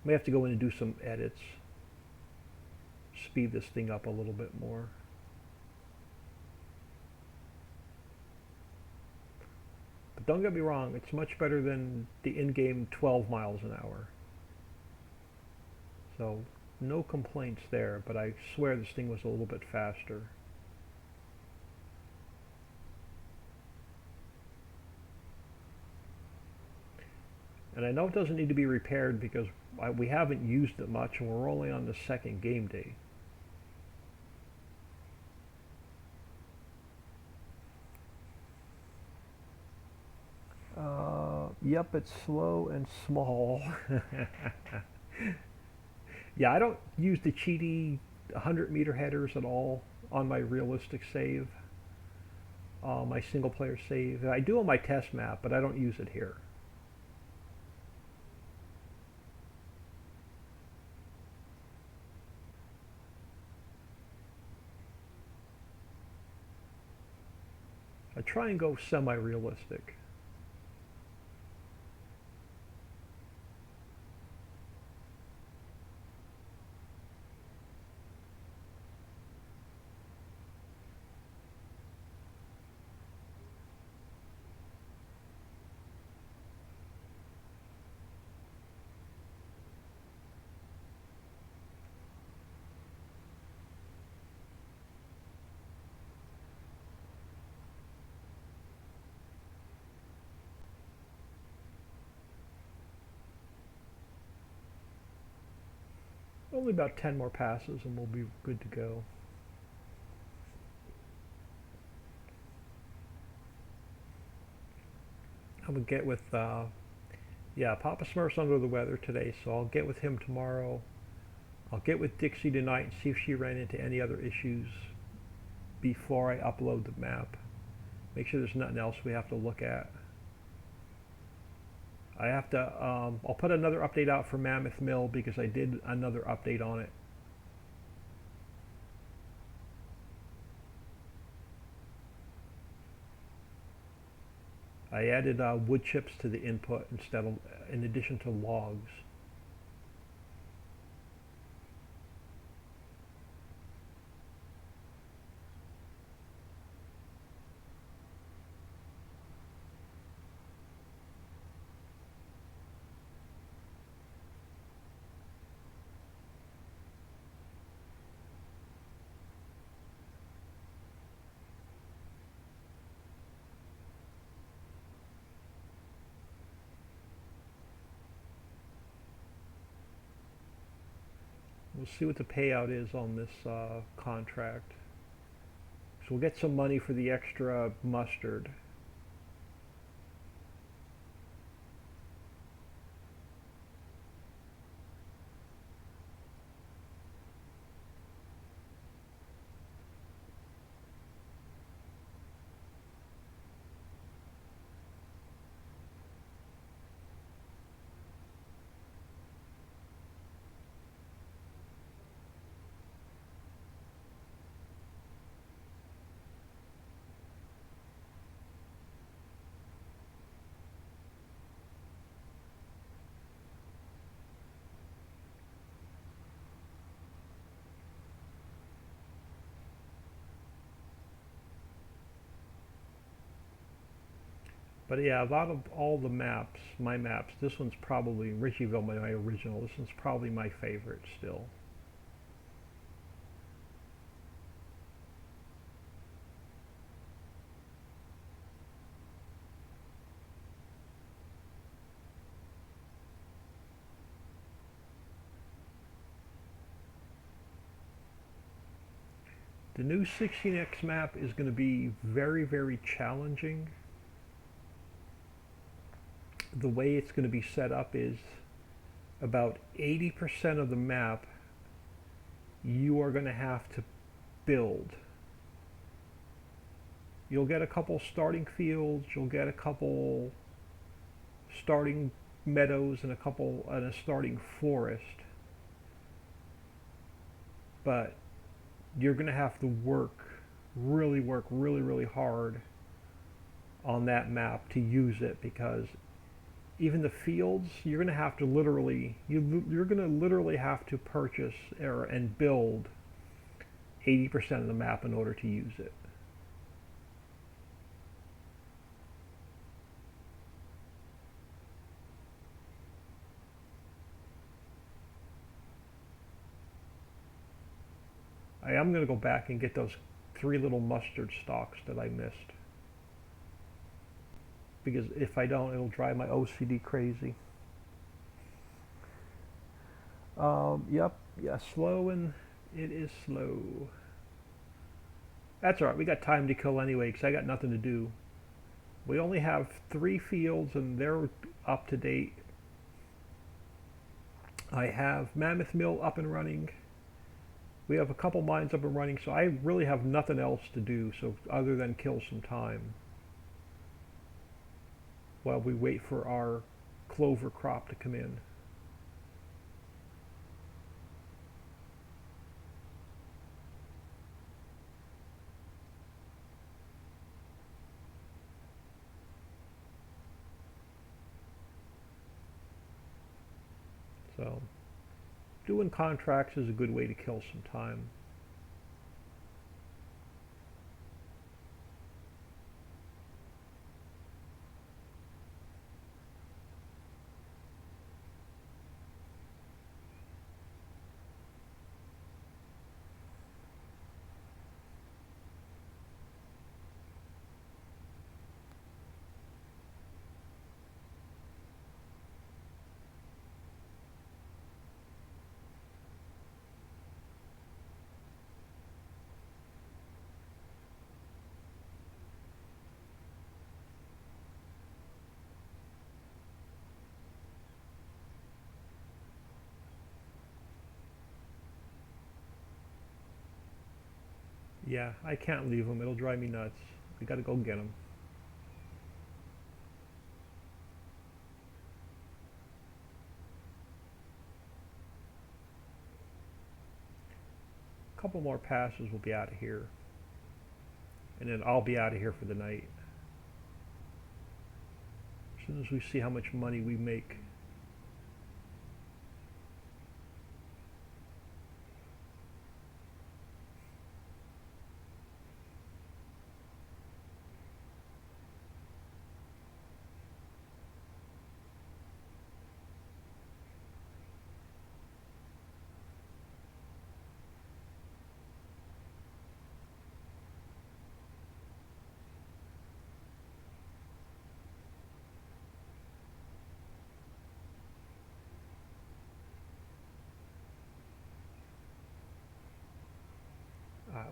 S1: May have to go in and do some edits. Speed this thing up a little bit more. But don't get me wrong, it's much better than the in-game 12 miles an hour. So no complaints there, but I swear this thing was a little bit faster. And I know it doesn't need to be repaired because we haven't used it much and we're only on the second game day. Yep, it's slow and small. Yeah, I don't use the cheaty 100-meter headers at all on my realistic save, my single player save. I do on my test map, but I don't use it here. I try and go semi-realistic. Only about 10 more passes and we'll be good to go. I'm gonna get with, yeah, Papa Smurf's under the weather today, so I'll get with him tomorrow. I'll get with Dixie tonight and see if she ran into any other issues before I upload the map. Make sure there's nothing else we have to look at. I have to, I'll put another update out for Mammoth Mill because I did another update on it. I added wood chips to the input in addition to logs. We'll see what the payout is on this contract. So we'll get some money for the extra mustard. But yeah, out of all the maps, my maps, this one's probably Ricciville, my original. This one's probably my favorite still. The new 16x map is going to be very, very challenging. The way it's going to be set up is about 80% of the map you are going to have to build. You'll get a couple starting fields, you'll get a couple starting meadows and a starting forest. But you're going to have to work really, really hard on that map to use it, because even the fields, you're going to have to literally, you're going to literally have to purchase and build 80% of the map in order to use it. I am going to go back and get those 3 little mustard stalks that I missed, because if I don't, it'll drive my OCD crazy. Yep, yeah, slow, and it is slow. That's alright, we got time to kill anyway, because I got nothing to do. We only have 3 fields, and they're up to date. I have Mammoth Mill up and running. We have a couple mines up and running, so I really have nothing else to do, so other than kill some time while we wait for our clover crop to come in. So doing contracts is a good way to kill some time. Yeah, I can't leave them. It'll drive me nuts. We gotta go get them. A couple more passes, we'll be out of here. And then I'll be out of here for the night. As soon as we see how much money we make.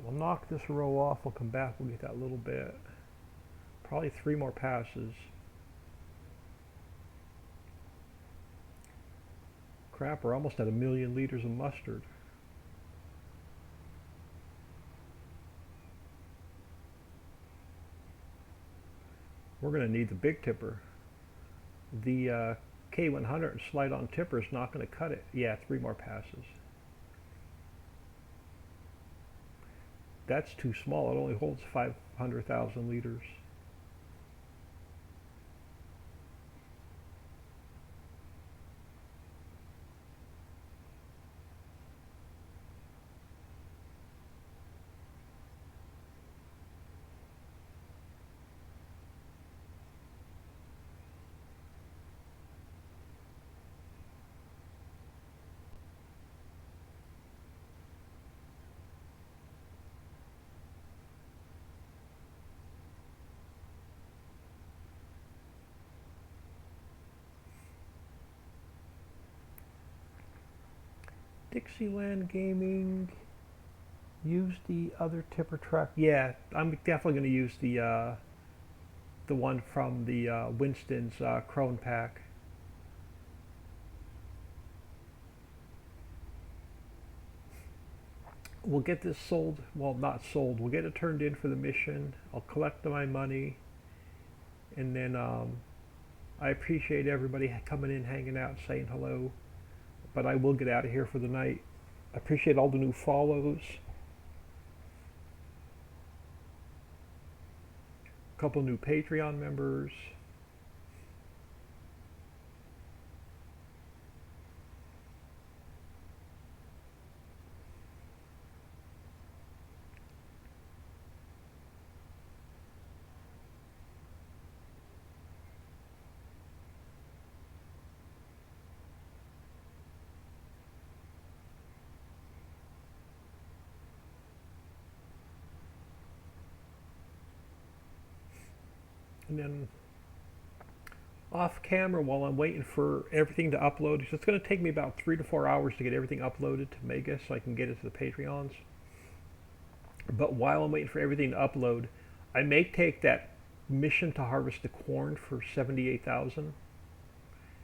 S1: we'll knock this row off. We'll come back. We'll get that little bit. Probably 3 more passes. Crap, we're almost at 1,000,000 liters of mustard. We're going to need the big tipper. The K100 and slide-on tipper is not going to cut it. Yeah, 3 more passes. That's too small. It only holds 500,000 liters. Dixieland Gaming. Use the other tipper track. Yeah, I'm definitely going to use the one from the Winston's Crone pack. We'll get this sold. Well, not sold. We'll get it turned in for the mission. I'll collect my money, and then I appreciate everybody coming in, hanging out, saying hello. But I will get out of here for the night. I appreciate all the new follows. A couple new Patreon members. And then off camera, while I'm waiting for everything to upload, it's going to take me about 3 to 4 hours to get everything uploaded to Mega so I can get it to the Patreons. But while I'm waiting for everything to upload, I may take that mission to harvest the corn for 78,000,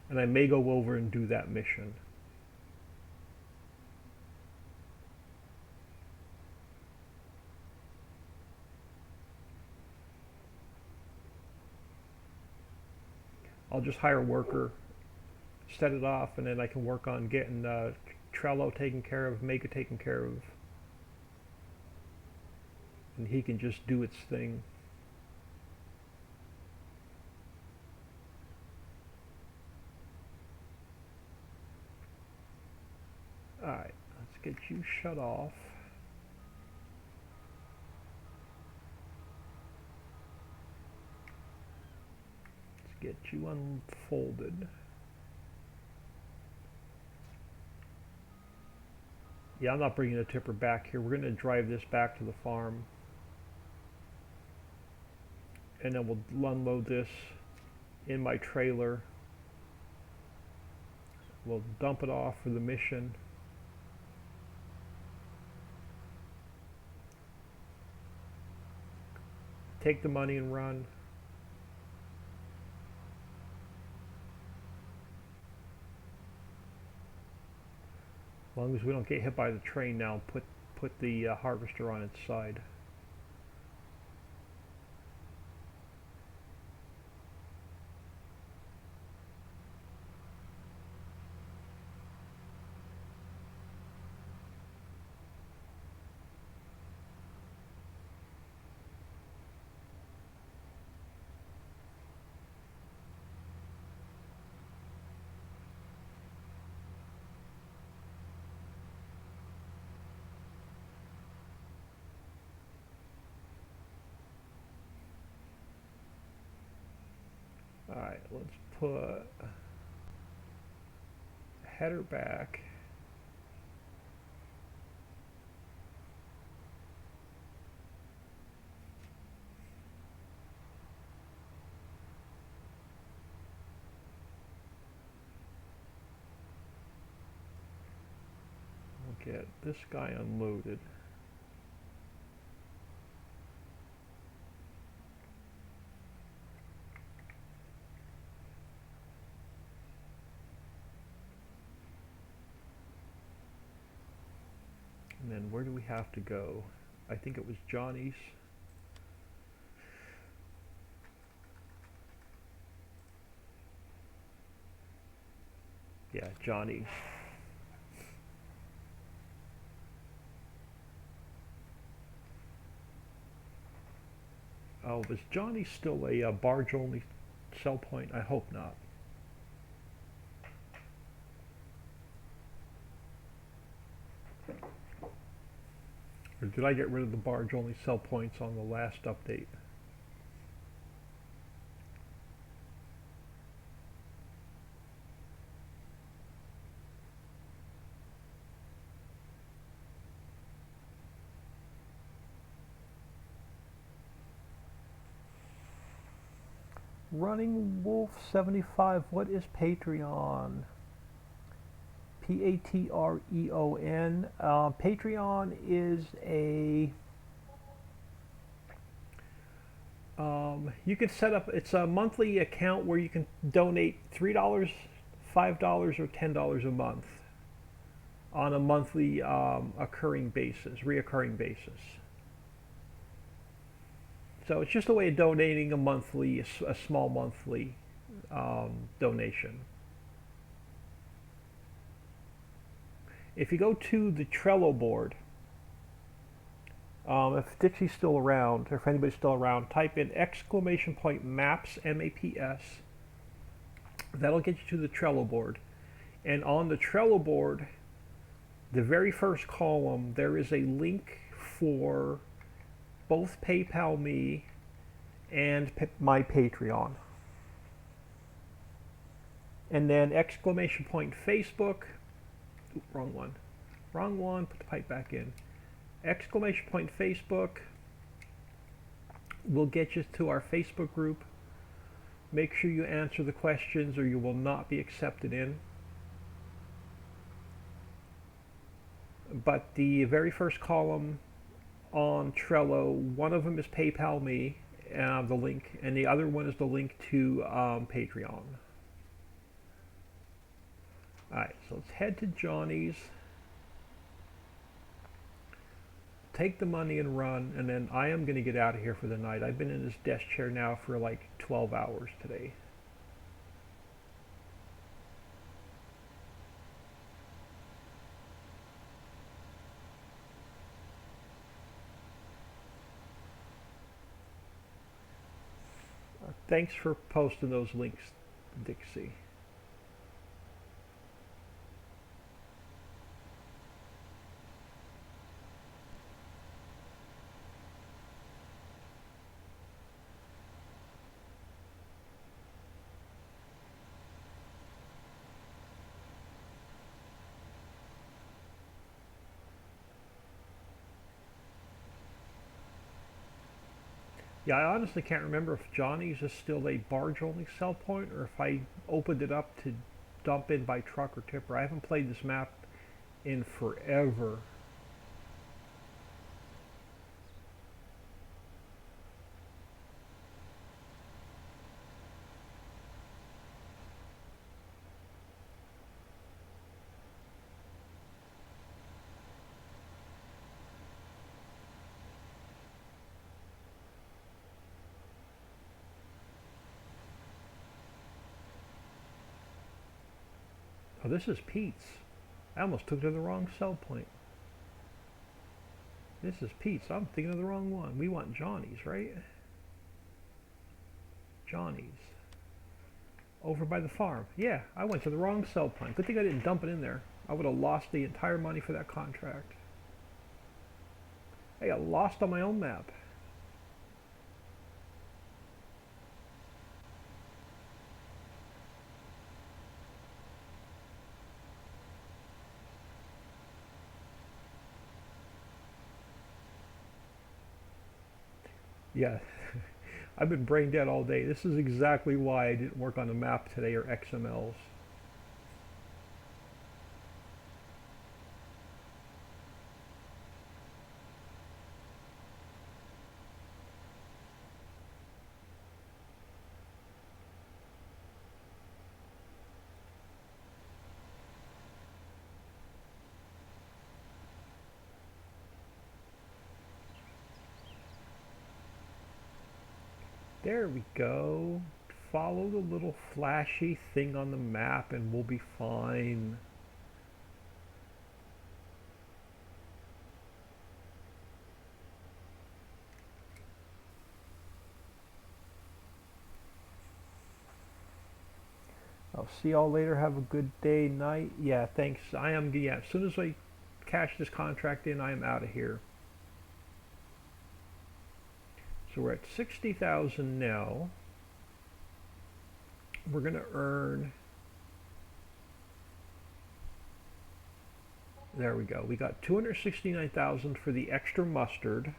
S1: and I may go over and do that mission. I'll just hire a worker, set it off, and then I can work on getting Trello taken care of, Mega taken care of, and he can just do its thing. Alright, let's get you shut off. Get you unfolded. Yeah, I'm not bringing the tipper back here. We're going to drive this back to the farm, and then we'll unload this in my trailer. We'll dump it off for the mission. Take the money and run. As long as we don't get hit by the train now, put the harvester on its side. Alright, let's put header back. We'll get this guy unloaded. where do we have to go? I think it was Johnny's. Yeah, Johnny's. Oh, was Johnny still a barge-only sell point? I hope not. Or did I get rid of the barge-only sell points on the last update? Running Wolf 75, what is Patreon? Patreon. Patreon is a you can set up, it's a monthly account where you can donate $3, $5, or $10 a month on a monthly reoccurring basis. So it's just a way of donating a small monthly donation. If you go to the Trello board, if Dixie's still around, or if anybody's still around, type in !maps, M-A-P-S. That'll get you to the Trello board. And on the Trello board, the very first column, there is a link for both PayPal Me and my Patreon. And then !Facebook. Ooh, wrong one, put the pipe back in. !Facebook will get you to our Facebook group. Make sure you answer the questions or you will not be accepted in. But the very first column on Trello, one of them is PayPal Me, the link, and the other one is the link to Patreon. Alright, so let's head to Johnny's, take the money and run, and then I am going to get out of here for the night. I've been in this desk chair now for like 12 hours today. Thanks for posting those links, Dixie. Yeah, I honestly can't remember if Johnny's is still a barge-only sell point or if I opened it up to dump in by truck or tipper. I haven't played this map in forever. Oh, this is Pete's. I almost took it to the wrong sell point. This is Pete's. I'm thinking of the wrong one. We want Johnny's, right? Johnny's. Over by the farm. Yeah, I went to the wrong sell point. Good thing I didn't dump it in there. I would have lost the entire money for that contract. I got lost on my own map. Yeah, I've been brain dead all day. This is exactly why I didn't work on the map today or XMLs. There we go. Follow the little flashy thing on the map and we'll be fine. I'll see y'all later. Have a good day, night. Yeah, thanks. Yeah, as soon as I cash this contract in, I am out of here. So we're at 60,000 now. We're going to earn, there we go. We got 269,000 for the extra mustard.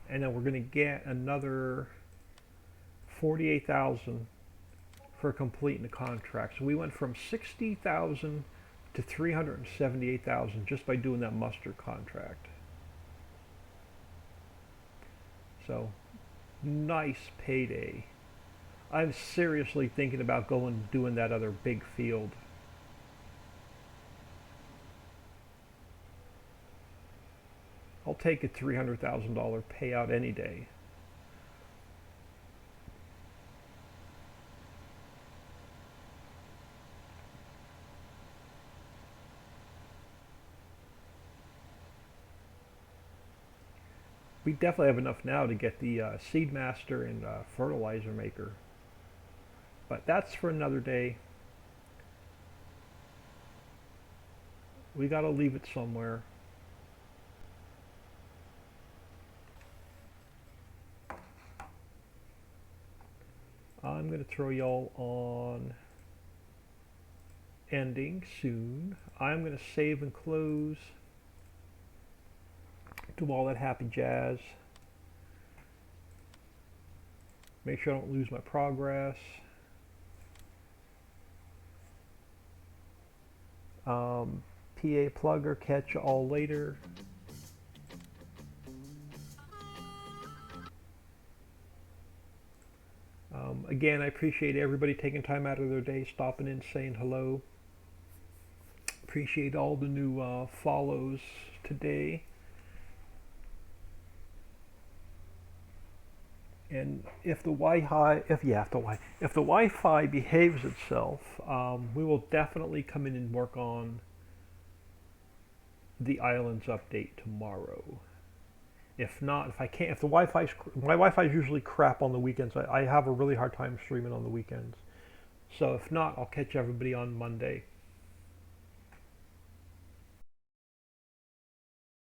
S1: And then we're going to get another 48,000 for completing the contract. So we went from 60,000 to 378,000 just by doing that mustard contract. So nice payday. I'm seriously thinking about going doing that other big field. I'll take a $300,000 payout any day. We definitely have enough now to get the seed master and fertilizer maker. But that's for another day. We gotta leave it somewhere. I'm gonna throw y'all on ending soon. I'm gonna save and close. Do all that happy jazz. Make sure I don't lose my progress. PA plugger, catch you all later. Again, I appreciate everybody taking time out of their day, stopping in, saying hello. Appreciate all the new follows today. And if the Wi-Fi behaves itself, we will definitely come in and work on the islands update tomorrow. If not, if my Wi-Fi is usually crap on the weekends. I have a really hard time streaming on the weekends. So if not, I'll catch everybody on Monday.